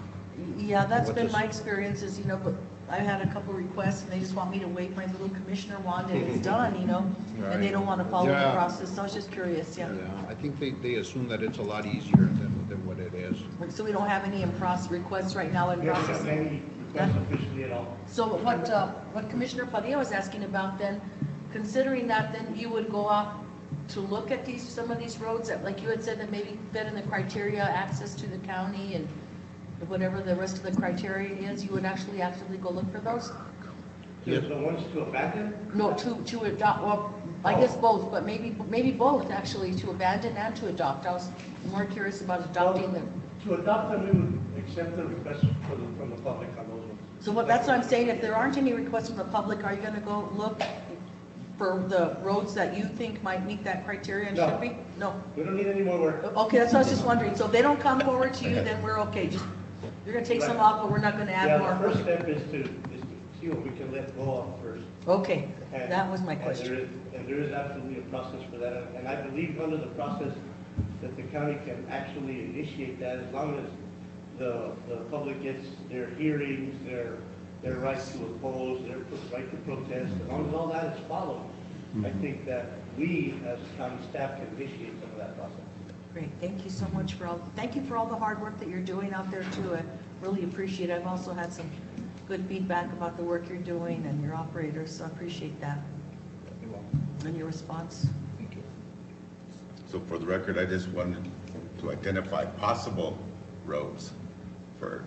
Yeah, that's been my experience is, you know, but I had a couple requests and they just want me to wave my little commissioner wand and it's done, you know, and they don't want to follow the process. So I was just curious, yeah. Yeah, I think they assume that it's a lot easier than what it is. So we don't have any in-process requests right now in process? We don't have any requests officially at all. So what Commissioner Padilla was asking about then, considering that then you would go out to look at some of these roads that, like you had said, that maybe fit in the criteria, access to the county and whatever the rest of the criteria is, you would actually actively go look for those? Yes. The ones to abandon? No, to adopt, well, I guess both, but maybe both actually, to abandon and to adopt. I was more curious about adopting them. To adopt them, we would accept the request from the public on those ones. So that's what I'm saying, if there aren't any requests from the public, are you gonna go look for the roads that you think might meet that criteria and should be? No. We don't need any more work. Okay, that's what I was just wondering. So if they don't come forward to you, then we're okay. Just, you're gonna take some off, but we're not gonna add more. Yeah, the first step is to see what we can let go of first. Okay, that was my question. And there is absolutely a process for that, and I believe under the process that the county can actually initiate that as long as the public gets their hearings, their right to oppose, their right to protest, as long as all that is followed, I think that we as county staff can initiate some of that process. Great, thank you so much thank you for all the hard work that you're doing out there too. I really appreciate it. I've also had some good feedback about the work you're doing and your operators, so I appreciate that. You're welcome. And your response. Thank you. So for the record, I just wanted to identify possible roads for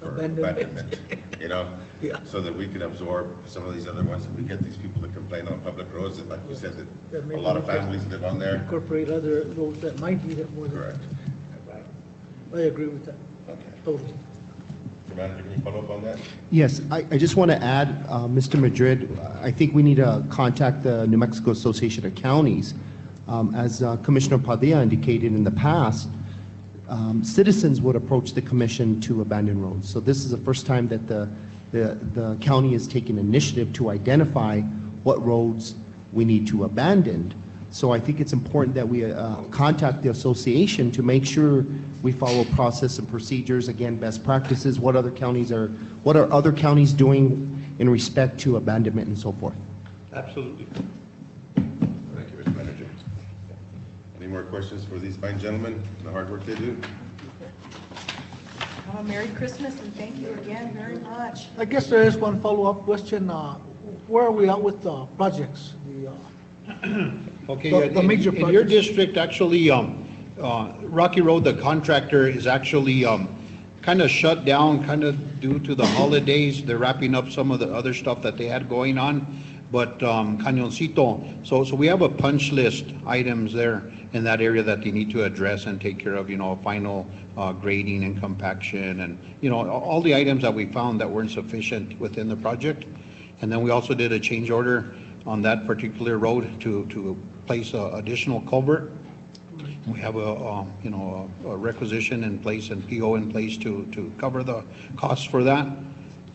abandonment, you know? Yeah. So that we can absorb some of these other ones. If we get these people to complain on public roads, and like you said, that a lot of families live on there. Incorporate other roads that might need it more than. Correct. I agree with that. Okay. Totally. Mr. Manager, can you follow up on that? Yes, I just want to add, Mr. Madrid, I think we need to contact the New Mexico Association of Counties. As Commissioner Padilla indicated in the past, citizens would approach the commission to abandon roads. So this is the first time that the county has taken initiative to identify what roads we need to abandon. So I think it's important that we contact the association to make sure we follow process and procedures, again, best practices, what are other counties doing in respect to abandonment and so forth. Absolutely. Thank you, Mr. Manager. Any more questions for these fine gentlemen and the hard work they do? Merry Christmas and thank you again very much. I guess there is one follow-up question. Where are we at with the projects? Okay, The major in your projects. district, actually, Rocky Road, the contractor is actually kind of shut down, kind of due to the holidays. They're wrapping up some of the other stuff that they had going on. But Cañoncito, so we have a punch list items there in that area that they need to address and take care of, you know, final grading and compaction and, you know, all the items that we found that weren't sufficient within the project. And then we also did a change order on that particular road to place a additional culvert. We have a requisition in place and PO in place to cover the costs for that.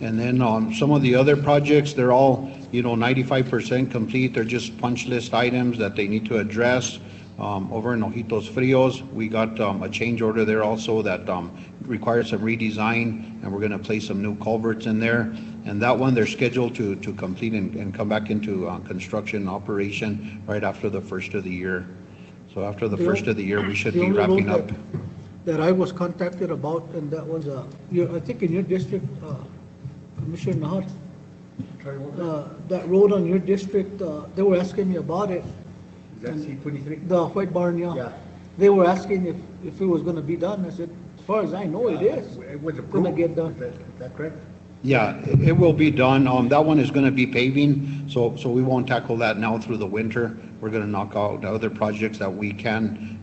And then some of the other projects, they're all, you know, 95% complete. They're just punch list items that they need to address. Over in Ojitos Frios, we got a change order there also that requires some redesign, and we're going to place some new culverts in there. And that one, they're scheduled to complete and come back into construction operation right after the first of the year. So after the first of the year, we should be wrapping up. That I was contacted about, and that was, I think in your district, Commissioner Nahar, that road on your district, they were asking me about it. Is that C-23? The White Barn, yeah. they were asking if it was gonna be done. I said, as far as I know, it is. It was Gonna approved. get done. Is that correct? Yeah, it will be done. That one is going to be paving, so we won't tackle that now through the winter. We're going to knock out the other projects that we can,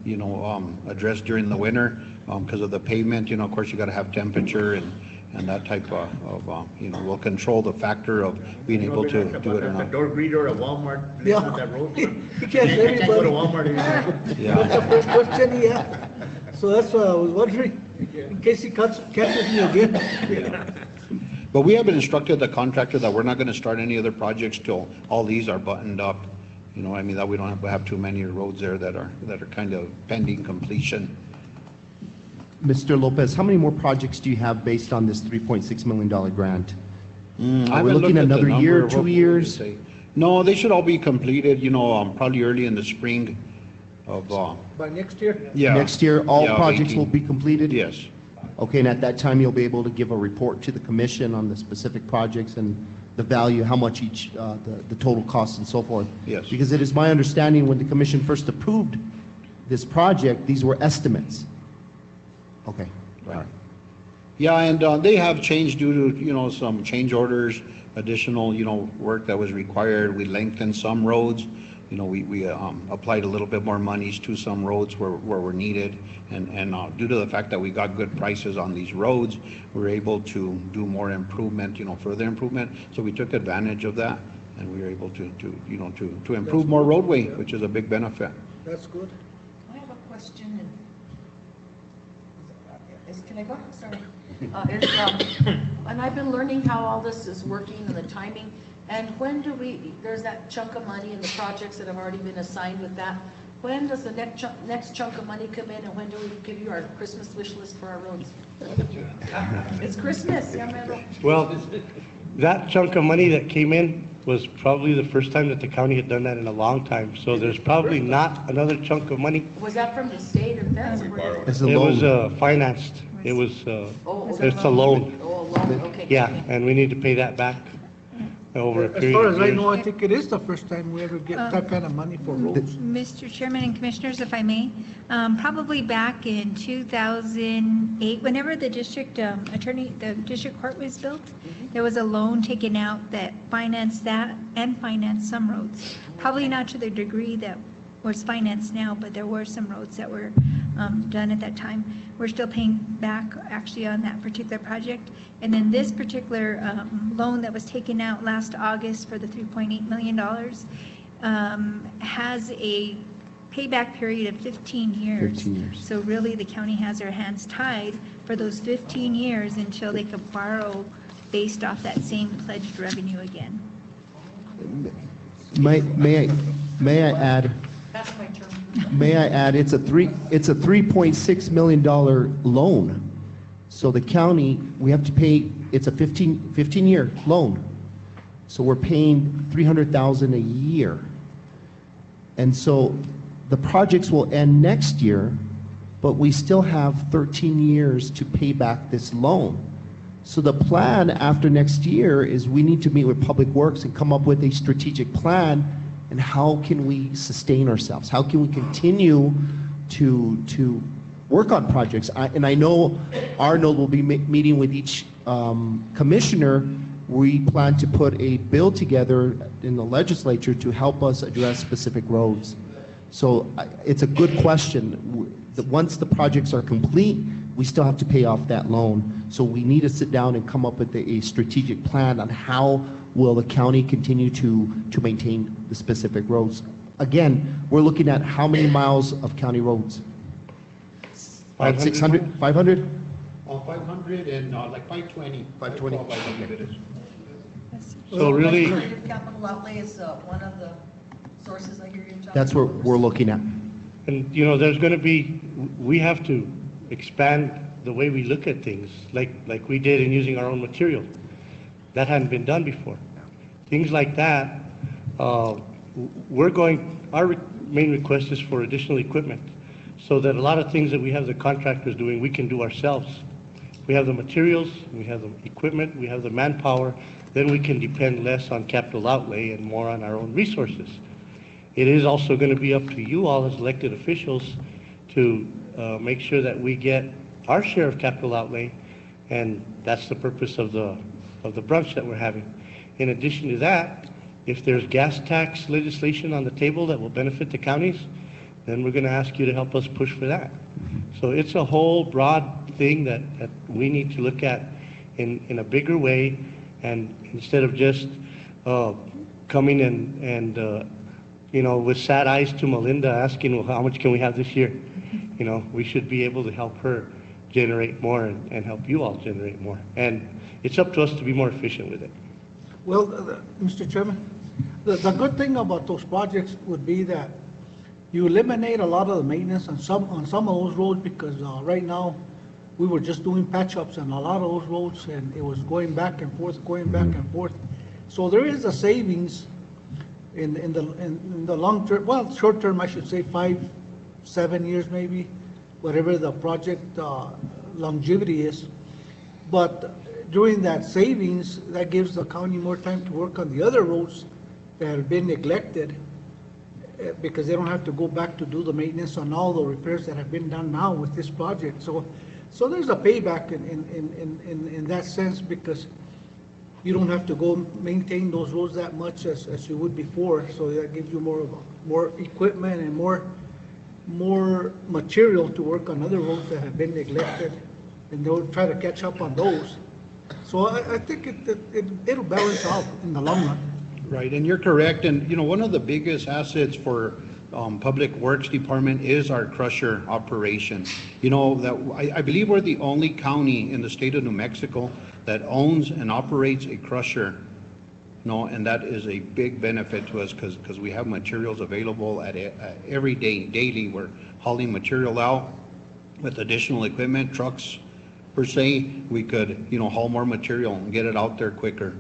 address during the winter because of the pavement. Of course, you got to have temperature and that type of, we'll control the factor of being able to do it or The not. door greeter at Walmart, Yeah. on that road. You can't say You can't go to anybody. Walmart anymore. That's the first question he asked. So that's what I was wondering, in case he catches me again. But we have instructed the contractor that we're not going to start any other projects till all these are buttoned up. That we don't have too many roads there that are kind of pending completion. Mr. Lopez, how many more projects do you have based on this $3.6 million grant? I Are we haven't looking looked at at the another year, number. 2 What would years? you say? No, they should all be completed, probably early in the spring of, By next year? yeah. Next year, all Yeah, projects 18. will be completed? Yes. Okay, and at that time, you'll be able to give a report to the commission on the specific projects and the value, how much each, the total cost and so forth? Yes. Because it is my understanding when the commission first approved this project, these were estimates. Okay, all right. Yeah, and they have changed due to, some change orders, additional, work that was required. We lengthened some roads. We applied a little bit more monies to some roads where were needed. And due to the fact that we got good prices on these roads, we were able to do more improvement, further improvement. So we took advantage of that and we were able to improve more roadway, which is a big benefit. That's good. I have a question. Can I go? Sorry. And I've been learning how all this is working and the timing. And when do there's that chunk of money in the projects that have already been assigned with that. When does the next chunk of money come in and when do we give you our Christmas wish list for our roads? It's Christmas, yeah, man. Well, that chunk of money that came in was probably the first time that the county had done that in a long time. So there's probably not another chunk of money. Was that from the state or feds? It's a It was loan. financed. It was, Oh, it's a loan. Oh, a loan, okay. Yeah, and we need to pay that back over a As period far of as I years. know, I think it is the first time we ever get that kind of money for roads. Mr. Chairman and Commissioners, if I may, probably back in 2008, whenever the district the district court was built, there was a loan taken out that financed that and financed some roads. Probably not to the degree that was financed now, but there were some roads that were done at that time. We're still paying back actually on that particular project. And then this particular loan that was taken out last August for the $3.8 million has a payback period of 15 years. 15 years. So really, the county has their hands tied for those 15 years until they could borrow based off that same pledged revenue again. May I add? That's my turn. May I add, it's a $3.6 million loan. So the county, we have to pay, it's a 15-year loan. So we're paying $300,000 a year. And so the projects will end next year, but we still have 13 years to pay back this loan. So the plan after next year is we need to meet with Public Works and come up with a strategic plan. And how can we sustain ourselves? How can we continue to work on projects? I know Arnold will be meeting with each commissioner. We plan to put a bill together in the legislature to help us address specific roads. So it's a good question. Once the projects are complete, we still have to pay off that loan. So we need to sit down and come up with a strategic plan on how will the county continue to maintain the specific roads. Again, we're looking at how many miles of county roads? 500 600, 500? 500 and like 520. 520. So really, Administrative capital outlay is one of the sources I hear you talking. That's what we're looking at. and there's going to be, we have to expand the way we look at things, like we did in using our own material. That hadn't been done before. Things like that, our main request is for additional equipment, so that a lot of things that we have the contractors doing, we can do ourselves. We have the materials, we have the equipment, we have the manpower, then we can depend less on capital outlay and more on our own resources. It is also going to be up to you all as elected officials to make sure that we get our share of capital outlay, and that's the purpose of the brunch that we're having. In addition to that, if there's gas tax legislation on the table that will benefit the counties, then we're going to ask you to help us push for that. So it's a whole broad thing that we need to look at in a bigger way, and instead of just coming and with sad eyes to Melinda asking, well, how much can we have this year? We should be able to help her generate more and help you all generate more. And it's up to us to be more efficient with it. Well, Mr. Chairman, the good thing about those projects would be that you eliminate a lot of the maintenance on some of those roads, because right now we were just doing patch-ups on a lot of those roads, and it was going back and forth. So there is a savings in the long term, well, short term, I should say 5-7 years maybe, whatever the project longevity is. But during that savings, that gives the county more time to work on the other roads that have been neglected, because they don't have to go back to do the maintenance on all the repairs that have been done now with this project. So there's a payback in that sense, because you don't have to go maintain those roads that much as you would before. So that gives you more equipment and more material to work on other roads that have been neglected, and they'll try to catch up on those. So I think it'll balance out in the long run. Right, and you're correct. And, one of the biggest assets for Public Works Department is our crusher operation. I believe we're the only county in the state of New Mexico that owns and operates a crusher. And that is a big benefit to us, because we have materials available at every day, daily. We're hauling material out with additional equipment, trucks per se. We could, haul more material and get it out there quicker.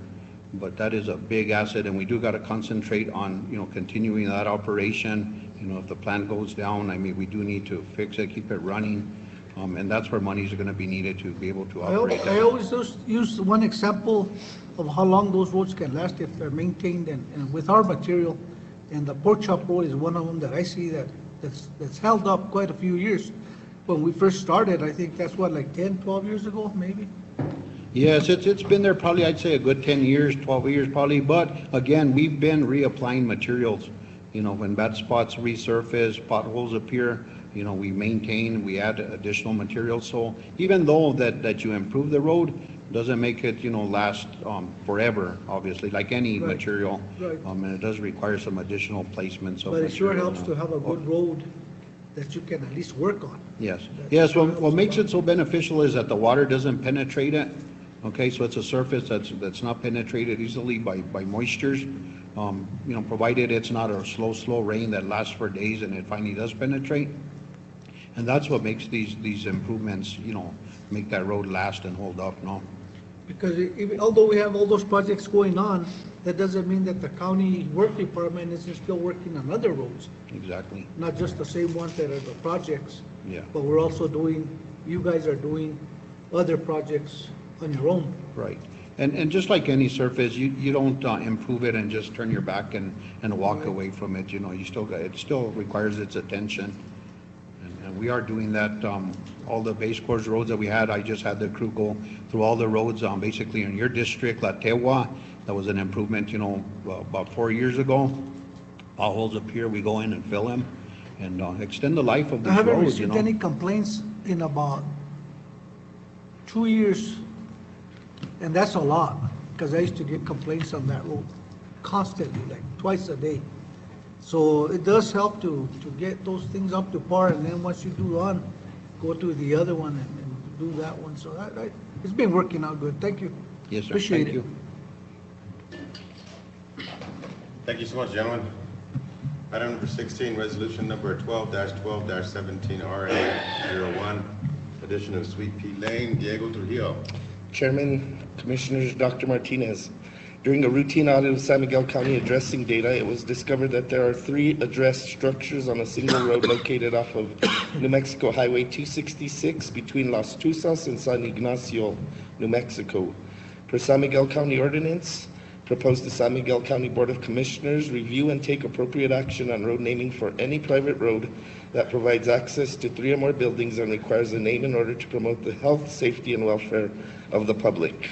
But that is a big asset, and we do got to concentrate on, continuing that operation. If the plant goes down, we do need to fix it, keep it running, and that's where monies are going to be needed to be able to operate. I always just use one example of how long those roads can last if they're maintained and with our material. And the Pork Chop Road is one of them that I see that's held up quite a few years. When we first started, I think that's like 10, 12 years ago, maybe? Yes, it's been there probably, I'd say, a good 10 years, 12 years probably. But again, we've been reapplying materials. When bad spots resurface, potholes appear, we maintain, we add additional materials. So even though that you improve the road, doesn't make it, last forever, obviously, like any material. Right. And it does require some additional placements of But it sure material. helps to have a good road that you can at least work on. Yes. What makes it so beneficial is that the water doesn't penetrate it. Okay, so it's a surface that's not penetrated easily by moistures. Provided it's not a slow rain that lasts for days and it finally does penetrate. And that's what makes these improvements, make that road last and hold up, no? Because although we have all those projects going on, that doesn't mean that the county work department isn't still working on other roads. Exactly. Not just the same ones that are the projects. Yeah. But we're also you guys are doing other projects on your own. Right. And just like any surface, you don't improve it and just turn your back and walk away from it. It still requires its attention. And we are doing that. All the base course roads that we had, I just had the crew go through all the roads, basically in your district, La Tewa. That was an improvement, about 4 years ago. Potholes appear, we go in and fill them and extend the life of these roads. I haven't received any complaints in about 2 years, and that's a lot, because I used to get complaints on that road constantly, like twice a day. So it does help to get those things up to par, and then once you do one, go to the other one and do that one. So it's been working out good. Thank you. Yes, sir. Appreciate Thank it. you. Thank you so much, gentlemen. Item number 16, resolution number 12-12-17RA01, addition of Sweet Pea Lane, Diego Trujillo. Chairman, Commissioners, Dr. Martinez. During a routine audit of San Miguel County addressing data, it was discovered that there are 3 addressed structures on a single road located off of New Mexico Highway 266 between Las Tuzas and San Ignacio, New Mexico. Per San Miguel County ordinance, Propose the San Miguel County Board of Commissioners review and take appropriate action on road naming for any private road that provides access to 3 or more buildings and requires a name in order to promote the health, safety, and welfare of the public.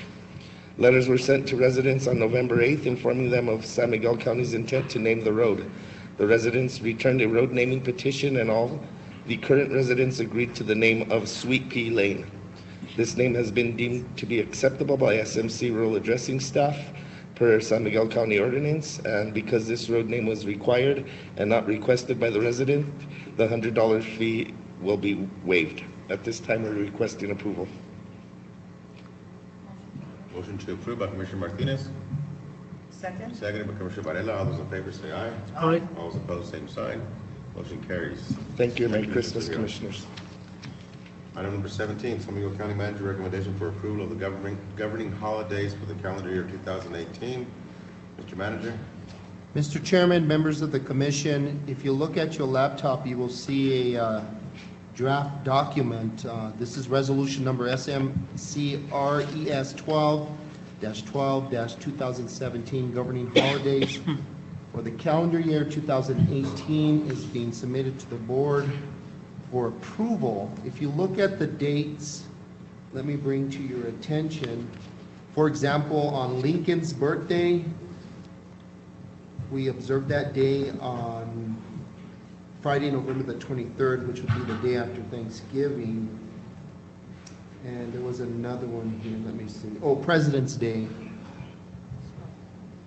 Letters were sent to residents on November 8th informing them of San Miguel County's intent to name the road. The residents returned a road naming petition and all the current residents agreed to the name of Sweet Pea Lane. This name has been deemed to be acceptable by SMC rural addressing staff per San Miguel County ordinance, and because this road name was required and not requested by the resident, the $100 fee will be waived. At this time, we're requesting approval. Motion to approve by Commissioner Martinez, Second? seconded by Commissioner Varela. All those in favor say aye. Aye. All those opposed, same sign. Motion carries. Thank you, Merry Christmas, Commissioners. Item number 17, San Miguel County Manager recommendation for approval of the governing holidays for the calendar year 2018. Mr. Manager. Mr. Chairman, members of the commission, if you look at your laptop, you will see a draft document. This is resolution number SMCRES 12-12-2017 governing holidays for the calendar year 2018 is being submitted to the board for approval. If you look at the dates, let me bring to your attention, for example, on Lincoln's birthday, we observed that day on Friday, November the 23rd, which would be the day after Thanksgiving. And there was another one here, let me see. Oh, President's Day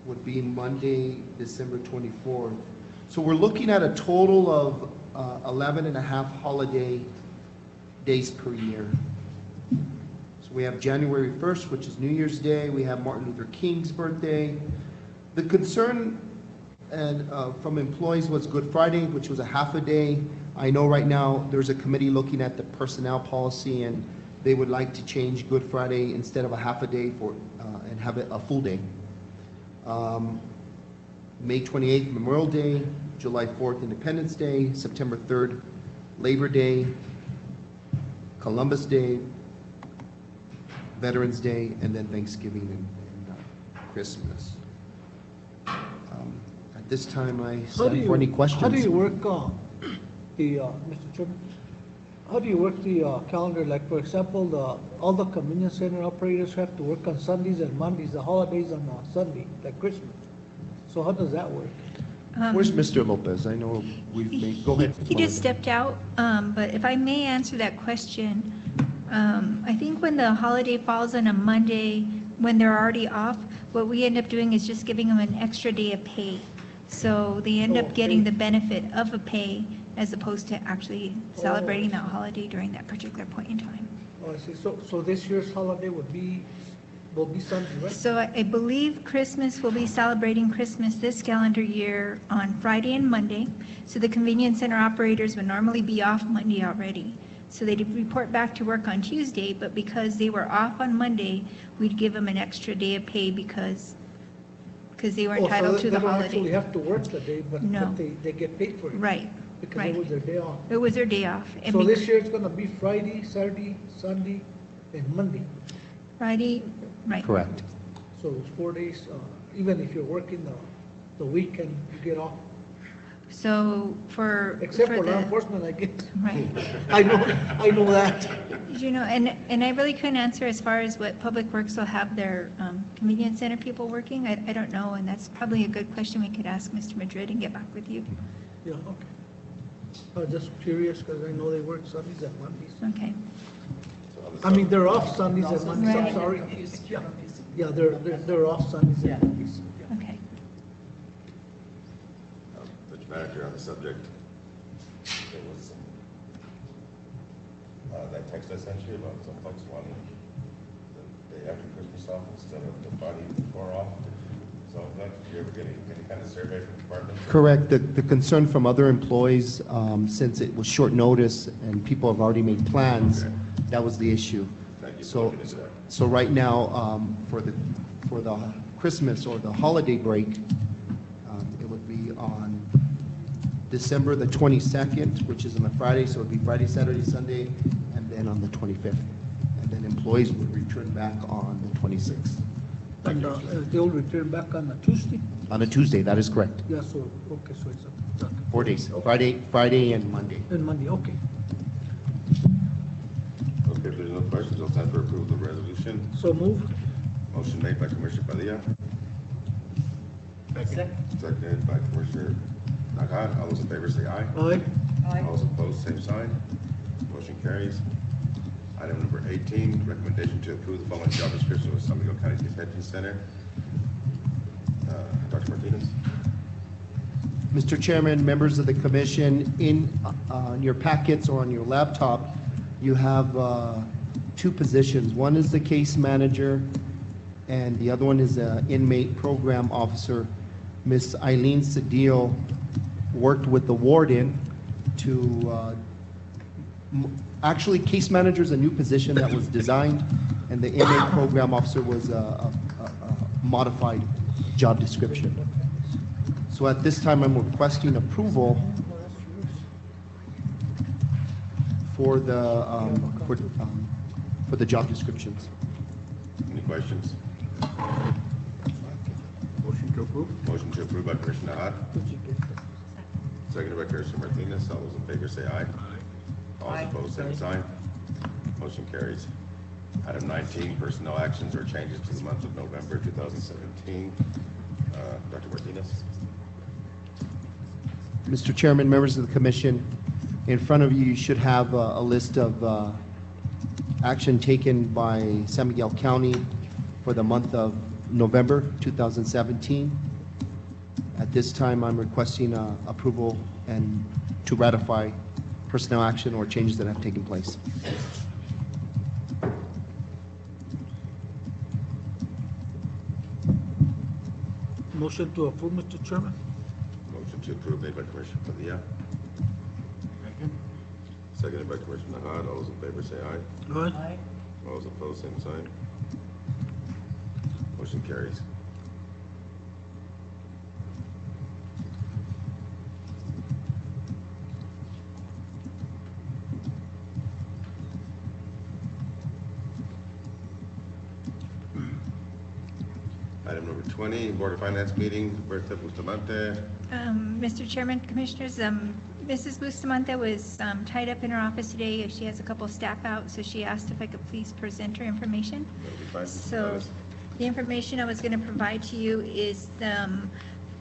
would be Monday, December 24th. So we're looking at a total of 11 and a half holiday days per year. So we have January 1st, which is New Year's Day. We have Martin Luther King's birthday. The concern from employees was Good Friday, which was a half a day. I know right now there's a committee looking at the personnel policy, and they would like to change Good Friday instead of a half a day and have it a full day. May 28th, Memorial Day. July 4th, Independence Day. September 3rd, Labor Day. Columbus Day. Veterans Day, and then Thanksgiving and Christmas. At this time, I stand for any questions. How do you work Mr. Chairman? How do you work the calendar? Like, for example, all the convenience center operators have to work on Sundays and Mondays, the holidays on Sunday, like Christmas. So how does that work? Where's Mr. Lopez? I know we've made, go ahead. He just stepped out, but if I may answer that question, I think when the holiday falls on a Monday, when they're already off, what we end up doing is just giving them an extra day of pay. So they end up getting the benefit of a pay as opposed to actually celebrating that holiday during that particular point in time. Oh, I see. So this year's holiday will be Sunday, right? So I believe Christmas will be celebrating Christmas this calendar year on Friday and Monday. So the convenience center operators would normally be off Monday already. So they'd report back to work on Tuesday, but because they were off on Monday, we'd give them an extra day of pay because they were entitled to the holiday. They don't actually have to work the day, but No. they get paid for it. Right, Because right. it was their day off. It was their day off. And So this year it's gonna be Friday, Saturday, Sunday, and Monday. Friday, right. Correct. So it's 4 days, even if you're working the weekend, you get off. So Except for law the, enforcement, I guess. right. I know that. You know, and I really couldn't answer as far as what Public Works will have their convenience center people working. I don't know, and that's probably a good question we could ask Mr. Madrid and get back with you. Yeah, okay. I was just curious because I know they work Sundays and Mondays. Okay. I mean, they're off Sundays and Mondays, I'm Right. sorry. Yeah, they're off Sundays and Mondays. Okay. Mr. Manager, on the subject, there was that text I sent you about some folks wanting the day after Christmas off instead of the Friday before off. So did you ever get any kind of survey from the department? Correct. The concern from other employees, since it was short notice and people have already made plans, that was the issue. Thank you for So, looking into that. so right now, for the Christmas or the holiday break, it would be on December the 22nd, which is on a Friday, so it'd be Friday, Saturday, Sunday, and then on the 25th. And then employees would return back on the 26th. And they'll return back on a Tuesday? On a Tuesday, that is correct. Yeah, so, okay, so it's a... 4 days, Friday and Monday. And Monday, okay. Okay, if there's no questions, I'll stand for approval of the resolution. So moved. Motion made by Commissioner Padilla, seconded by Commissioner Nagat. All those in favor say aye. Aye. All those opposed, same sign. Motion carries. Item number 18, recommendation to approve the following job description with San Miguel County Detention Center. Dr. Martinez. Mr. Chairman, members of the commission, in your packets or on your laptop, you have two positions. One is the case manager, and the other one is the inmate program officer. Miss Eileen Cedillo worked with the warden to, actually, case manager is a new position that was designed, and the inmate program officer was a modified job description. So at this time, I'm requesting approval for the job descriptions. Any questions? Motion to approve. Motion to approve by Commissioner Nahat, seconded by Commissioner Martinez. All those in favor say aye. All those opposed, same sign. Motion carries. Item 19, personnel actions or changes to the month of November 2017. Dr. Martinez. Mr. Chairman, members of the commission, in front of you, you should have a list of action taken by San Miguel County for the month of November 2017. At this time, I'm requesting approval and to ratify personnel action or changes that have taken place. Motion to approve, Mr. Chairman. Motion to approve made by Commissioner Padilla, seconded by Commissioner Nahat. All those in favor say aye. Aye. All those opposed, same sign. Motion carries. Item number 20, Board of Finance meeting, Bertha Bustamante. Mr. Chairman, Commissioners, Mrs. Bustamante was tied up in her office today. She has a couple of staff out, so she asked if I could please present her information. That'll be fine. So the information I was going to provide to you is,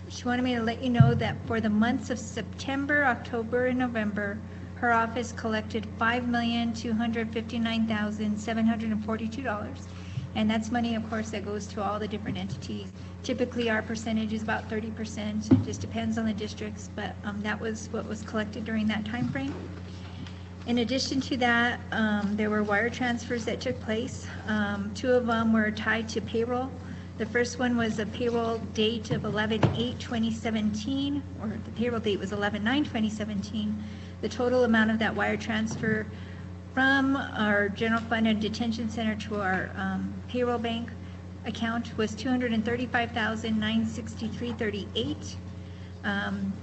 she wanted me to let you know that for the months of September, October, and November, her office collected $5,259,742. And that's money, of course, that goes to all the different entities. Typically, our percentage is about 30%. It just depends on the districts, but that was what was collected during that time frame. In addition to that, there were wire transfers that took place. Two of them were tied to payroll. The first one was a payroll date of 11/8/2017, or the payroll date was 11/9/2017. The total amount of that wire transfer from our general fund and detention center to our payroll bank account was $235,963.38.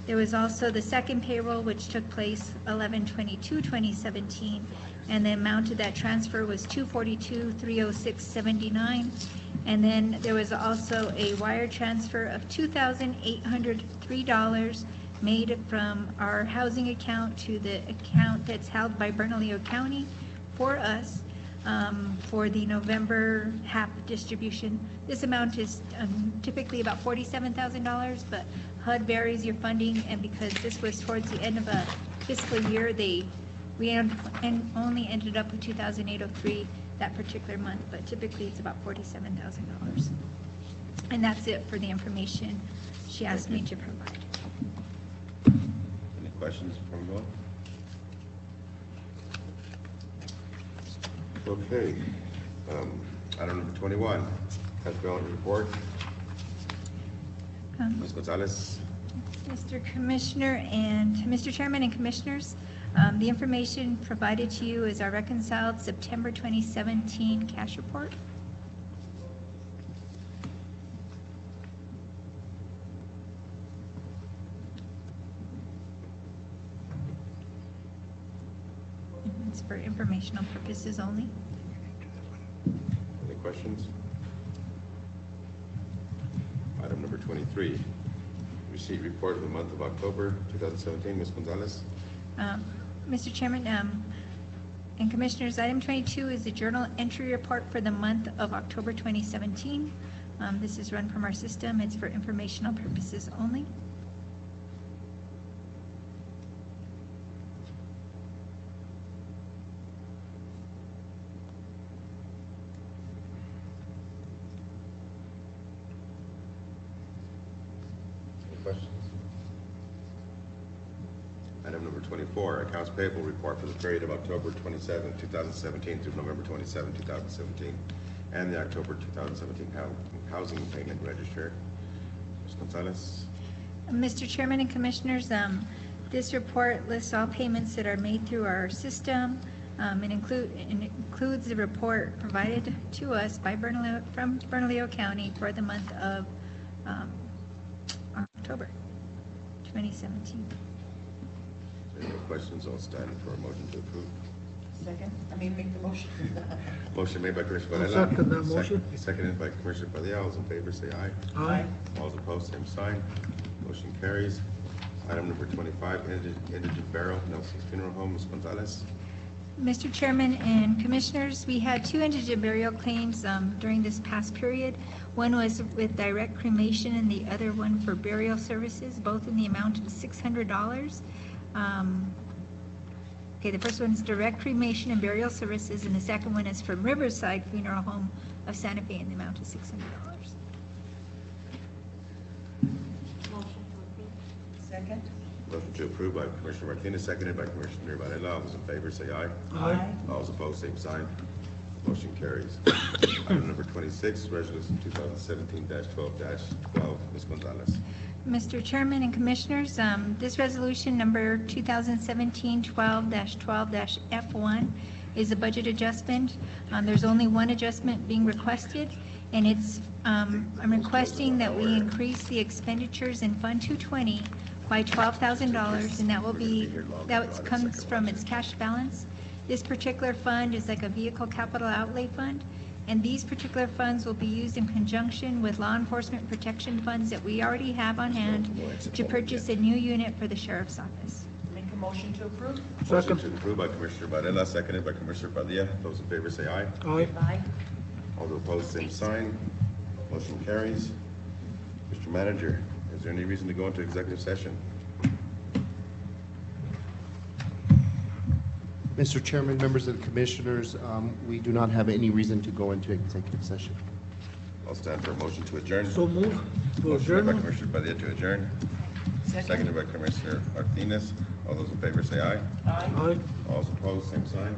There was also the second payroll, which took place 11/22/2017, and the amount of that transfer was $242,306.79. And then there was also a wire transfer of $2,803 made from our housing account to the account that's held by Bernalillo County for us for the November HAP distribution. This amount is typically about $47,000, but HUD varies your funding, and because this was towards the end of a fiscal year, we only ended up with $2,803 that particular month, but typically it's about $47,000. And that's it for the information she asked me to provide. Any questions before we go on? Okay. Item number 21, tax balance report. Ms. Gonzalez. Mr. Commissioner and Mr. Chairman and Commissioners, the information provided to you is our reconciled September 2017 cash report. It's for informational purposes only. Any questions? 23, receipt report of the month of October 2017. Ms. Gonzalez. Mr. Chairman, and Commissioners, item 22 is the journal entry report for the month of October 2017. This is run from our system. It's for informational purposes only. Any questions? Item number 24, accounts payable report for the period of October 27, 2017 through November 27, 2017, and the October 2017 housing payment register. Ms. Gonzalez. Mr. Chairman and Commissioners, this report lists all payments that are made through our system. It includes the report provided to us by from Bernalillo County for the month of October 2017. Any more questions? I'll stand for a motion to approve. Make the motion. Motion made by Commissioner I'll Varela. second that motion. Seconded by Commissioner Padilla. All those in favor say aye. Aye. All those opposed, same sign. Motion carries. Item number 25, indigent burial, Nelson's Funeral Home. Ms. Gonzalez. Mr. Chairman and Commissioners, we had 2 indigent burial claims during this past period. One was with direct cremation and the other one for burial services, both in the amount of $600. Okay, the first one is direct cremation and burial services, and the second one is from Riverside Funeral Home of Santa Fe in the amount of $600. Second. Motion to approve by Commissioner Martinez, seconded by Commissioner Varela. All those in favor say aye. Aye. All those opposed, same sign. Motion carries. Item number 26, resolution 2017-12-12. Ms. Gonzalez. Mr. Chairman and Commissioners, this resolution number 2017-12-12-F1 is a budget adjustment. There's only one adjustment being requested, and it's I'm requesting that we increase the expenditures in Fund 220 by $12,000, and that comes from its cash balance. This particular fund is like a vehicle capital outlay fund, and these particular funds will be used in conjunction with law enforcement protection funds that we already have on hand to purchase a new unit for the Sheriff's Office. Make a motion to approve. Motion to approve by Commissioner Varela, seconded by Commissioner Padilla. Those in favor say aye. Aye. Aye. All those opposed, same sign. Motion carries. Mr. Manager, is there any reason to go into executive session? Mr. Chairman, members of the Commissioners, we do not have any reason to go into executive session. I'll stand for a motion to adjourn. So move. To Motion made by adjourn. Commissioner Padilla to adjourn. Seconded by Commissioner Martinez. All those in favor say aye. Aye. Aye. All those opposed, same sign.